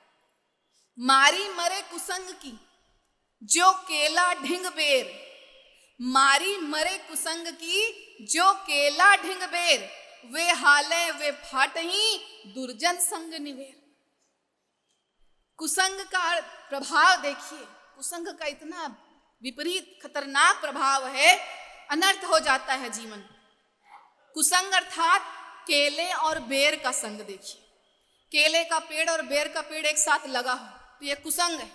मारी मरे कुसंग की जो केला ढिंग बेर, मारी मरे कुसंग की जो केला ढिंग बेर, वे हाले वे फाटही दुर्जन संग निवेर। कुसंग का प्रभाव देखिए, कुसंग का इतना विपरीत खतरनाक प्रभाव है, अनर्थ हो जाता है जीवन। कुसंग अर्थात केले और बेर का संग। देखिए, केले का पेड़ और बेर का पेड़ एक साथ लगा हो तो यह कुसंग है।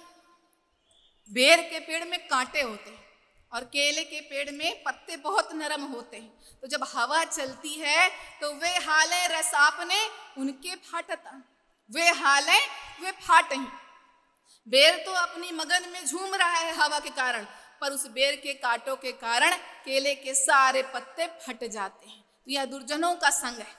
बेर के पेड़ में कांटे होते हैं और केले के पेड़ में पत्ते बहुत नरम होते हैं। तो जब हवा चलती है तो वे हाले रसापने उनके फाटता, वे हाले वे फाटही। बेर तो अपनी मगन में झूम रहा है हवा के कारण, पर उस बेर के कांटों के कारण केले के सारे पत्ते फट जाते हैं। तो यह दुर्जनों का संग है।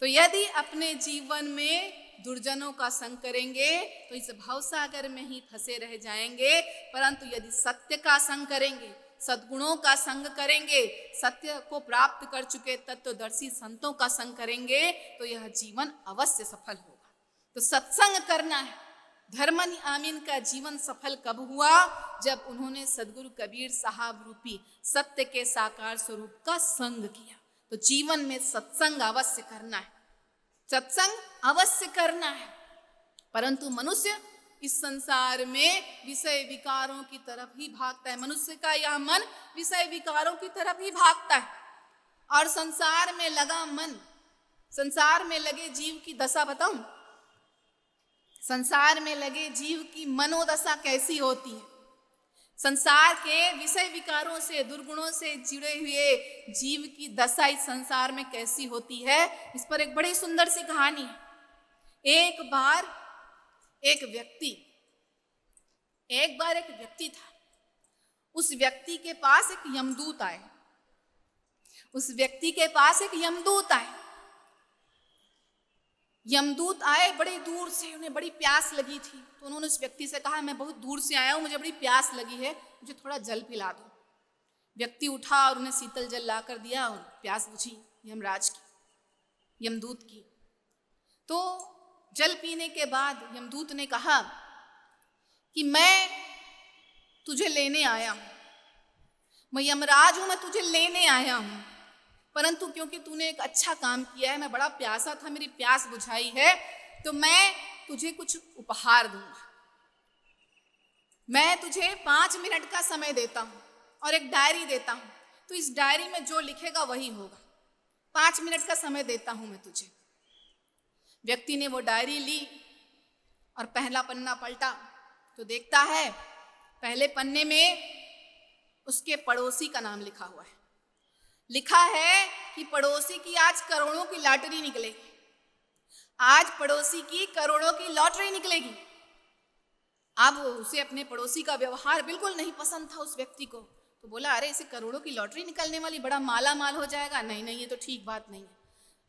तो यदि अपने जीवन में दुर्जनों का संग करेंगे तो इस भवसागर में ही फंसे रह जाएंगे, परंतु यदि सत्य का संग करेंगे, सद्गुणों का संग करेंगे, सत्य को प्राप्त कर चुके तत्वदर्शी संतों का संग करेंगे तो यह जीवन अवश्य सफल होगा। तो सत्संग करना है। धर्मन आमीन का जीवन सफल कब हुआ? जब उन्होंने सदगुरु कबीर साहब रूपी सत्य के साकार स्वरूप का संग किया। तो जीवन में सत्संग अवश्य करना है, सत्संग अवश्य करना है। परंतु मनुष्य इस संसार में विषय विकारों की तरफ ही भागता है। मनुष्य का यह मन विषय विकारों की तरफ ही भागता है और संसार में लगा मन, संसार में लगे जीव की दशा बताऊं? संसार में लगे जीव की मनोदशा कैसी होती है, संसार के विषय विकारों से, दुर्गुणों से जुड़े हुए जीव की दशा इस संसार में कैसी होती है, इस पर एक बड़ी सुंदर सी कहानी है। एक बार एक व्यक्ति था। उस व्यक्ति के पास एक यमदूत आए। यमदूत आए बड़े दूर से, उन्हें बड़ी प्यास लगी थी। तो उन्होंने उस व्यक्ति से कहा, मैं बहुत दूर से आया हूं, मुझे बड़ी प्यास लगी है, मुझे थोड़ा जल पिला दो। व्यक्ति उठा और उन्हें शीतल जल ला कर दिया और प्यास बुझी यमदूत की। तो जल पीने के बाद यमदूत ने कहा कि मैं तुझे लेने आया हूं, मैं यमराज हूं, मैं तुझे लेने आया हूं, परंतु क्योंकि तूने एक अच्छा काम किया है, मैं बड़ा प्यासा था, मेरी प्यास बुझाई है, तो मैं तुझे कुछ उपहार दूंगा। मैं तुझे 5 मिनट का समय देता हूं और एक डायरी देता हूं, तो इस डायरी में जो लिखेगा वही होगा। 5 मिनट का समय देता हूं मैं तुझे। व्यक्ति ने वो डायरी ली और पहला पन्ना पलटा तो देखता है पहले पन्ने में उसके पड़ोसी का नाम लिखा हुआ है। लिखा है कि पड़ोसी की आज करोड़ों की लॉटरी निकलेगी, आज पड़ोसी की करोड़ों की लॉटरी निकलेगी। अब उसे अपने पड़ोसी का व्यवहार बिल्कुल नहीं पसंद था उस व्यक्ति को, तो बोला अरे इसे करोड़ों की लॉटरी निकलने वाली, बड़ा माला माल हो जाएगा। नहीं नहीं, ये तो ठीक बात नहीं है,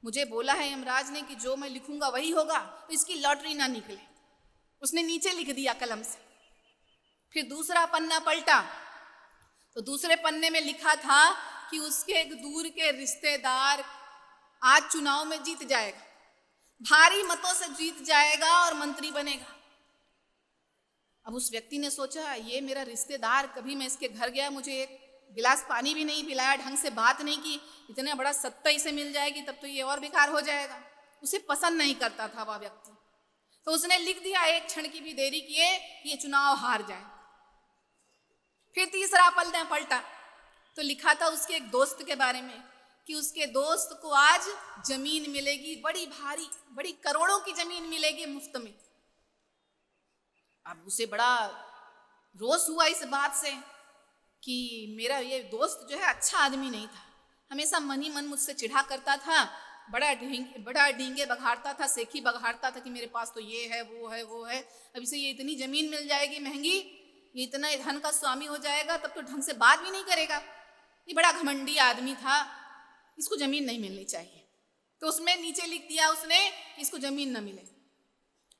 मुझे बोला है यमराज ने कि जो मैं लिखूंगा वही होगा, तो इसकी लॉटरी ना निकले। उसने नीचे लिख दिया कलम से। फिर दूसरा पन्ना पलटा तो दूसरे पन्ने में लिखा था कि उसके एक दूर के रिश्तेदार आज चुनाव में जीत जाएगा, भारी मतों से जीत जाएगा और मंत्री बनेगा। अब उस व्यक्ति ने सोचा ये मेरा रिश्तेदार, कभी मैं इसके घर गया, मुझे एक गिलास पानी भी नहीं पिलाया, ढंग से बात नहीं की, इतना बड़ा सत्ता इसे मिल जाएगी तब तो ये और बेकार हो जाएगा। उसे पसंद नहीं करता था वह व्यक्ति, तो उसने लिख दिया एक क्षण की भी देरी किए कि ये चुनाव हार जाए। फिर तीसरा पलटा पलटा तो लिखा था उसके एक दोस्त के बारे में कि उसके दोस्त को आज जमीन मिलेगी, बड़ी भारी, बड़ी करोड़ों की जमीन मिलेगी मुफ्त में। अब उसे बड़ा रोष हुआ इस बात से कि मेरा ये दोस्त जो है अच्छा आदमी नहीं था, हमेशा मन ही मन मुझसे चिढ़ा करता था, बड़ा डींगे बघाड़ता था, सेखी बघाड़ता था कि मेरे पास तो ये है वो है वो है, अब इसे ये इतनी जमीन मिल जाएगी महंगी, ये इतना धन का स्वामी हो जाएगा, तब तो ढंग से बात भी नहीं करेगा, ये बड़ा घमंडी आदमी था, इसको जमीन नहीं मिलनी चाहिए। तो उसमें नीचे लिख दिया उसने कि इसको जमीन न मिले।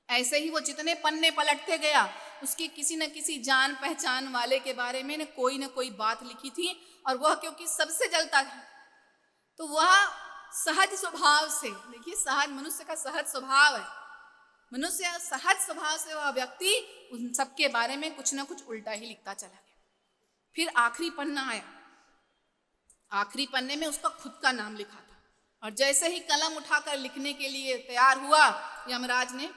ऐसे ही वो जितने पन्ने पलटते गया, उसकी किसी न किसी जान पहचान वाले के बारे में न कोई बात लिखी थी, और वह क्योंकि सबसे जलता था तो वह सहज स्वभाव से, देखिए सहज मनुष्य का सहज स्वभाव है, मनुष्य सहज स्वभाव से वह व्यक्ति उन सबके बारे में कुछ ना कुछ उल्टा ही लिखता चला गया। फिर आखिरी पन्ना आया, आखिरी पन्ने में उसका खुद का नाम लिखा था, और जैसे ही कलम उठाकर लिखने के लिए तैयार हुआ, यमराज ने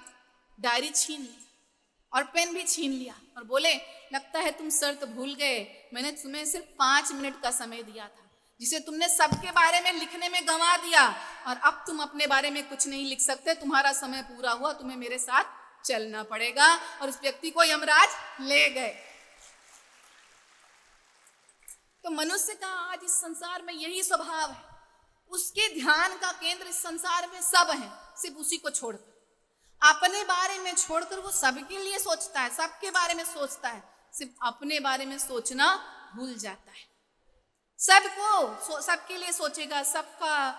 डायरी छीन ली और पेन भी छीन लिया और बोले लगता है तुम शर्त भूल गए, मैंने तुम्हें सिर्फ 5 मिनट का समय दिया था, जिसे तुमने सबके बारे में लिखने में गंवा दिया, और अब तुम अपने बारे में कुछ नहीं लिख सकते, तुम्हारा समय पूरा हुआ, तुम्हें मेरे साथ चलना पड़ेगा। और उस व्यक्ति को यमराज ले गए। तो मनुष्य का आज इस संसार में यही स्वभाव है, उसके ध्यान का केंद्र इस संसार में सब है, सिर्फ उसी को छोड़कर, अपने बारे में छोड़कर वो सबके लिए सोचता है, सबके बारे में सोचता है, सिर्फ अपने बारे में सोचना भूल जाता है। सबको सबके लिए सोचेगा, सबका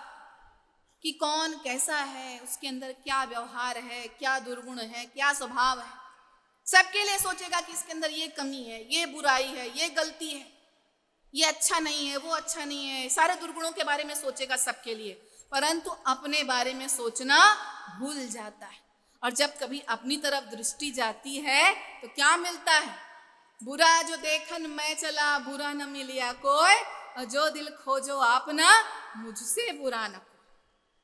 कि कौन कैसा है, उसके अंदर क्या व्यवहार है, क्या दुर्गुण है, क्या स्वभाव है, सबके लिए सोचेगा कि इसके अंदर ये कमी है, ये बुराई है, ये गलती है, ये अच्छा नहीं है, वो अच्छा नहीं है, सारे दुर्गुणों के बारे में सोचेगा सबके लिए, परंतु अपने बारे में सोचना भूल जाता है। और जब कभी अपनी तरफ दृष्टि जाती है तो क्या मिलता है, बुरा जो देखन मैं चला, बुरा न मिलिया कोई, और जो दिल खोजो आपना, मुझसे बुरा न कोई।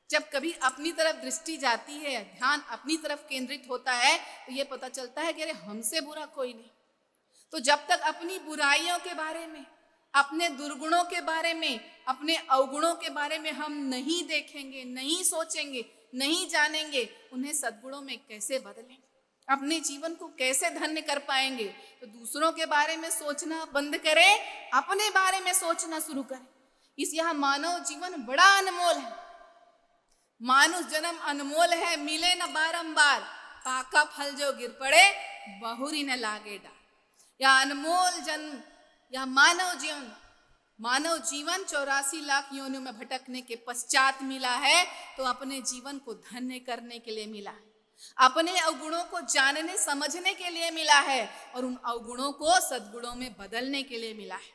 जब कभी अपनी तरफ दृष्टि जाती है, ध्यान अपनी तरफ केंद्रित होता है, तो ये पता चलता है कि अरे हमसे बुरा कोई नहीं। तो जब तक अपनी बुराइयों के बारे में, अपने दुर्गुणों के बारे में, अपने अवगुणों के बारे में हम नहीं देखेंगे, नहीं सोचेंगे, नहीं जानेंगे, उन्हें सद्गुणों में कैसे बदलें, अपने जीवन को कैसे धन्य कर पाएंगे। तो दूसरों के बारे में सोचना बंद करें, अपने बारे में सोचना शुरू करें। इस यहाँ मानव जीवन बड़ा अनमोल है, मानुष जन्म अनमोल है, मिले न बारंबार, पाका फल जो गिर पड़े बहुरी न लागे डार। यह अनमोल जन्म, यह मानव जीवन 84 लाख योनियों में भटकने के पश्चात मिला है, तो अपने जीवन को धन्य करने के लिए मिला है, अपने अवगुणों को जानने समझने के लिए मिला है, और उन अवगुणों को सद्गुणों में बदलने के लिए मिला है।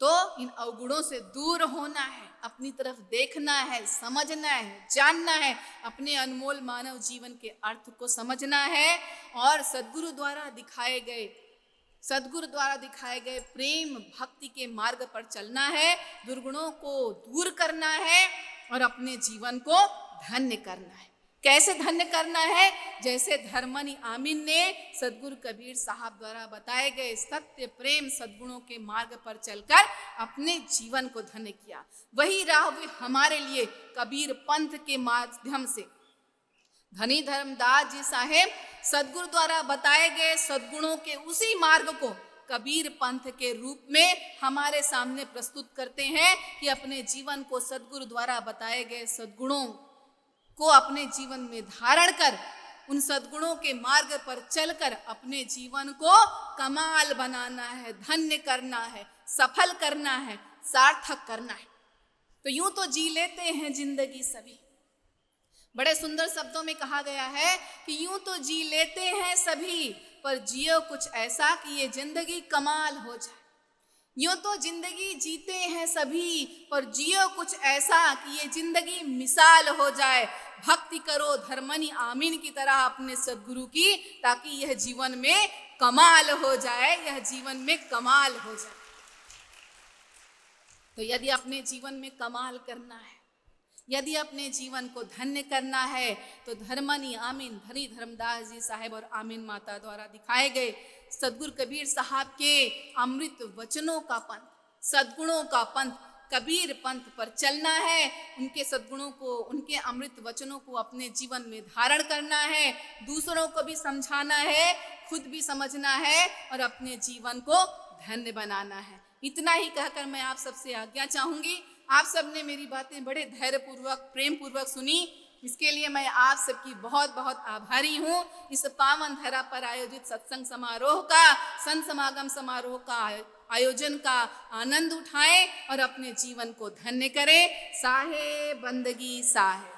तो इन अवगुणों से दूर होना है, अपनी तरफ देखना है, समझना है, जानना है, अपने अनमोल मानव जीवन के अर्थ को समझना है, और सद्गुरु द्वारा दिखाए गए सद्गुरु द्वारा दिखाए गए प्रेम भक्ति के मार्ग पर चलना है, दुर्गुणों को दूर करना है और अपने जीवन को धन्य करना है। कैसे धन्य करना है? जैसे धर्मनी आमीन ने सद्गुरु कबीर साहब द्वारा बताए गए सत्य प्रेम सद्गुणों के मार्ग पर चलकर अपने जीवन को धन्य किया। वही राह वे हमारे लिए कबीर पंथ के माध्यम से धनी धर्मदास जी साहेब सद्गुरु द्वारा बताए गए सद्गुणों के उसी मार्ग को कबीर पंथ के रूप में हमारे सामने प्रस्तुत करते हैं कि अपने जीवन को सद्गुरु द्वारा बताए गए सद्गुणों को अपने जीवन में धारण कर उन सद्गुणों के मार्ग पर चलकर अपने जीवन को कमाल बनाना है, धन्य करना है, सफल करना है, सार्थक करना है। तो यूं तो जी लेते हैं जिंदगी सभी। बड़े सुंदर शब्दों में कहा गया है कि यूं तो जी लेते हैं सभी, पर जियो कुछ ऐसा कि ये जिंदगी कमाल हो जाए। यूं तो जिंदगी जीते हैं सभी, पर जियो कुछ ऐसा कि ये जिंदगी मिसाल हो जाए। भक्ति करो धर्मनी आमीन की तरह अपने सद्गुरु की, ताकि यह जीवन में कमाल हो जाए, यह जीवन में कमाल हो जाए। तो यदि अपने जीवन में कमाल करना है, यदि अपने जीवन को धन्य करना है, तो धर्मनी आमीन धनी धर्मदास जी साहेब और आमीन माता द्वारा दिखाए गए सद्गुरु कबीर साहब के अमृत वचनों का पंथ, सद्गुणों का पंथ, कबीर पंथ पर चलना है। उनके सद्गुणों को, उनके अमृत वचनों को अपने जीवन में धारण करना है, दूसरों को भी समझाना है, खुद भी समझना है और अपने जीवन को धन्य बनाना है। इतना ही कहकर मैं आप सबसे आज्ञा चाहूंगी। आप सबने मेरी बातें बड़े धैर्यपूर्वक प्रेम पूर्वक सुनी, इसके लिए मैं आप सबकी बहुत बहुत आभारी हूँ। इस पावन धरा पर आयोजित सत्संग समारोह का, संत समागम समारोह का आयोजन का आनंद उठाएं और अपने जीवन को धन्य करें। साहे बंदगी साहे।